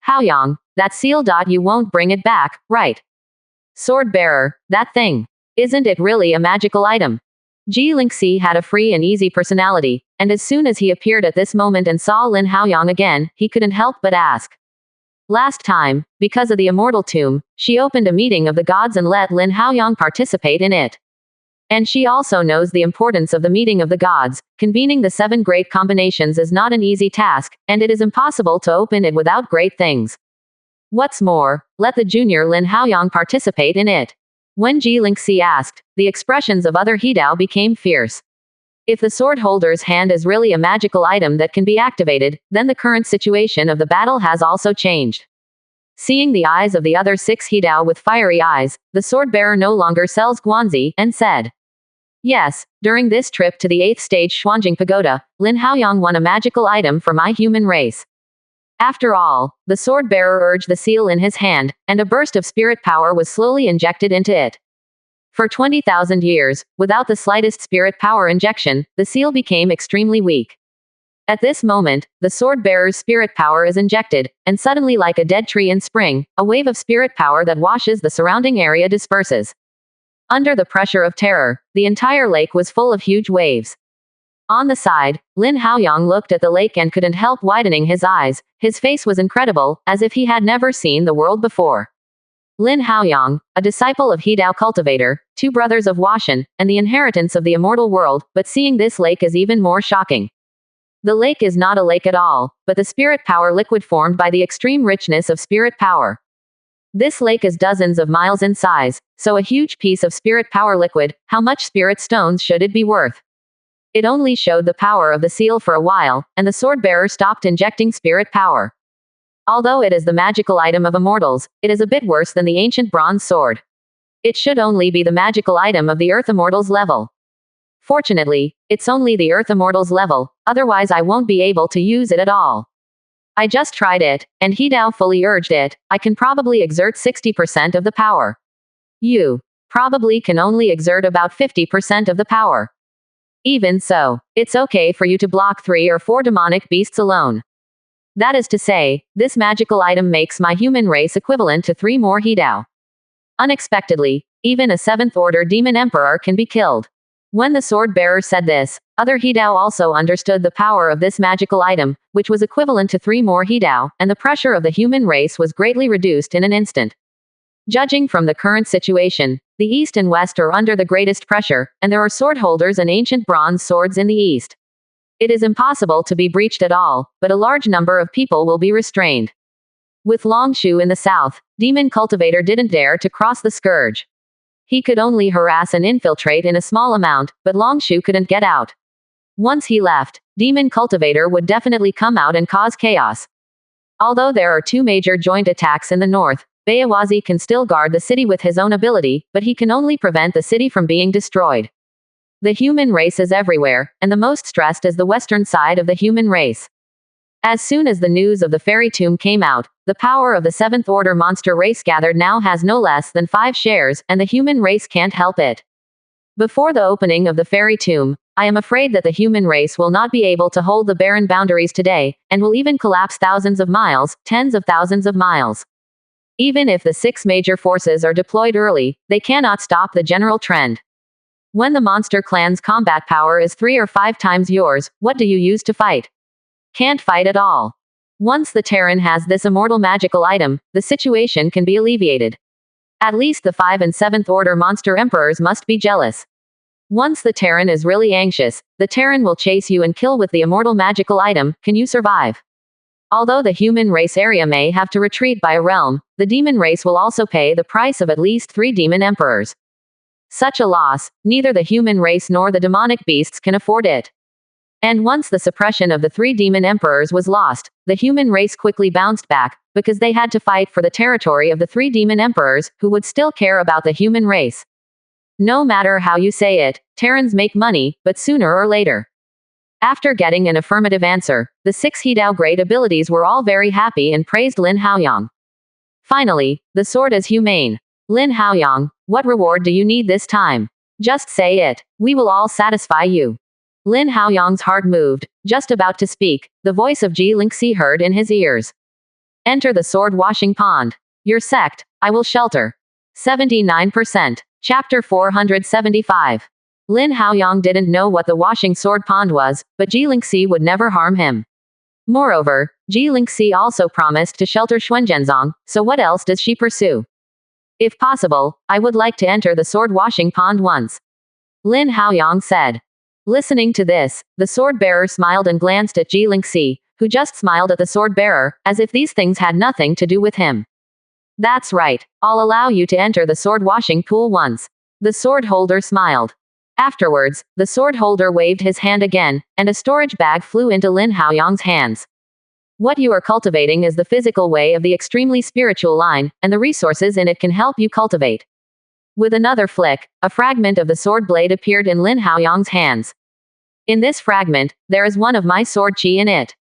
S1: Haoyang, that seal. You won't bring it back, right? Sword bearer, that thing. Isn't it really a magical item? Ji Lingxi had a free and easy personality, and as soon as he appeared at this moment and saw Lin Haoyang again, he couldn't help but ask. Last time, because of the immortal tomb, she opened a meeting of the gods and let Lin Haoyang participate in it. And she also knows the importance of the meeting of the gods. Convening the 7 great combinations is not an easy task, and it is impossible to open it without great things. What's more, let the junior Lin Haoyang participate in it. When Ji Lingxi asked, the expressions of other Hidao became fierce. If the sword holder's hand is really a magical item that can be activated, then the current situation of the battle has also changed. Seeing the eyes of the other 6 Hidao with fiery eyes, the sword bearer no longer sells Guanzi, and said, Yes, during this trip to the 8th stage Xuanjing Pagoda, Lin Haoyang won a magical item for my human race. After all, the sword bearer urged the seal in his hand, and a burst of spirit power was slowly injected into it. For 20,000 years, without the slightest spirit power injection, the seal became extremely weak. At this moment, the sword bearer's spirit power is injected, and suddenly, like a dead tree in spring, a wave of spirit power that washes the surrounding area disperses. Under the pressure of terror, the entire lake was full of huge waves. On the side, Lin Haoyang looked at the lake and couldn't help widening his eyes. His face was incredible, as if he had never seen the world before. Lin Haoyang, a disciple of Hidao Cultivator, 2 brothers of Washan, and the inheritance of the immortal world, but seeing this lake is even more shocking. The lake is not a lake at all, but the spirit power liquid formed by the extreme richness of spirit power. This lake is dozens of miles in size, so a huge piece of spirit power liquid, how much spirit stones should it be worth? It only showed the power of the seal for a while, and the sword bearer stopped injecting spirit power. Although it is the magical item of immortals, it is a bit worse than the ancient bronze sword. It should only be the magical item of the Earth Immortals level. Fortunately, it's only the Earth Immortals level, otherwise I won't be able to use it at all. I just tried it, and Hidao fully urged it. I can probably exert 60% of the power. You probably can only exert about 50% of the power. Even so, it's okay for you to block 3 or 4 demonic beasts alone. That is to say, this magical item makes my human race equivalent to 3 more Hidao. Unexpectedly, even a 7th order demon emperor can be killed. When the sword bearer said this, other Hidao also understood the power of this magical item, which was equivalent to 3 more Hidao, and the pressure of the human race was greatly reduced in an instant. Judging from the current situation, the East and West are under the greatest pressure, and there are sword holders and ancient bronze swords in the East. It is impossible to be breached at all, but a large number of people will be restrained. With Longshu in the south, Demon Cultivator didn't dare to cross the scourge. He could only harass and infiltrate in a small amount, but Longshu couldn't get out. Once he left, Demon Cultivator would definitely come out and cause chaos. Although there are 2 major joint attacks in the north, Bayawazi can still guard the city with his own ability, but he can only prevent the city from being destroyed. The human race is everywhere, and the most stressed is the western side of the human race. As soon as the news of the fairy tomb came out, the power of the 7th order monster race gathered now has no less than 5 shares, and the human race can't help it. Before the opening of the fairy tomb, I am afraid that the human race will not be able to hold the barren boundaries today, and will even collapse thousands of miles, tens of thousands of miles. Even if the 6 major forces are deployed early, they cannot stop the general trend. When the monster clan's combat power is 3 or 5 times yours, what do you use to fight? Can't fight at all. Once the Terran has this immortal magical item, the situation can be alleviated. At least the 5 and 7th order monster emperors must be jealous. Once the Terran is really anxious, the Terran will chase you and kill with the immortal magical item. Can you survive? Although the human race area may have to retreat by a realm, the demon race will also pay the price of at least 3 demon emperors. Such a loss, neither the human race nor the demonic beasts can afford it. And once the suppression of the 3 demon emperors was lost, the human race quickly bounced back, because they had to fight for the territory of the 3 demon emperors, who would still care about the human race. No matter how you say it, Terrans make money, but sooner or later. After getting an affirmative answer, the 6 Hidao great abilities were all very happy and praised Lin Haoyang. Finally, the sword is humane. Lin Haoyang, what reward do you need this time? Just say it. We will all satisfy you. Lin Haoyang's heart moved, just about to speak, the voice of Ji Lingxi heard in his ears. Enter the sword-washing pond. Your sect, I will shelter. 79%. Chapter 475. Lin Haoyang didn't know what the washing sword pond was, but Ji Lingxi would never harm him. Moreover, Ji Lingxi also promised to shelter Xuanzhenzong, so what else does she pursue? If possible, I would like to enter the sword-washing pond once. Lin Haoyang said. Listening to this, the sword-bearer smiled and glanced at Ji Lingxi, who just smiled at the sword-bearer, as if these things had nothing to do with him. That's right, I'll allow you to enter the sword-washing pool once. The sword-holder smiled. Afterwards, the sword-holder waved his hand again, and a storage bag flew into Lin Haoyang's hands. What you are cultivating is the physical way of the extremely spiritual line, and the resources in it can help you cultivate. With another flick, a fragment of the sword blade appeared in Lin Haoyang's hands. In this fragment, there is one of my sword chi in it.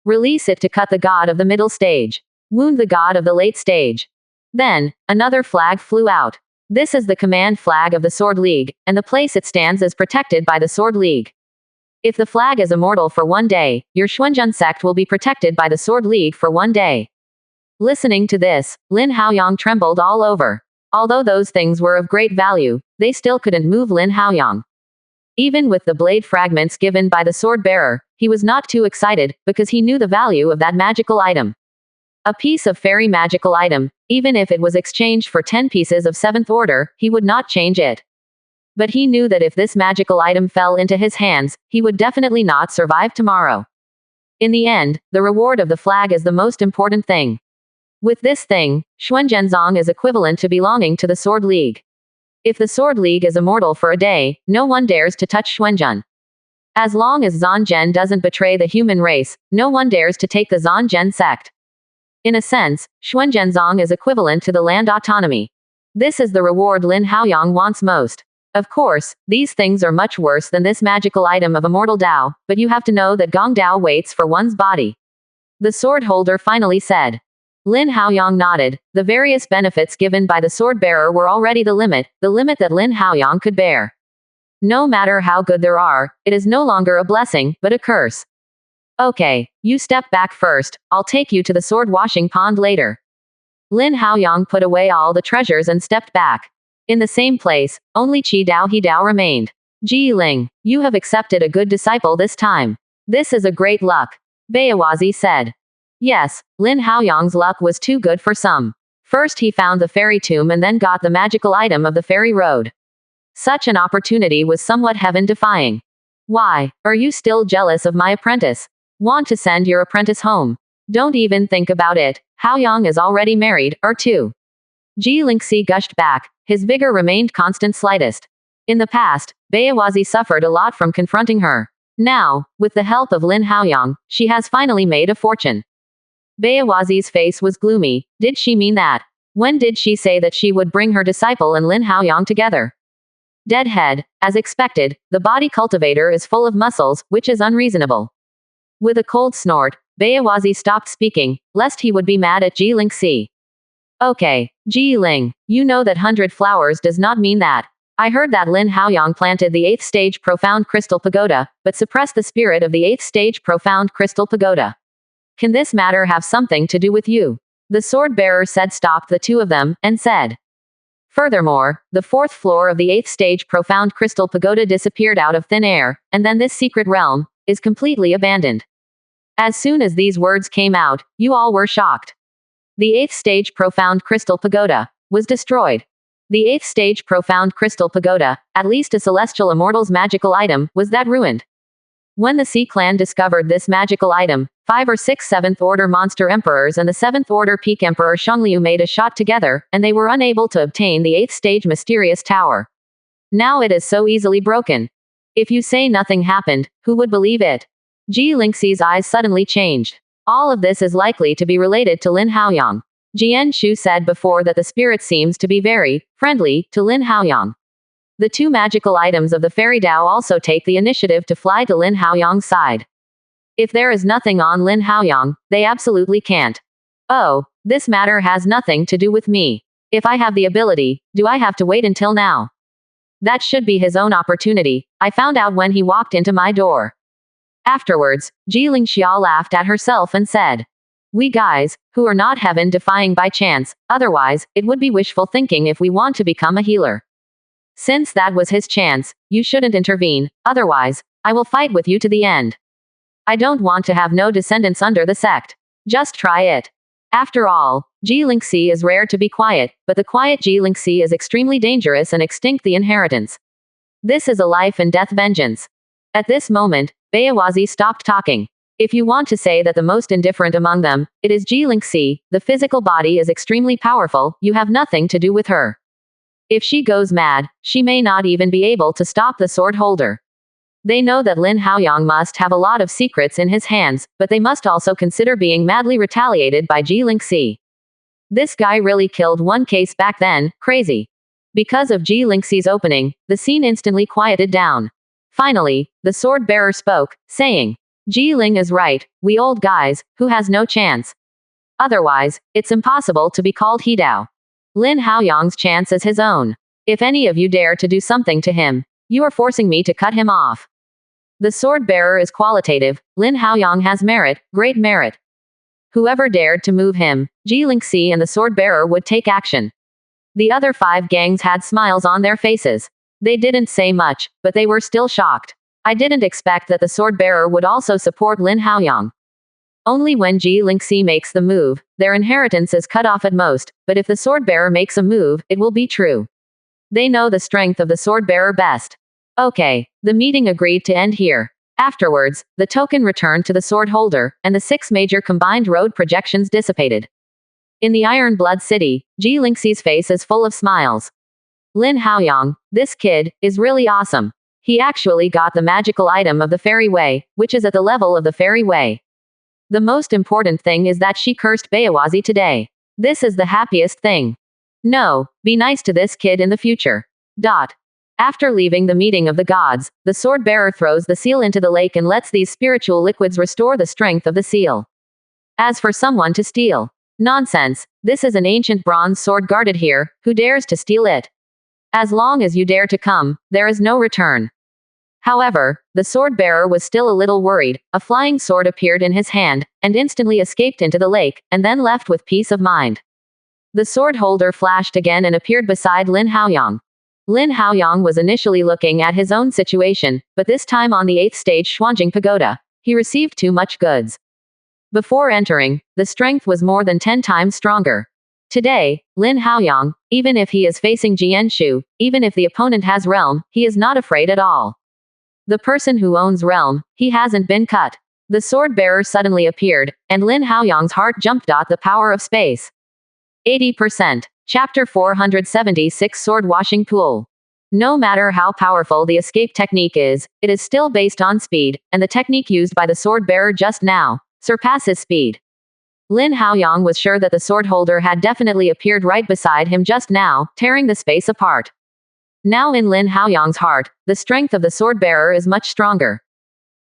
S1: Release it to cut the god of the middle stage. Wound the god of the late stage. Then, another flag flew out. This is the command flag of the Sword League, and the place it stands is protected by the Sword League. If the flag is immortal for 1 day, your Xuanzhen sect will be protected by the Sword League for 1 day. Listening to this, Lin Haoyang trembled all over. Although those things were of great value, they still couldn't move Lin Haoyang. Even with the blade fragments given by the sword-bearer, he was not too excited, because he knew the value of that magical item. A piece of fairy magical item, even if it was exchanged for 10 pieces of 7th order, he would not change it. But he knew that if this magical item fell into his hands, he would definitely not survive tomorrow. In the end, the reward of the flag is the most important thing. With this thing, Xuanzhenzong is equivalent to belonging to the Sword League. If the Sword League is immortal for a day, no one dares to touch Xuanzhen. As long as Xuanzhen doesn't betray the human race, no one dares to take the Xuanzhen sect. In a sense, Xuanzhenzong is equivalent to the land autonomy. This is the reward Lin Haoyang wants most. Of course, these things are much worse than this magical item of immortal Dao, but you have to know that Gong Dao waits for one's body. The sword holder finally said. Lin Haoyang nodded. The various benefits given by the sword-bearer were already the limit that Lin Haoyang could bear. No matter how good there are, it is no longer a blessing, but a curse. Okay, you step back first, I'll take you to the sword-washing pond later. Lin Haoyang put away all the treasures and stepped back. In the same place, only Qi Dao He Dao remained. Ji Ling, you have accepted a good disciple this time. This is a great luck. Bayawazi said. Yes, Lin Haoyang's luck was too good for some. First he found the fairy tomb and then got the magical item of the fairy road. Such an opportunity was somewhat heaven-defying. Why, are you still jealous of my apprentice? Want to send your apprentice home? Don't even think about it, Haoyang is already married, or two. Ji Lingxi gushed back, his vigor remained constant slightest. In the past, Bayawazi suffered a lot from confronting her. Now, with the help of Lin Haoyang, she has finally made a fortune. Bayawazi's face was gloomy. Did she mean that? When did she say that she would bring her disciple and Lin Haoyang together? Deadhead, as expected, the body cultivator is full of muscles, which is unreasonable. With a cold snort, Bayawazi stopped speaking, lest he would be mad at Ji Lingxi. Okay, Ji Ling, you know that 100 flowers does not mean that. I heard that Lin Haoyang planted the 8th stage profound crystal pagoda, but suppressed the spirit of the 8th stage profound crystal pagoda. Can this matter have something to do with you? The sword-bearer said stopped the two of them, and said. Furthermore, the 4th floor of the 8th stage profound crystal pagoda disappeared out of thin air, and then this secret realm is completely abandoned. As soon as these words came out, you all were shocked. The 8th stage profound crystal pagoda was destroyed. The 8th stage profound crystal pagoda, at least a celestial immortal's magical item, was that ruined. When the Sea Clan discovered this magical item, 5 or 6 7th order monster emperors and the 7th order peak emperor Shongliu made a shot together, and they were unable to obtain the 8th stage mysterious tower. Now it is so easily broken. If you say nothing happened, who would believe it? Ji Lingxi's eyes suddenly changed. All of this is likely to be related to Lin Haoyang. Jian Shu said before that the spirit seems to be very friendly to Lin Haoyang. The 2 magical items of the fairy Dao also take the initiative to fly to Lin Haoyang's side. If there is nothing on Lin Haoyang, they absolutely can't. Oh, this matter has nothing to do with me. If I have the ability, do I have to wait until now? That should be his own opportunity. I found out when he walked into my door. Afterwards, Jiling Xia laughed at herself and said, "We guys, who are not heaven defying by chance, otherwise, it would be wishful thinking if we want to become a healer. Since that was his chance, you shouldn't intervene, otherwise, I will fight with you to the end. I don't want to have no descendants under the sect. Just try it." After all, Jilingxi is rare to be quiet, but the quiet Jilingxi is extremely dangerous and extinct the inheritance. This is a life and death vengeance. At this moment, Bayawazi stopped talking. If you want to say that the most indifferent among them, it is Jilingxi, the physical body is extremely powerful, you have nothing to do with her. If she goes mad, she may not even be able to stop the sword holder. They know that Lin Haoyang must have a lot of secrets in his hands, but they must also consider being madly retaliated by Jilingxi. This guy really killed one case back then, crazy. Because of Jilingxi's opening, the scene instantly quieted down. Finally, the sword bearer spoke, saying, "Jiling is right, we old guys, who has no chance. Otherwise, it's impossible to be called Hidao. Lin Haoyang's chance is his own. If any of you dare to do something to him, you are forcing me to cut him off." The sword bearer is qualitative. Lin Haoyang has merit, great merit. Whoever dared to move him, Jilingxi and the sword bearer would take action. The other 5 gangs had smiles on their faces. They didn't say much, but they were still shocked. I didn't expect that the sword bearer would also support Lin Haoyang. Only when Jilingxi makes the move, their inheritance is cut off at most, but if the sword bearer makes a move, it will be true. They know the strength of the sword bearer best. Okay, the meeting agreed to end here. Afterwards, the token returned to the sword holder, and the 6 major combined road projections dissipated. In the Iron Blood City, Jilingxi's face is full of smiles. Lin Haoyang, this kid, is really awesome. He actually got the magical item of the Fairy Way, which is at the level of the Fairy Way. The most important thing is that she cursed Bayawazi today. This is the happiest thing. No, be nice to this kid in the future. After leaving the meeting of the gods, the sword bearer throws the seal into the lake and lets these spiritual liquids restore the strength of the seal. As for someone to steal. Nonsense, this is an ancient bronze sword guarded here, who dares to steal it? As long as you dare to come, there is no return. However, the sword bearer was still a little worried. A flying sword appeared in his hand, and instantly escaped into the lake, and then left with peace of mind. The sword holder flashed again and appeared beside Lin Haoyang. Lin Haoyang was initially looking at his own situation, but this time on the 8th stage Xuanjing Pagoda, he received too much goods. Before entering, the strength was more than 10 times stronger. Today, Lin Haoyang, even if he is facing Jianshu, even if the opponent has realm, he is not afraid at all. The person who owns realm, he hasn't been cut. The sword bearer suddenly appeared, and Lin Haoyang's heart jumped. The power of space. 80%. Chapter 476 Sword Washing Pool. No matter how powerful the escape technique is, it is still based on speed, and the technique used by the sword bearer just now surpasses speed. Lin Haoyang was sure that the sword holder had definitely appeared right beside him just now, tearing the space apart. Now in Lin Haoyang's heart, the strength of the sword bearer is much stronger.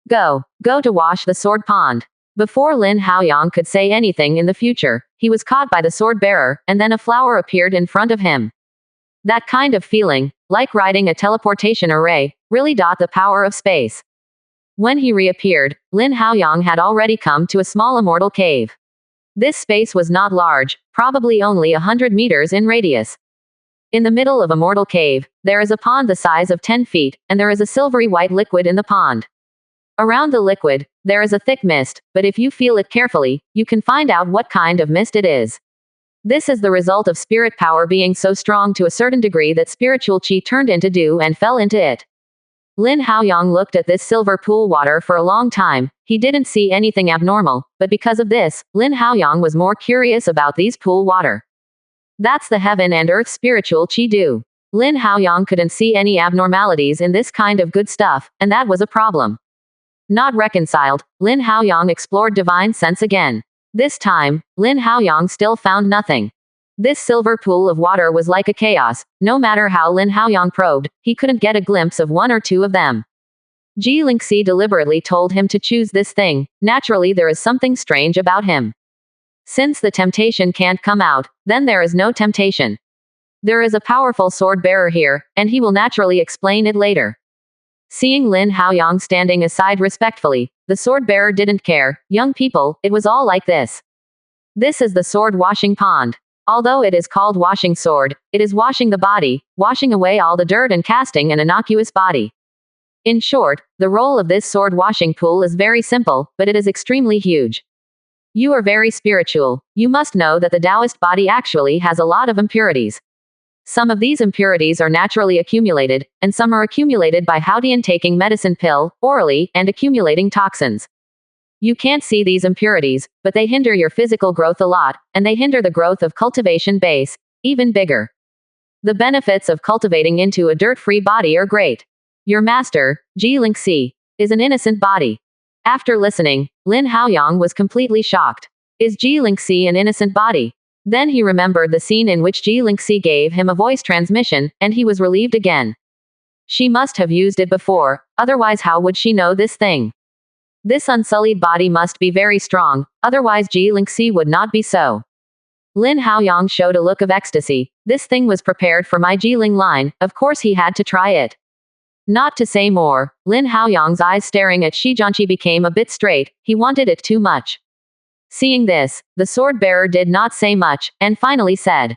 S1: Go to wash the sword pond. Before Lin Haoyang could say anything in the future, he was caught by the sword bearer, and then a flower appeared in front of him. That kind of feeling, like riding a teleportation array, really the power of space. When he reappeared, Lin Haoyang had already come to a small immortal cave. This space was not large, probably only 100 meters in radius. In the middle of Immortal Cave, there is a pond the size of 10 feet, and there is a silvery white liquid in the pond. Around the liquid, there is a thick mist, but if you feel it carefully, you can find out what kind of mist it is. This is the result of spirit power being so strong to a certain degree that spiritual chi turned into dew and fell into it. Lin Haoyang looked at this silver pool water for a long time. He didn't see anything abnormal, but because of this, Lin Haoyang was more curious about these pool water. That's the heaven and earth spiritual chi do. Lin Haoyang couldn't see any abnormalities in this kind of good stuff, and that was a problem. Not reconciled, Lin Haoyang explored divine sense again. This time, Lin Haoyang still found nothing. This silver pool of water was like a chaos. No matter how Lin Haoyang probed, he couldn't get a glimpse of one or two of them. Jilingxi deliberately told him to choose this thing. Naturally, there is something strange about him. Since the temptation can't come out, then there is no temptation. There is a powerful sword bearer here, and he will naturally explain it later. Seeing Lin Haoyang standing aside respectfully, the sword bearer didn't care. Young people, it was all like this. This is the sword washing pond. Although it is called washing sword, it is washing the body, washing away all the dirt and casting an innocuous body. In short, the role of this sword washing pool is very simple, but it is extremely huge. You are very spiritual. You must know that the Taoist body actually has a lot of impurities. Some of these impurities are naturally accumulated, and some are accumulated by Haodian taking medicine pill, orally, and accumulating toxins. You can't see these impurities, but they hinder your physical growth a lot, and they hinder the growth of cultivation base, even bigger. The benefits of cultivating into a dirt-free body are great. Your master, Ji Lingxi, is an innocent body. After listening, Lin Haoyang was completely shocked. Is Ji Lingxi an innocent body? Then he remembered the scene in which Ji Lingxi gave him a voice transmission, and he was relieved again. She must have used it before, otherwise how would she know this thing? This unsullied body must be very strong, otherwise Ji Lingxi would not be so. Lin Haoyang showed a look of ecstasy. This thing was prepared for my Jiling line, of course he had to try it. Not to say more, Lin Haoyang's eyes staring at Shi Jianqi became a bit straight, he wanted it too much. Seeing this, the sword bearer did not say much, and finally said,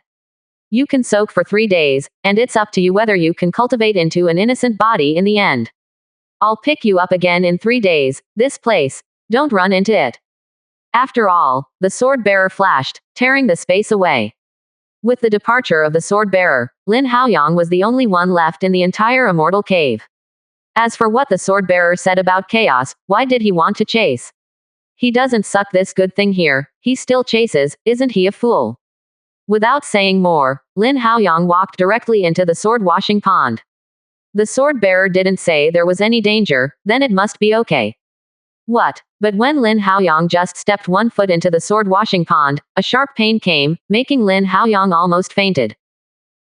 S1: "You can soak for 3 days, and it's up to you whether you can cultivate into an innocent body in the end. I'll pick you up again in 3 days, this place, don't run into it." After all, the sword bearer flashed, tearing the space away. With the departure of the sword bearer, Lin Haoyang was the only one left in the entire immortal cave. As for what the sword bearer said about chaos, why did he want to chase? He doesn't suck this good thing here, he still chases, isn't he a fool? Without saying more, Lin Haoyang walked directly into the sword washing pond. The sword bearer didn't say there was any danger, then it must be okay. What? But when Lin Haoyang just stepped 1 foot into the sword washing pond, a sharp pain came, making Lin Haoyang almost fainted.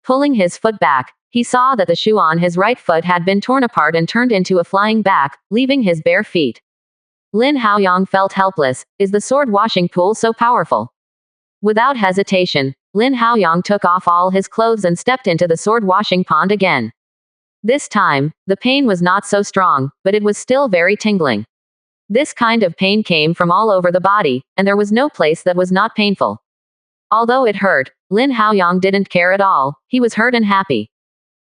S1: Pulling his foot back, he saw that the shoe on his right foot had been torn apart and turned into a flying back, leaving his bare feet. Lin Haoyang felt helpless. Is the sword washing pool so powerful? Without hesitation, Lin Haoyang took off all his clothes and stepped into the sword washing pond again. This time, the pain was not so strong, but it was still very tingling. This kind of pain came from all over the body, and there was no place that was not painful. Although it hurt, Lin Haoyang didn't care at all, he was hurt and happy.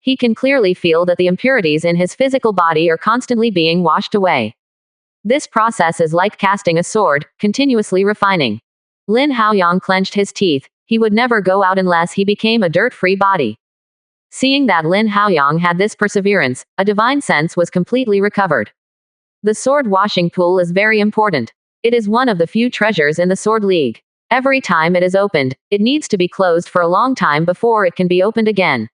S1: He can clearly feel that the impurities in his physical body are constantly being washed away. This process is like casting a sword, continuously refining. Lin Haoyang clenched his teeth, he would never go out unless he became a dirt-free body. Seeing that Lin Haoyang had this perseverance, a divine sense was completely recovered. The sword washing pool is very important. It is one of the few treasures in the Sword League. Every time it is opened, it needs to be closed for a long time before it can be opened again.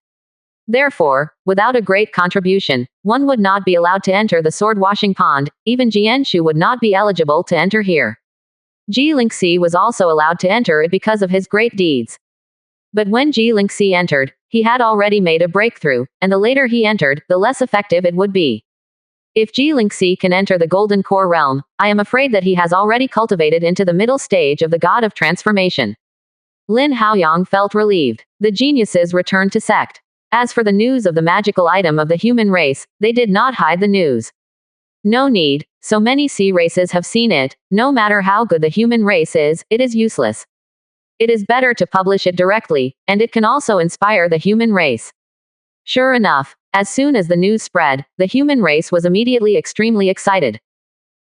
S1: Therefore, without a great contribution, one would not be allowed to enter the sword washing pond, even Jianshu would not be eligible to enter here. Ji Lingxi was also allowed to enter it because of his great deeds. But when Ji Lingxi entered, he had already made a breakthrough, and the later he entered, the less effective it would be. If Ji Lingxi can enter the Golden Core realm, I am afraid that he has already cultivated into the middle stage of the God of Transformation. Lin Haoyang felt relieved. The geniuses returned to sect. As for the news of the magical item of the human race, they did not hide the news. No need, so many sea races have seen it, no matter how good the human race is, it is useless. It is better to publish it directly, and it can also inspire the human race. Sure enough, as soon as the news spread, the human race was immediately extremely excited.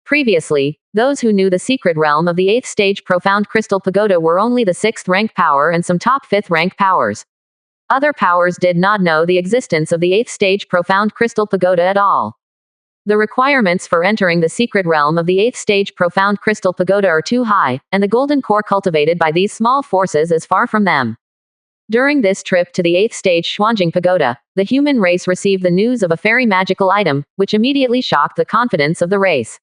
S1: Previously, those who knew the secret realm of the 8th stage profound crystal pagoda were only the 6th rank power and some top 5th rank powers. Other powers did not know the existence of the 8th stage profound crystal pagoda at all. The requirements for entering the secret realm of the 8th stage profound crystal pagoda are too high, and the golden core cultivated by these small forces is far from them. During this trip to the 8th stage Xuanjing pagoda, the human race received the news of a fairy magical item, which immediately shocked the confidence of the race.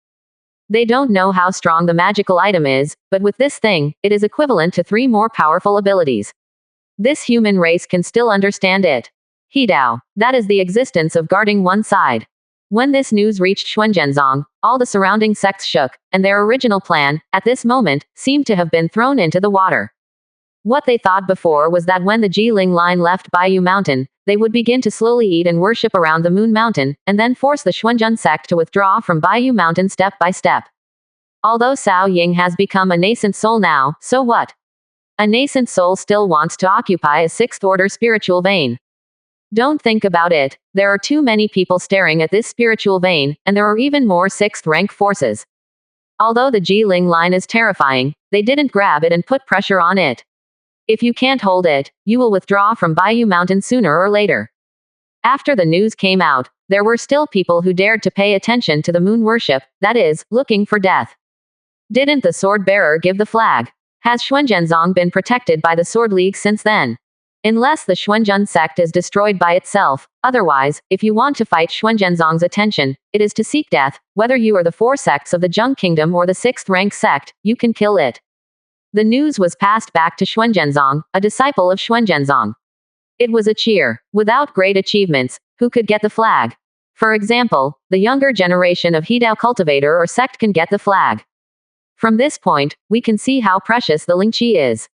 S1: They don't know how strong the magical item is, but with this thing, it is equivalent to 3 more powerful abilities. This human race can still understand it. Hidao, that is the existence of guarding one side. When this news reached Xuanzhenzong, all the surrounding sects shook, and their original plan, at this moment, seemed to have been thrown into the water. What they thought before was that when the Jiling line left Baiyu Mountain, they would begin to slowly eat and worship around the Moon Mountain, and then force the Xuanzhen sect to withdraw from Baiyu Mountain step by step. Although Cao Ying has become a nascent soul now, so what? A nascent soul still wants to occupy a sixth-order spiritual vein. Don't think about it. There are too many people staring at this spiritual vein, and there are even more sixth-rank forces. Although the Jiling line is terrifying, they didn't grab it and put pressure on it. If you can't hold it, you will withdraw from Baiyu Mountain sooner or later. After the news came out, there were still people who dared to pay attention to the moon worship, that is, looking for death. Didn't the sword bearer give the flag? Has Xuanzhenzong been protected by the Sword League since then? Unless the Xuanzhen sect is destroyed by itself, otherwise, if you want to fight Xuanzhenzong's attention, it is to seek death, whether you are the four sects of the Zheng Kingdom or the sixth-rank sect, you can kill it. The news was passed back to Xuanzhenzong, a disciple of Xuanzhenzong. It was a cheer. Without great achievements, who could get the flag? For example, the younger generation of Hidao cultivator or sect can get the flag. From this point, we can see how precious the Lingqi is.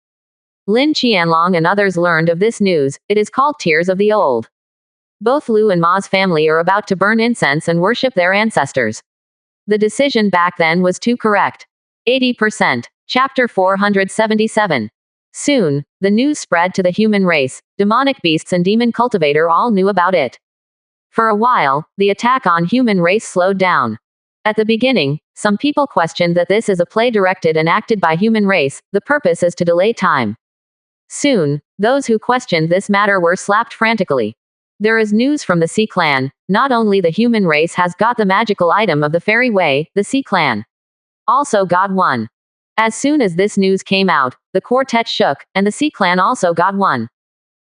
S1: Lin Qianlong and others learned of this news. It is called Tears of the Old. Both Lu and Ma's family are about to burn incense and worship their ancestors. The decision back then was too correct. 80%. Chapter 477. Soon, the news spread to the human race. Demonic beasts and demon cultivator all knew about it. For a while, the attack on human race slowed down. At the beginning, some people questioned that this is a play directed and acted by human race. The purpose is to delay time. Soon, those who questioned this matter were slapped frantically. There is news from the Sea Clan. Not only the human race has got the magical item of the fairy way, the Sea Clan also got one. As soon as this news came out, the quartet shook, and the Sea Clan also got one.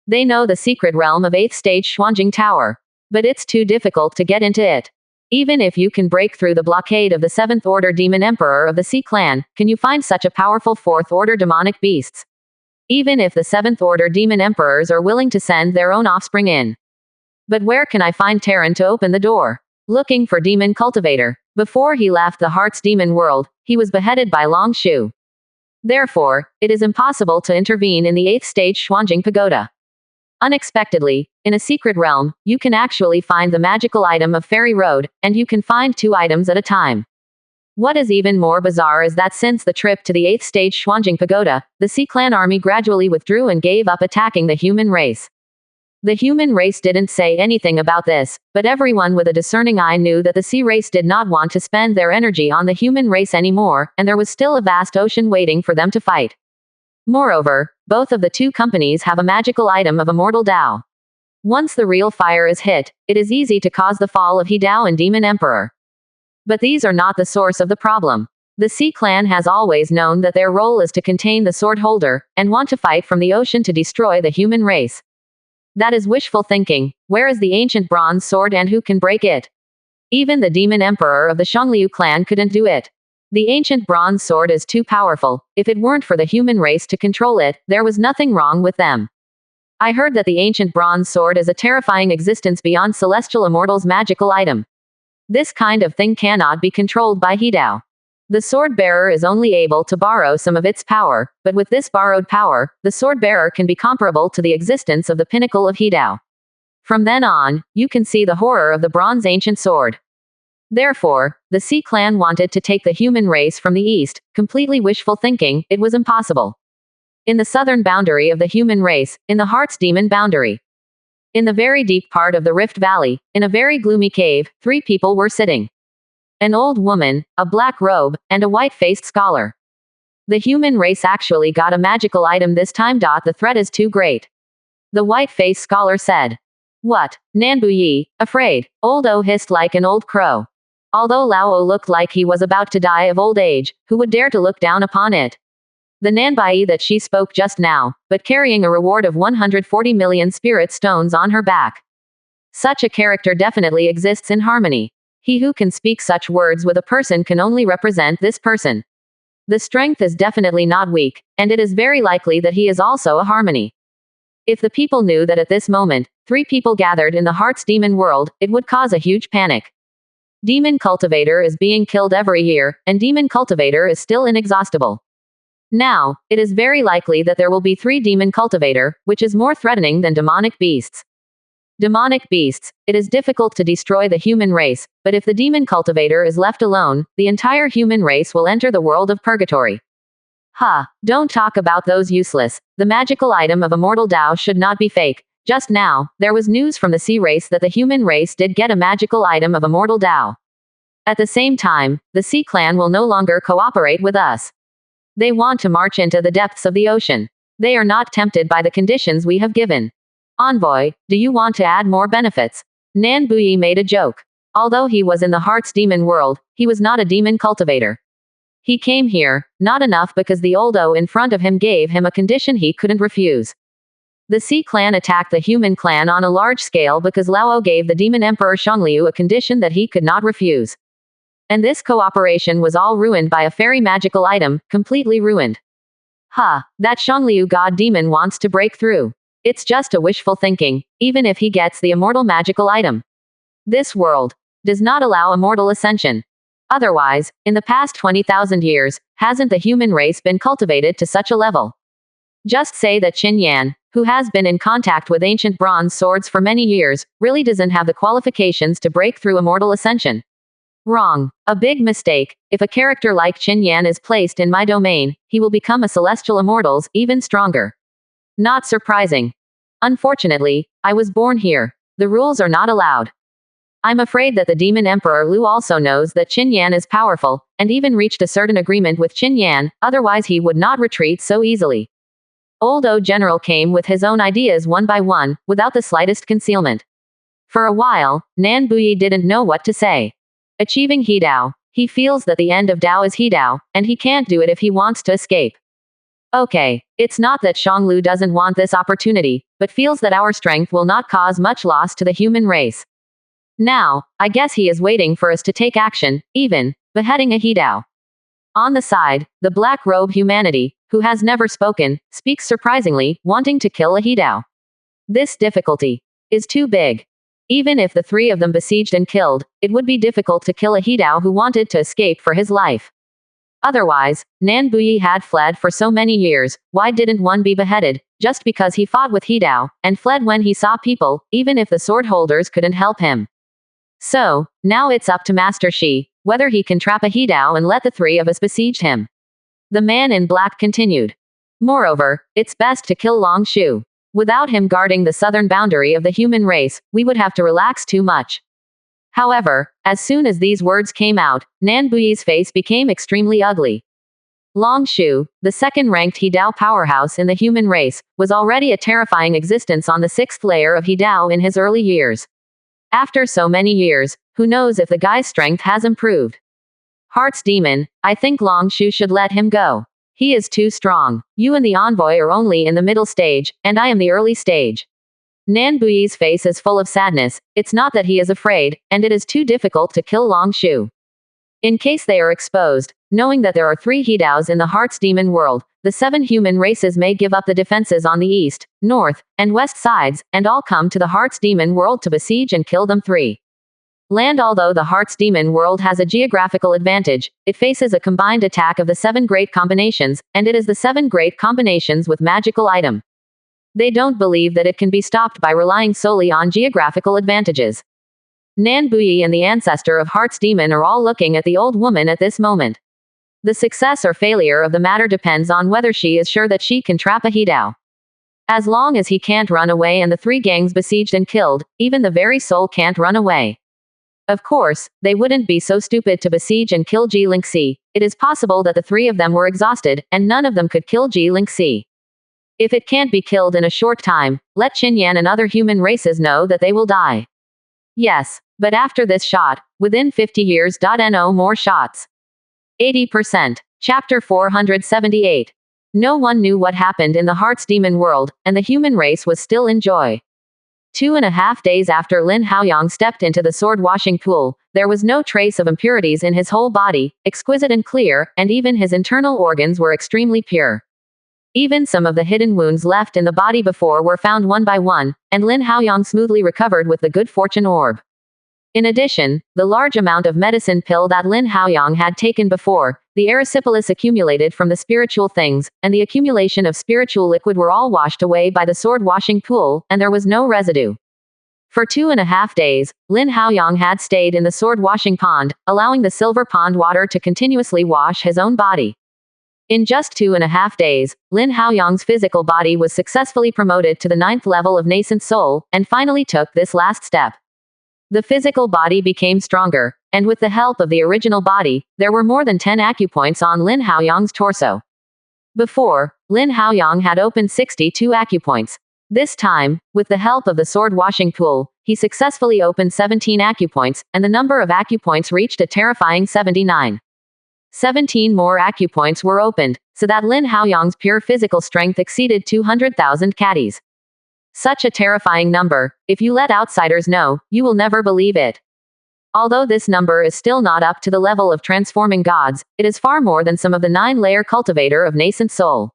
S1: They know the secret realm of 8th stage Xuanjing Tower. But it's too difficult to get into it. Even if you can break through the blockade of the 7th Order Demon Emperor of the Sea Clan, can you find such a powerful 4th Order demonic beasts? Even if the 7th Order Demon Emperors are willing to send their own offspring in. But where can I find Terran to open the door? Looking for Demon Cultivator. Before he left the Heart's Demon world, he was beheaded by Long Shu. Therefore, it is impossible to intervene in the 8th stage Xuanjing Pagoda. Unexpectedly, in a secret realm, you can actually find the magical item of Fairy Road, and you can find 2 items at a time. What is even more bizarre is that since the trip to the 8th stage Xuanjing Pagoda, the Sea Clan army gradually withdrew and gave up attacking the human race. The human race didn't say anything about this, but everyone with a discerning eye knew that the sea race did not want to spend their energy on the human race anymore, and there was still a vast ocean waiting for them to fight. Moreover, both of the 2 companies have a magical item of immortal Dao. Once the real fire is hit, it is easy to cause the fall of Hidao and Demon Emperor. But these are not the source of the problem. The Sea Clan has always known that their role is to contain the sword holder, and want to fight from the ocean to destroy the human race. That is wishful thinking. Where is the ancient bronze sword and who can break it? Even the Demon Emperor of the Xiangliu clan couldn't do it. The ancient bronze sword is too powerful. If it weren't for the human race to control it, there was nothing wrong with them. I heard that the ancient bronze sword is a terrifying existence beyond celestial immortals' magical item. This kind of thing cannot be controlled by Hidao. The sword bearer is only able to borrow some of its power, but with this borrowed power, the sword bearer can be comparable to the existence of the pinnacle of Hidao. From then on, you can see the horror of the bronze ancient sword. Therefore, the Sea Clan wanted to take the human race from the east, completely wishful thinking. It was impossible. In the southern boundary of the human race, in the Heart's Demon boundary. In the very deep part of the Rift Valley, in a very gloomy cave, 3 people were sitting. An old woman, a black robe, and a white-faced scholar. The human race actually got a magical item this time. The threat is too great. The white-faced scholar said. What? Nanbu Yi, afraid. Old O hissed like an old crow. Although Lao O looked like he was about to die of old age, who would dare to look down upon it? The Nanbai that she spoke just now, but carrying a reward of 140 million spirit stones on her back. Such a character definitely exists in harmony. He who can speak such words with a person can only represent this person. The strength is definitely not weak, and it is very likely that he is also a harmony. If the people knew that at this moment, 3 people gathered in the Heart's Demon world, it would cause a huge panic. Demon Cultivator is being killed every year, and Demon Cultivator is still inexhaustible. Now, it is very likely that there will be 3 demon cultivator, which is more threatening than demonic beasts. Demonic beasts, it is difficult to destroy the human race, but if the demon cultivator is left alone, the entire human race will enter the world of purgatory. Don't talk about those useless. The magical item of Immortal Tao should not be fake. Just now, there was news from the sea race that the human race did get a magical item of Immortal Tao. At the same time, the Sea Clan will no longer cooperate with us. They want to march into the depths of the ocean. They are not tempted by the conditions we have given. Envoy, do you want to add more benefits? Nan Buyi made a joke. Although he was in the Heart's demon world, he was not a demon cultivator. He came here, not enough because the Oldo in front of him gave him a condition he couldn't refuse. The Sea Clan attacked the human clan on a large scale because Lao gave the demon emperor Xiangliu a condition that he could not refuse. And this cooperation was all ruined by a fairy magical item, completely ruined. That Xiangliu god demon wants to break through. It's just a wishful thinking, even if he gets the immortal magical item. This world does not allow immortal ascension. Otherwise, in the past 20,000 years, hasn't the human race been cultivated to such a level? Just say that Qin Yan, who has been in contact with ancient bronze swords for many years, really doesn't have the qualifications to break through immortal ascension. Wrong. A big mistake. If a character like Qin Yan is placed in my domain, he will become a celestial immortals, even stronger. Not surprising. Unfortunately, I was born here. The rules are not allowed. I'm afraid that the demon emperor Lu also knows that Qin Yan is powerful, and even reached a certain agreement with Qin Yan, otherwise he would not retreat so easily. Old O General came with his own ideas one by one, without the slightest concealment. For a while, Nan Buyi didn't know what to say. Achieving He Dao, he feels that the end of Dao is He Dao, and he can't do it if he wants to escape. Okay, it's not that Xianglu doesn't want this opportunity, but feels that our strength will not cause much loss to the human race. Now, I guess he is waiting for us to take action, even beheading a He Dao. On the side, the black robe humanity, who has never spoken, speaks surprisingly, wanting to kill a He Dao. This difficulty is too big. Even if the 3 of them besieged and killed, it would be difficult to kill a He Dao who wanted to escape for his life. Otherwise, Nan Buyi had fled for so many years, why didn't one be beheaded, just because he fought with He Dao, and fled when he saw people, even if the sword holders couldn't help him. So, now it's up to Master Shi, whether he can trap a He Dao and let the 3 of us besiege him. The man in black continued. Moreover, it's best to kill Long Shu. Without him guarding the southern boundary of the human race, we would have to relax too much. However, as soon as these words came out, Nan Buyi's face became extremely ugly. Long Shu, the second-ranked He Dao powerhouse in the human race, was already a terrifying existence on the 6th layer of He Dao in his early years. After so many years, who knows if the guy's strength has improved. Heart's demon, I think Long Shu should let him go. He is too strong. You and the envoy are only in the middle stage, and I am the early stage. Nan Buyi's face is full of sadness. It's not that he is afraid, and it is too difficult to kill Long Shu. In case they are exposed, knowing that there are 3 He Daos in the Heart's demon world, the 7 human races may give up the defenses on the east, north, and west sides, and all come to the Heart's demon world to besiege and kill them 3. Land. Although the Heart's demon world has a geographical advantage, it faces a combined attack of the 7 great combinations, and it is the 7 great combinations with magical item. They don't believe that it can be stopped by relying solely on geographical advantages. Nan Buyi and the ancestor of Heart's demon are all looking at the old woman at this moment. The success or failure of the matter depends on whether she is sure that she can trap a He Dao. As long as he can't run away and the 3 gangs besieged and killed, even the very soul can't run away. Of course, they wouldn't be so stupid to besiege and kill Ji Lingxi. It is possible that the 3 of them were exhausted, and none of them could kill Ji Lingxi. If it can't be killed in a short time, let Qin Yan and other human races know that they will die. Yes, but after this shot, within 50 years. No more shots. 80%. Chapter 478. No one knew what happened in the Heart's demon world, and the human race was still in joy. 2.5 days after Lin Haoyang stepped into the sword-washing pool, there was no trace of impurities in his whole body, exquisite and clear, and even his internal organs were extremely pure. Even some of the hidden wounds left in the body before were found one by one, and Lin Haoyang smoothly recovered with the good fortune orb. In addition, the large amount of medicine pill that Lin Haoyang had taken before, the erysipelas accumulated from the spiritual things, and the accumulation of spiritual liquid were all washed away by the sword washing pool, and there was no residue. For 2.5 days, Lin Haoyang had stayed in the sword washing pond, allowing the silver pond water to continuously wash his own body. In just 2.5 days, Lin Haoyang's physical body was successfully promoted to the 9th level of nascent soul, and finally took this last step. The physical body became stronger, and with the help of the original body, there were more than 10 acupoints on Lin Haoyang's torso. Before, Lin Haoyang had opened 62 acupoints. This time, with the help of the sword washing pool, he successfully opened 17 acupoints, and the number of acupoints reached a terrifying 79. 17 more acupoints were opened, so that Lin Haoyang's pure physical strength exceeded 200,000 catties. Such a terrifying number. If you let outsiders know, you will never believe it. Although this number is still not up to the level of transforming gods, it is far more than some of the 9-layer cultivator of nascent soul.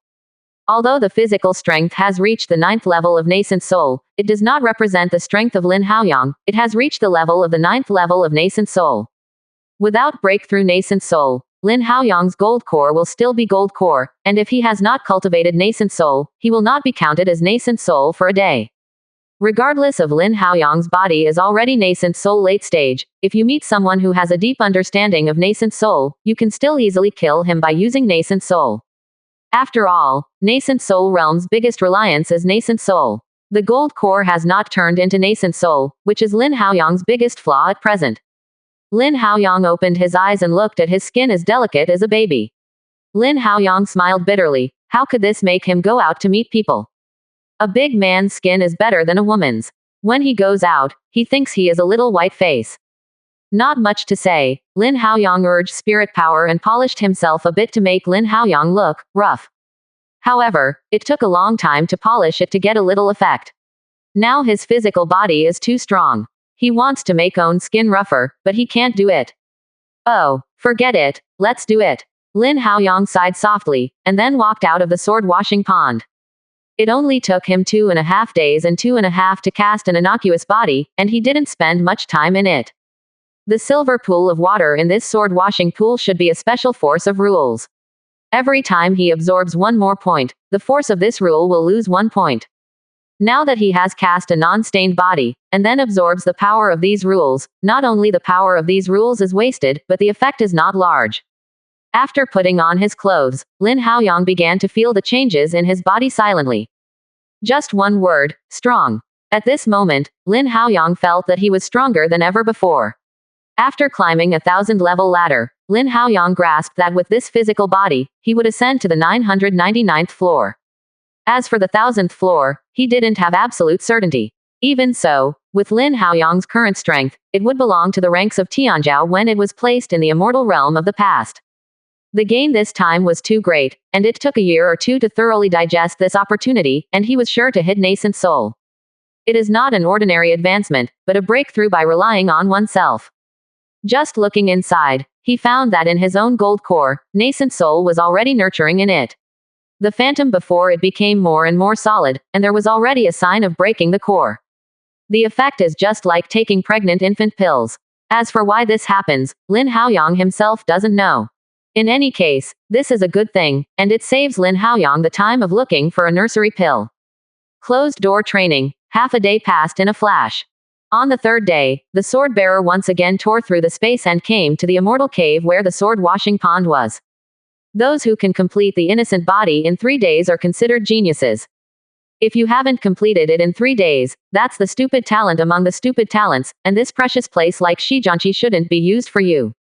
S1: Although the physical strength has reached the 9th level of nascent soul, it does not represent the strength of Lin Haoyang. It has reached the level of the 9th level of nascent soul. Without breakthrough nascent soul, Lin Haoyang's gold core will still be gold core, and if he has not cultivated nascent soul, he will not be counted as nascent soul for a day. Regardless of Lin Haoyang's body is already nascent soul late stage, if you meet someone who has a deep understanding of nascent soul, you can still easily kill him by using nascent soul. After all, nascent soul realm's biggest reliance is nascent soul. The gold core has not turned into nascent soul, which is Lin Haoyang's biggest flaw at present. Lin Haoyang opened his eyes and looked at his skin as delicate as a baby. Lin Haoyang smiled bitterly. How could this make him go out to meet people? A big man's skin is better than a woman's. When he goes out, he thinks he is a little white face. Not much to say. Lin Haoyang urged spirit power and polished himself a bit to make Lin Haoyang look rough. However, it took a long time to polish it to get a little effect. Now his physical body is too strong. He wants to make own skin rougher, but he can't do it. Oh, forget it, let's do it. Lin Haoyang sighed softly, and then walked out of the sword washing pond. It only took him 2.5 days and 2.5 to cast an innocuous body, and he didn't spend much time in it. The silver pool of water in this sword washing pool should be a special force of rules. Every time he absorbs one more point, the force of this rule will lose 1 point. Now that he has cast a non-stained body, and then absorbs the power of these rules, not only the power of these rules is wasted, but the effect is not large. After putting on his clothes, Lin Haoyang began to feel the changes in his body silently. Just one word, strong. At this moment, Lin Haoyang felt that he was stronger than ever before. After climbing a 1,000-level ladder, Lin Haoyang grasped that with this physical body, he would ascend to the 999th floor. As for the 1,000th floor, he didn't have absolute certainty. Even so, with Lin Haoyang's current strength, it would belong to the ranks of Tianzhao when it was placed in the immortal realm of the past. The gain this time was too great, and it took a year or two to thoroughly digest this opportunity, and he was sure to hit nascent soul. It is not an ordinary advancement, but a breakthrough by relying on oneself. Just looking inside, he found that in his own gold core, nascent soul was already nurturing in it. The phantom before it became more and more solid, and there was already a sign of breaking the core. The effect is just like taking pregnant infant pills. As for why this happens, Lin Haoyang himself doesn't know. In any case, this is a good thing, and it saves Lin Haoyang the time of looking for a nursery pill. Closed door training. Half a day passed in a flash. On the 3rd day, the sword bearer once again tore through the space and came to the immortal cave where the sword washing pond was. Those who can complete the innocent body in 3 days are considered geniuses. If you haven't completed it in 3 days, that's the stupid talent among the stupid talents, and this precious place like Shijianqi shouldn't be used for you.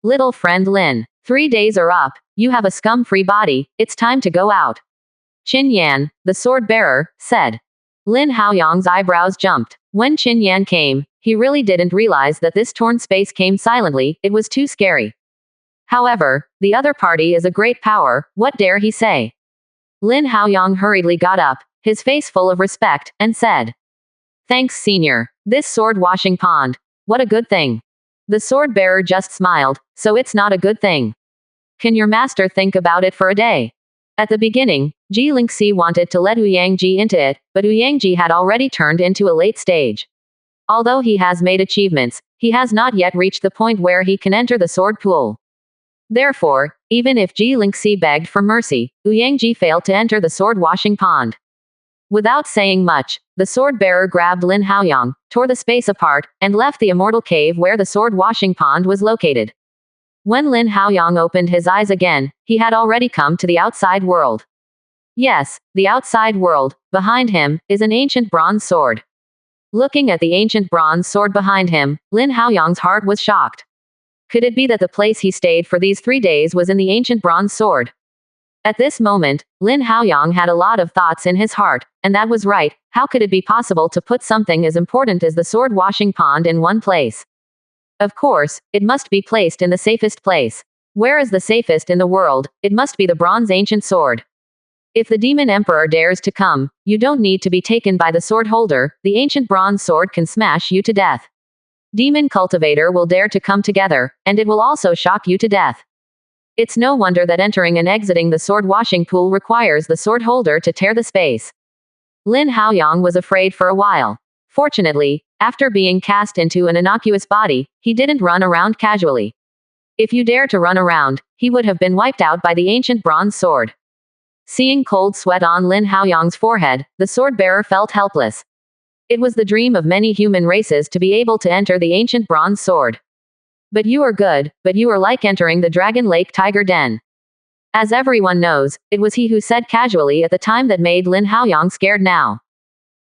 S1: Little friend Lin, 3 days are up, you have a scum-free body, it's time to go out. Qin Yan, the sword bearer, said. Lin Haoyang's eyebrows jumped. When Qin Yan came, he really didn't realize that this torn space came silently, it was too scary. However, the other party is a great power, what dare he say? Lin Haoyang hurriedly got up, his face full of respect, and said. Thanks, senior. This sword washing pond. What a good thing. The sword bearer just smiled, so it's not a good thing. Can your master think about it for a day? At the beginning, Ji Lingxi wanted to let Ouyangji into it, but Ouyangji had already turned into a late stage. Although he has made achievements, he has not yet reached the point where he can enter the sword pool. Therefore, even if Ji Lingxi begged for mercy, Ouyangji failed to enter the sword washing pond. Without saying much, the sword bearer grabbed Lin Haoyang, tore the space apart, and left the immortal cave where the sword washing pond was located. When Lin Haoyang opened his eyes again, he had already come to the outside world. Yes, the outside world. Behind him is an ancient bronze sword. Looking at the ancient bronze sword behind him, Lin Haoyang's heart was shocked. Could it be that the place he stayed for these 3 days was in the ancient bronze sword? At this moment, Lin Haoyang had a lot of thoughts in his heart, and that was right. How could it be possible to put something as important as the sword washing pond in one place? Of course, it must be placed in the safest place. Where is the safest in the world? It must be the bronze ancient sword. If the demon emperor dares to come, you don't need to be taken by the sword holder, the ancient bronze sword can smash you to death. Demon cultivator will dare to come together, and it will also shock you to death. It's no wonder that entering and exiting the sword washing pool requires the sword holder to tear the space. Lin Haoyang was afraid for a while. Fortunately, after being cast into an innocuous body, he didn't run around casually. If you dare to run around, he would have been wiped out by the ancient bronze sword. Seeing cold sweat on Lin Haoyang's forehead, the sword bearer felt helpless. It was the dream of many human races to be able to enter the ancient bronze sword. But you are good, but you are like entering the Dragon Lake Tiger Den. As everyone knows, it was he who said casually at the time that made Lin Haoyang scared now.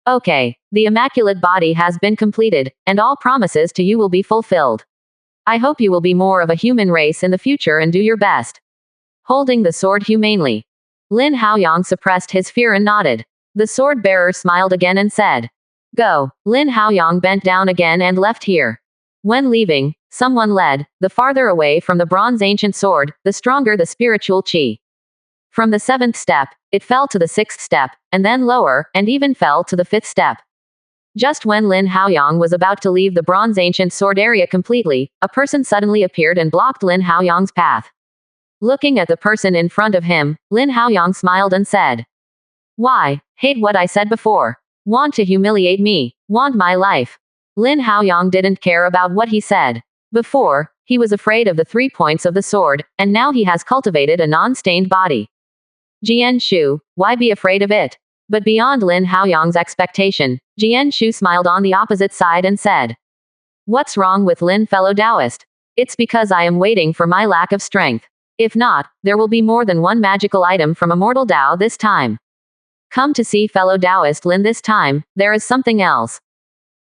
S1: Okay, the immaculate body has been completed, and all promises to you will be fulfilled. I hope you will be more of a human race in the future and do your best. Holding the sword humanely. Lin Haoyang suppressed his fear and nodded. The sword bearer smiled again and said, "Go." Lin Haoyang bent down again and left here. When leaving, someone led. The farther away from the bronze ancient sword, the stronger the spiritual qi. From the 7th step, it fell to the 6th step, and then lower, and even fell to the 5th step. Just when Lin Haoyang was about to leave the bronze ancient sword area completely, a person suddenly appeared and blocked Lin Haoyang's path. Looking at the person in front of him, Lin Haoyang smiled and said, "Why, hate what I said before? Want to humiliate me? Want my life?" Lin Haoyang didn't care about what he said. Before, he was afraid of the 3 points of the sword, and now he has cultivated a non-stained body. Jian Shu, why be afraid of it? But beyond Lin Haoyang's expectation, Jian Shu smiled on the opposite side and said, "What's wrong with Lin, fellow Taoist? It's because I am waiting for my lack of strength. If not, there will be more than one magical item from Immortal Tao this time. Come to see fellow Taoist Lin this time, there is something else."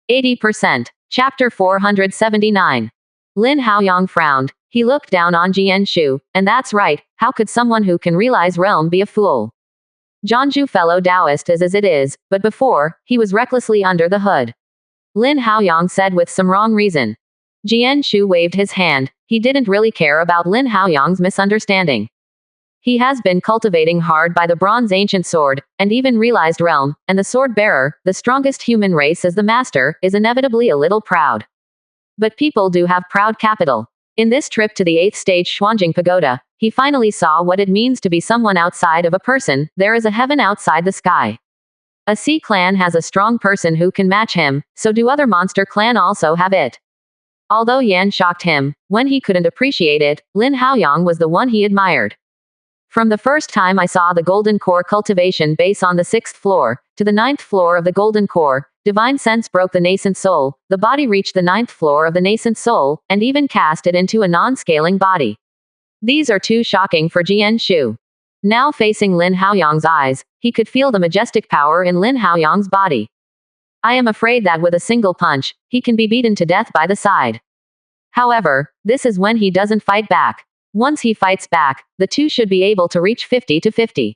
S1: 80%. Chapter 479. Lin Haoyang frowned. He looked down on Jian Shu, and that's right, how could someone who can realize realm be a fool? Jianzhu fellow Taoist is as it is, but before, he was recklessly under the hood. Lin Haoyang said with some wrong reason. Jian Shu waved his hand. He didn't really care about Lin Haoyang's misunderstanding. He has been cultivating hard by the bronze ancient sword, and even realized realm, and the sword bearer, the strongest human race as the master, is inevitably a little proud. But people do have proud capital. In this trip to the 8th stage Xuanjing Pagoda, he finally saw what it means to be someone outside of a person. There is a heaven outside the sky. A sea clan has a strong person who can match him, so do other monster clan also have it. Although Yan shocked him, when he couldn't appreciate it, Lin Haoyang was the one he admired. From the first time I saw the Golden Core cultivation base on the 6th floor, to the 9th floor of the Golden Core, divine sense broke the nascent soul, the body reached the 9th floor of the nascent soul, and even cast it into a non-scaling body. These are too shocking for Jian Shu. Now facing Lin Haoyang's eyes, he could feel the majestic power in Lin Haoyang's body. I am afraid that with a single punch, he can be beaten to death by the side. However, this is when he doesn't fight back. Once he fights back, the two should be able to reach 50-50.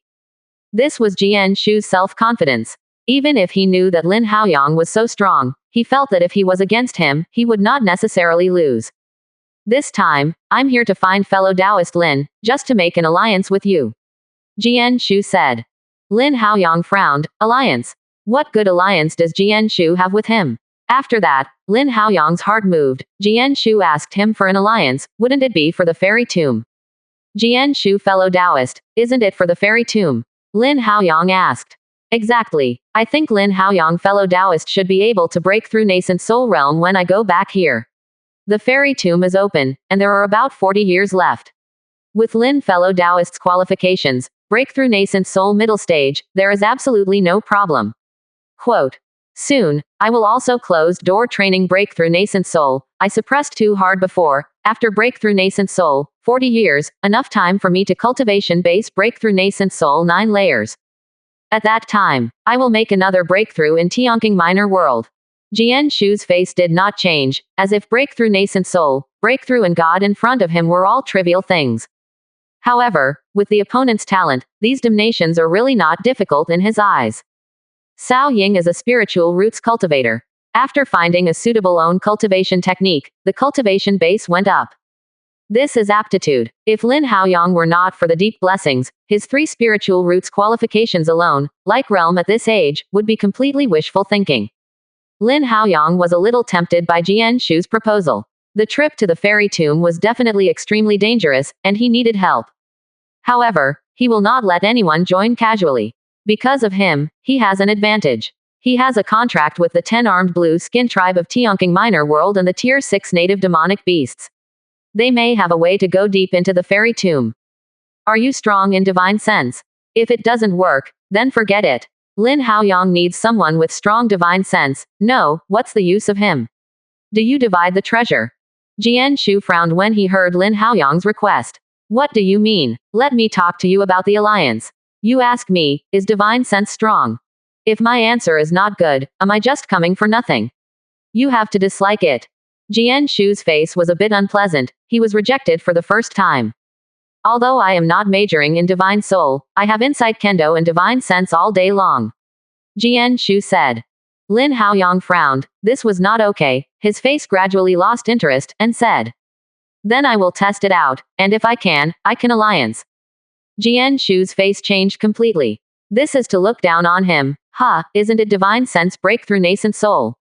S1: This was Jian Shu's self-confidence. Even if he knew that Lin Haoyang was so strong, he felt that if he was against him, he would not necessarily lose. This time, I'm here to find fellow Taoist Lin, just to make an alliance with you. Jian Shu said. Lin Haoyang frowned. Alliance? What good alliance does Jian Shu have with him? After that, Lin Haoyang's heart moved. Jian Shu asked him for an alliance. Wouldn't it be for the fairy tomb? Jian Shu fellow Taoist, isn't it for the fairy tomb? Lin Haoyang asked. Exactly. I think Lin Haoyang fellow Taoist should be able to break through nascent soul realm when I go back here. The fairy tomb is open, and there are about 40 years left. With Lin fellow Taoists qualifications, breakthrough nascent soul middle stage, there is absolutely no problem. Quote. Soon, I will also closed door training breakthrough nascent soul. I suppressed too hard before, after breakthrough nascent soul, 40 years, enough time for me to cultivation base breakthrough nascent soul 9 layers. At that time, I will make another breakthrough in Tianqing minor world. Jian Shu's face did not change, as if breakthrough nascent soul, breakthrough and God in front of him were all trivial things. However, with the opponent's talent, these dimnations are really not difficult in his eyes. Cao Ying is a spiritual roots cultivator. After finding a suitable own cultivation technique, the cultivation base went up. This is aptitude. If Lin Haoyang were not for the deep blessings, his 3 spiritual roots qualifications alone, like realm at this age, would be completely wishful thinking. Lin Haoyang was a little tempted by Jian Shu's proposal. The trip to the fairy tomb was definitely extremely dangerous, and he needed help. However, he will not let anyone join casually. Because of him, he has an advantage. He has a contract with the 10-armed blue skin tribe of Tianqing minor world and the tier 6 native demonic beasts. They may have a way to go deep into the fairy tomb. Are you strong in divine sense? If it doesn't work, then forget it. Lin Haoyang needs someone with strong divine sense. No, what's the use of him? Do you divide the treasure? Jian Shu frowned when he heard Lin Haoyang's request. What do you mean? Let me talk to you about the alliance. You ask me, is divine sense strong? If my answer is not good, am I just coming for nothing? You have to dislike it. Jian Shu's face was a bit unpleasant. He was rejected for the first time. Although I am not majoring in divine soul, I have insight kendo and divine sense all day long. Jian Shu said. Lin Haoyang frowned. This was not okay. His face gradually lost interest, and said. Then I will test it out, and if I can alliance. Jian Shu's face changed completely. This is to look down on him. Isn't it divine sense breakthrough nascent soul?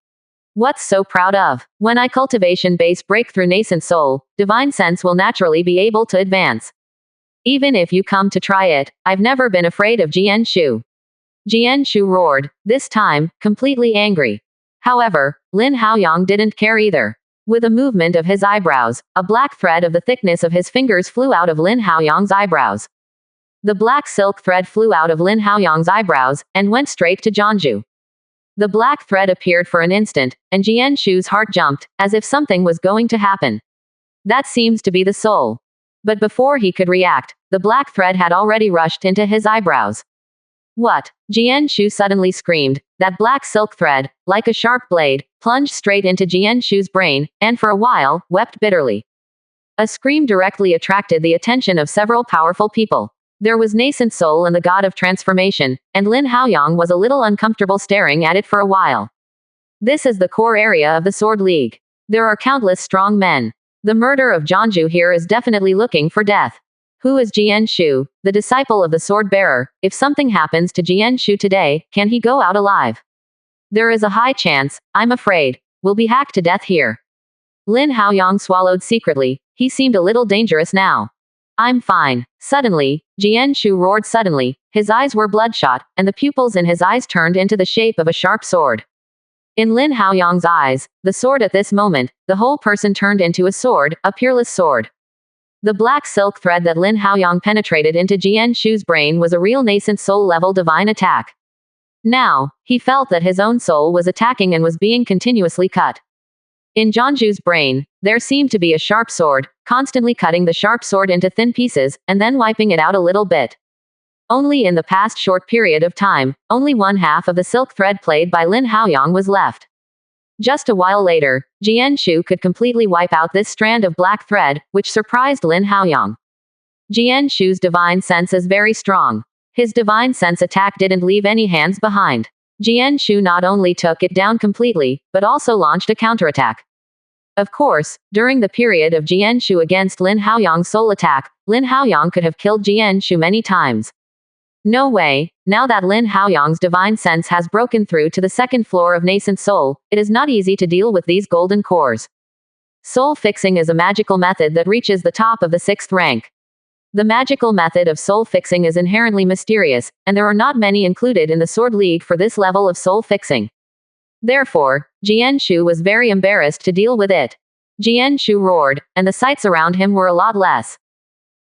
S1: What's so proud of? When I cultivation base breakthrough nascent soul, divine sense will naturally be able to advance. Even if you come to try it, I've never been afraid of Jian Shu. Jian Shu roared, this time, completely angry. However, Lin Haoyang didn't care either. With a movement of his eyebrows, a black thread of the thickness of his fingers flew out of Lin Haoyang's eyebrows. The black silk thread flew out of Lin Haoyang's eyebrows, and went straight to Jianzhu. The black thread appeared for an instant, and Jian Shu's heart jumped, as if something was going to happen. That seems to be the soul. But before he could react, the black thread had already rushed into his eyebrows. What? Jian Shu suddenly screamed. That black silk thread, like a sharp blade, plunged straight into Jian Shu's brain, and for a while, wept bitterly. A scream directly attracted the attention of several powerful people. There was nascent soul and the god of transformation, and Lin Haoyang was a little uncomfortable staring at it for a while. This is the core area of the Sword League. There are countless strong men. The murder of Jianzhu here is definitely looking for death. Who is Jian Shu, the disciple of the sword bearer? If something happens to Jian Shu today, can he go out alive? There is a high chance, I'm afraid, we'll be hacked to death here. Lin Haoyang swallowed secretly. He seemed a little dangerous now. I'm fine. Suddenly, Jian Shu roared suddenly. His eyes were bloodshot, and the pupils in his eyes turned into the shape of a sharp sword. In Lin Haoyang's eyes, the sword at this moment, the whole person turned into a sword, a peerless sword. The black silk thread that Lin Haoyang penetrated into Jian Shu's brain was a real nascent soul-level divine attack. Now, he felt that his own soul was attacking and was being continuously cut. In Jianzhu's brain, there seemed to be a sharp sword, constantly cutting the sharp sword into thin pieces, and then wiping it out a little bit. Only in the past short period of time, only one half of the silk thread played by Lin Haoyang was left. Just a while later, Jian Shu could completely wipe out this strand of black thread, which surprised Lin Haoyang. Jian Shu's divine sense is very strong. His divine sense attack didn't leave any hands behind. Jian Shu not only took it down completely, but also launched a counterattack. Of course, during the period of Jian Shu against Lin Haoyang's soul attack, Lin Haoyang could have killed Jian Shu many times. No way. Now that Lin Haoyang's divine sense has broken through to the second floor of nascent soul, it is not easy to deal with these golden cores. Soul fixing is a magical method that reaches the top of the 6th rank. The magical method of soul fixing is inherently mysterious, and there are not many included in the Sword League for this level of soul fixing. Therefore, Jian Shu was very embarrassed to deal with it. Jian Shu roared, and the sights around him were a lot less.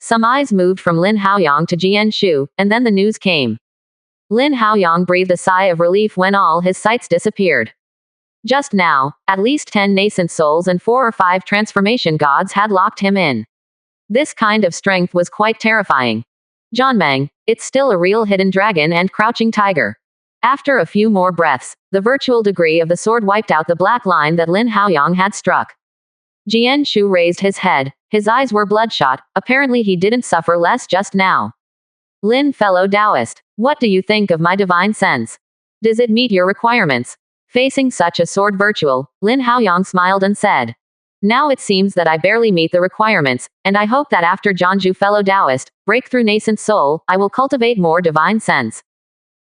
S1: Some eyes moved from Lin Haoyang to Jian Shu, and then the news came. Lin Haoyang breathed a sigh of relief when all his sights disappeared. Just now, at least 10 nascent souls and 4 or 5 transformation gods had locked him in. This kind of strength was quite terrifying. Zhanmeng, it's still a real hidden dragon and crouching tiger. After a few more breaths, the virtual degree of the sword wiped out the black line that Lin Haoyang had struck. Jian Shu raised his head. His eyes were bloodshot. Apparently he didn't suffer less just now. Lin, fellow Taoist, what do you think of my divine sense? Does it meet your requirements? Facing such a sword virtual, Lin Haoyang smiled and said, now it seems that I barely meet the requirements, and I hope that after Zhanju, fellow Taoist, breakthrough nascent soul, I will cultivate more divine sense.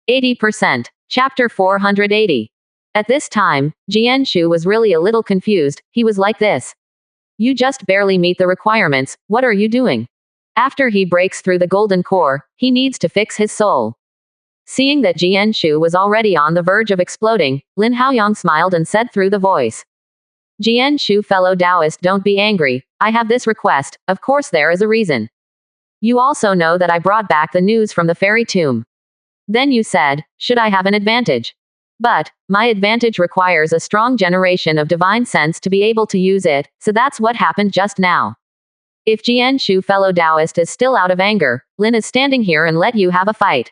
S1: 80%. Chapter 480. At this time, Jian Shu was really a little confused. He was like this. You just barely meet the requirements, what are you doing? After he breaks through the golden core, he needs to fix his soul. Seeing that Jian Shu was already on the verge of exploding, Lin Haoyang smiled and said through the voice. Jian Shu, fellow Taoist, don't be angry. I have this request. Of course there is a reason. You also know that I brought back the news from the fairy tomb. Then you said, should I have an advantage? But, my advantage requires a strong generation of divine sense to be able to use it, so that's what happened just now. If Jian Shu, fellow Taoist, is still out of anger, Lin is standing here and let you have a fight.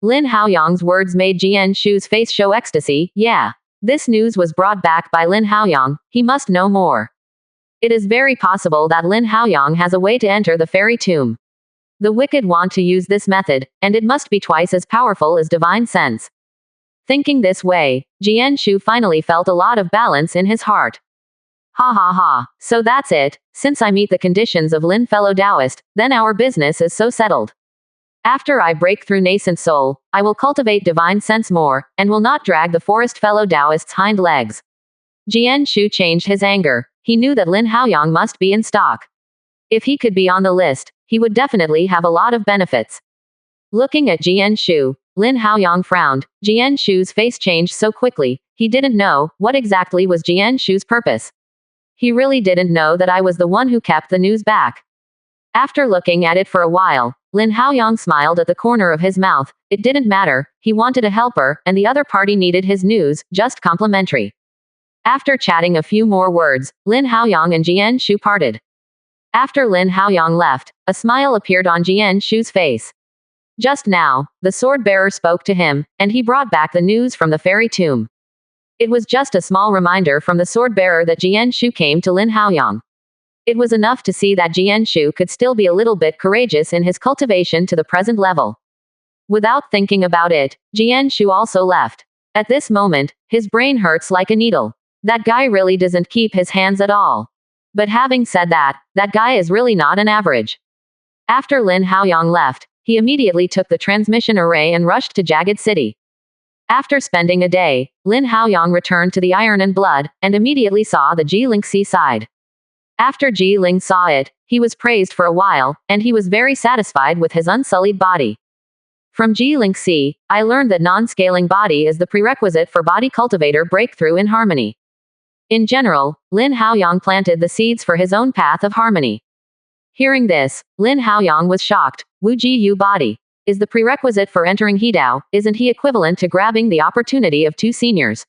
S1: Lin Haoyang's words made Jian Shu's face show ecstasy. Yeah. This news was brought back by Lin Haoyang. He must know more. It is very possible that Lin Haoyang has a way to enter the fairy tomb. The wicked want to use this method, and it must be twice as powerful as divine sense. Thinking this way, Jian Shu finally felt a lot of balance in his heart. Ha ha ha, so that's it. Since I meet the conditions of Lin, fellow Taoist, then our business is so settled. After I break through nascent soul, I will cultivate divine sense more, and will not drag the forest fellow Taoist's hind legs. Jian Shu changed his anger. He knew that Lin Haoyang must be in stock. If he could be on the list, he would definitely have a lot of benefits. Looking at Jian Shu, Lin Haoyang frowned. Jian Shu's face changed so quickly, he didn't know what exactly was Jian Shu's purpose. He really didn't know that I was the one who kept the news back. After looking at it for a while, Lin Haoyang smiled at the corner of his mouth. It didn't matter, he wanted a helper, and the other party needed his news, just complimentary. After chatting a few more words, Lin Haoyang and Jian Shu parted. After Lin Haoyang left, a smile appeared on Jian Shu's face. Just now, the sword bearer spoke to him, and he brought back the news from the fairy tomb. It was just a small reminder from the sword bearer that Jian Shu came to Lin Haoyang. It was enough to see that Jian Shu could still be a little bit courageous in his cultivation to the present level. Without thinking about it, Jian Shu also left. At this moment, his brain hurts like a needle. That guy really doesn't keep his hands at all. But having said that, that guy is really not an average. After Lin Haoyang left, he immediately took the transmission array and rushed to Jagged City. After spending a day, Lin Haoyang returned to the Iron and Blood, and immediately saw the Jiling seaside. After Jiling saw it, he was praised for a while, and he was very satisfied with his unsullied body. From Jiling Sea, I learned that non-scaling body is the prerequisite for body cultivator breakthrough in harmony. In general, Lin Haoyang planted the seeds for his own path of harmony. Hearing this, Lin Haoyang was shocked. Wu Ji Yu body is the prerequisite for entering Hidao. Isn't he equivalent to grabbing the opportunity of 2 seniors?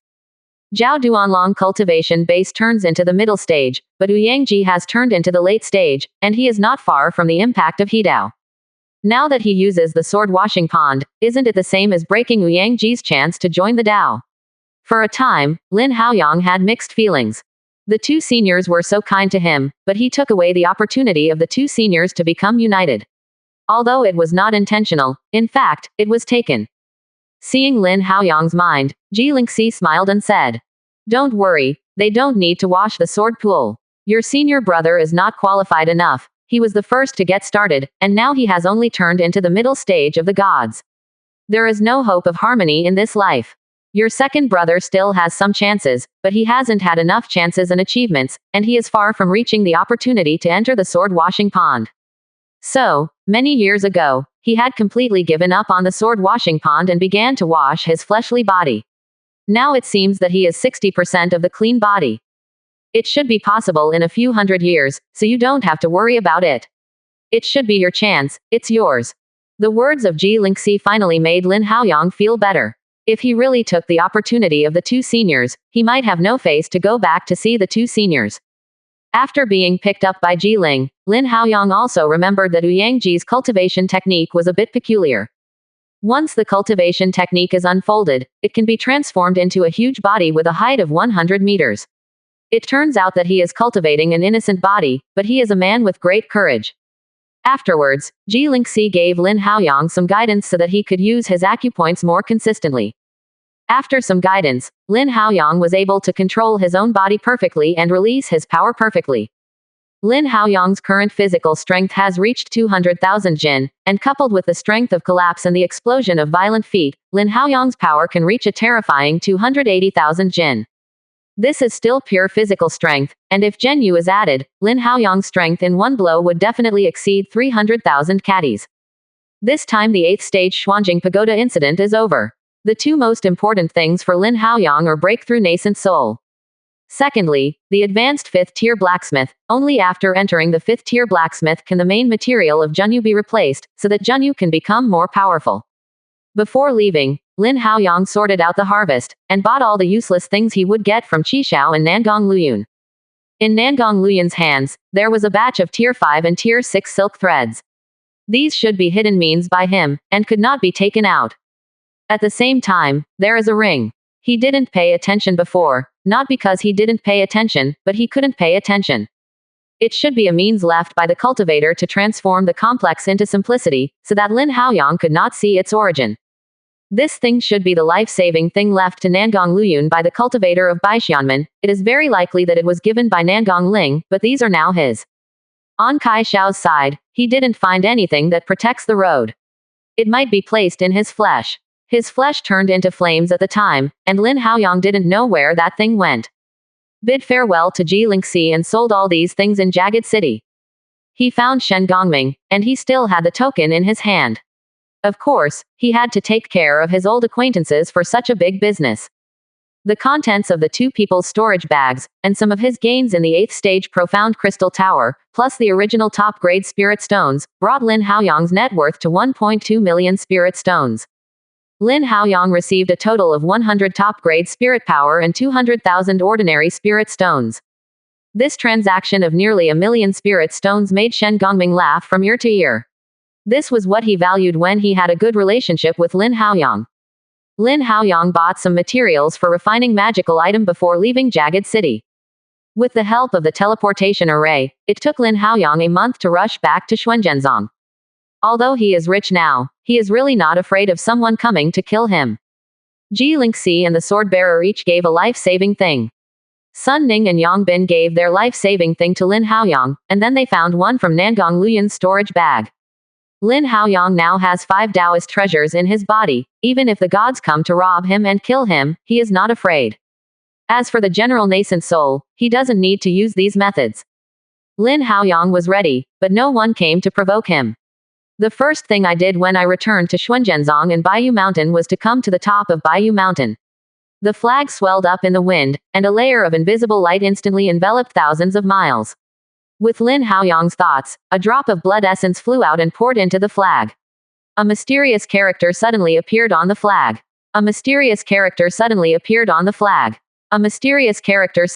S1: Zhao Duanlong cultivation base turns into the middle stage, but Ouyangji has turned into the late stage, and he is not far from the impact of Hidao. Now that he uses the sword washing pond, isn't it the same as breaking Ouyangji's chance to join the Dao? For a time, Lin Haoyang had mixed feelings. The 2 seniors were so kind to him, but he took away the opportunity of the 2 seniors to become united. Although it was not intentional, in fact, it was taken. Seeing Lin Haoyang's mind, Ji Lingxi smiled and said, "Don't worry, they don't need to wash the sword pool. Your senior brother is not qualified enough. He was the first to get started, and now he has only turned into the middle stage of the gods. There is no hope of harmony in this life. Your second brother still has some chances, but he hasn't had enough chances and achievements, and he is far from reaching the opportunity to enter the sword washing pond." So, many years ago, he had completely given up on the sword washing pond and began to wash his fleshly body. Now it seems that he is 60% of the clean body. It should be possible in a few hundred years, so you don't have to worry about it. It should be your chance, it's yours. The words of Ji Lingxi finally made Lin Haoyang feel better. If he really took the opportunity of the two seniors, he might have no face to go back to see the two seniors. After being picked up by Ji Ling, Lin Haoyang also remembered that Ouyang Ji's cultivation technique was a bit peculiar. Once the cultivation technique is unfolded, it can be transformed into a huge body with a height of 100 meters. It turns out that he is cultivating an innocent body, but he is a man with great courage. Afterwards, Ji Lingxi gave Lin Haoyang some guidance so that he could use his acupoints more consistently. After some guidance, Lin Haoyang was able to control his own body perfectly and release his power perfectly. Lin Haoyang's current physical strength has reached 200,000 jin, and coupled with the strength of collapse and the explosion of violent feet, Lin Haoyang's power can reach a terrifying 280,000 jin. This is still pure physical strength, and if Zhen Yu is added, Lin Haoyang's strength in one blow would definitely exceed 300,000 catties. This time the 8th stage Xuanjing Pagoda incident is over. The two most important things for Lin Haoyang are breakthrough nascent soul. Secondly, the advanced 5th tier blacksmith. Only after entering the 5th tier blacksmith can the main material of Zhen Yu be replaced, so that Zhen Yu can become more powerful. Before leaving, Lin Haoyang sorted out the harvest, and bought all the useless things he would get from Qishao and Nangong Luyun. In Nangong Luyun's hands, there was a batch of tier 5 and tier 6 silk threads. These should be hidden means by him, and could not be taken out. At the same time, there is a ring. He didn't pay attention before, not because he didn't pay attention, but he couldn't pay attention. It should be a means left by the cultivator to transform the complex into simplicity, so that Lin Haoyang could not see its origin. This thing should be the life-saving thing left to Nangong Luyun by the cultivator of Baixianmen. It is very likely that it was given by Nangong Ling, but these are now his. On Kai Xiao's side, he didn't find anything that protects the road. It might be placed in his flesh. His flesh turned into flames at the time, and Lin Haoyang didn't know where that thing went. Bid farewell to Ji Lingxi and sold all these things in Jagged City. He found Shen Gongming, and he still had the token in his hand. Of course, he had to take care of his old acquaintances for such a big business. The contents of the two people's storage bags, and some of his gains in the 8th stage Profound Crystal Tower, plus the original top-grade spirit stones, brought Lin Haoyang's net worth to 1.2 million spirit stones. Lin Haoyang received a total of 100 top-grade spirit power and 200,000 ordinary spirit stones. This transaction of nearly 1 million spirit stones made Shen Gongming laugh from ear to ear. This was what he valued when he had a good relationship with Lin Haoyang. Lin Haoyang bought some materials for refining magical item before leaving Jagged City. With the help of the teleportation array, it took Lin Haoyang a month to rush back to Xuanzhenzong. Although he is rich now, he is really not afraid of someone coming to kill him. Ji Lingxi and the sword-bearer each gave a life-saving thing. Sun Ning and Yang Bin gave their life-saving thing to Lin Haoyang, and then they found one from Nangong Luyun's storage bag. Lin Haoyang now has 5 Taoist treasures in his body. Even if the gods come to rob him and kill him, he is not afraid. As for the general nascent soul, he doesn't need to use these methods. Lin Haoyang was ready, but no one came to provoke him. The first thing I did when I returned to Xuanzhenzong and Baiyu Mountain was to come to the top of Baiyu Mountain. The flag swelled up in the wind, and a layer of invisible light instantly enveloped thousands of miles. With Lin Haoyang's thoughts, a drop of blood essence flew out and poured into the flag. A mysterious character suddenly appeared on the flag. A mysterious character suddenly appeared on the flag. A mysterious character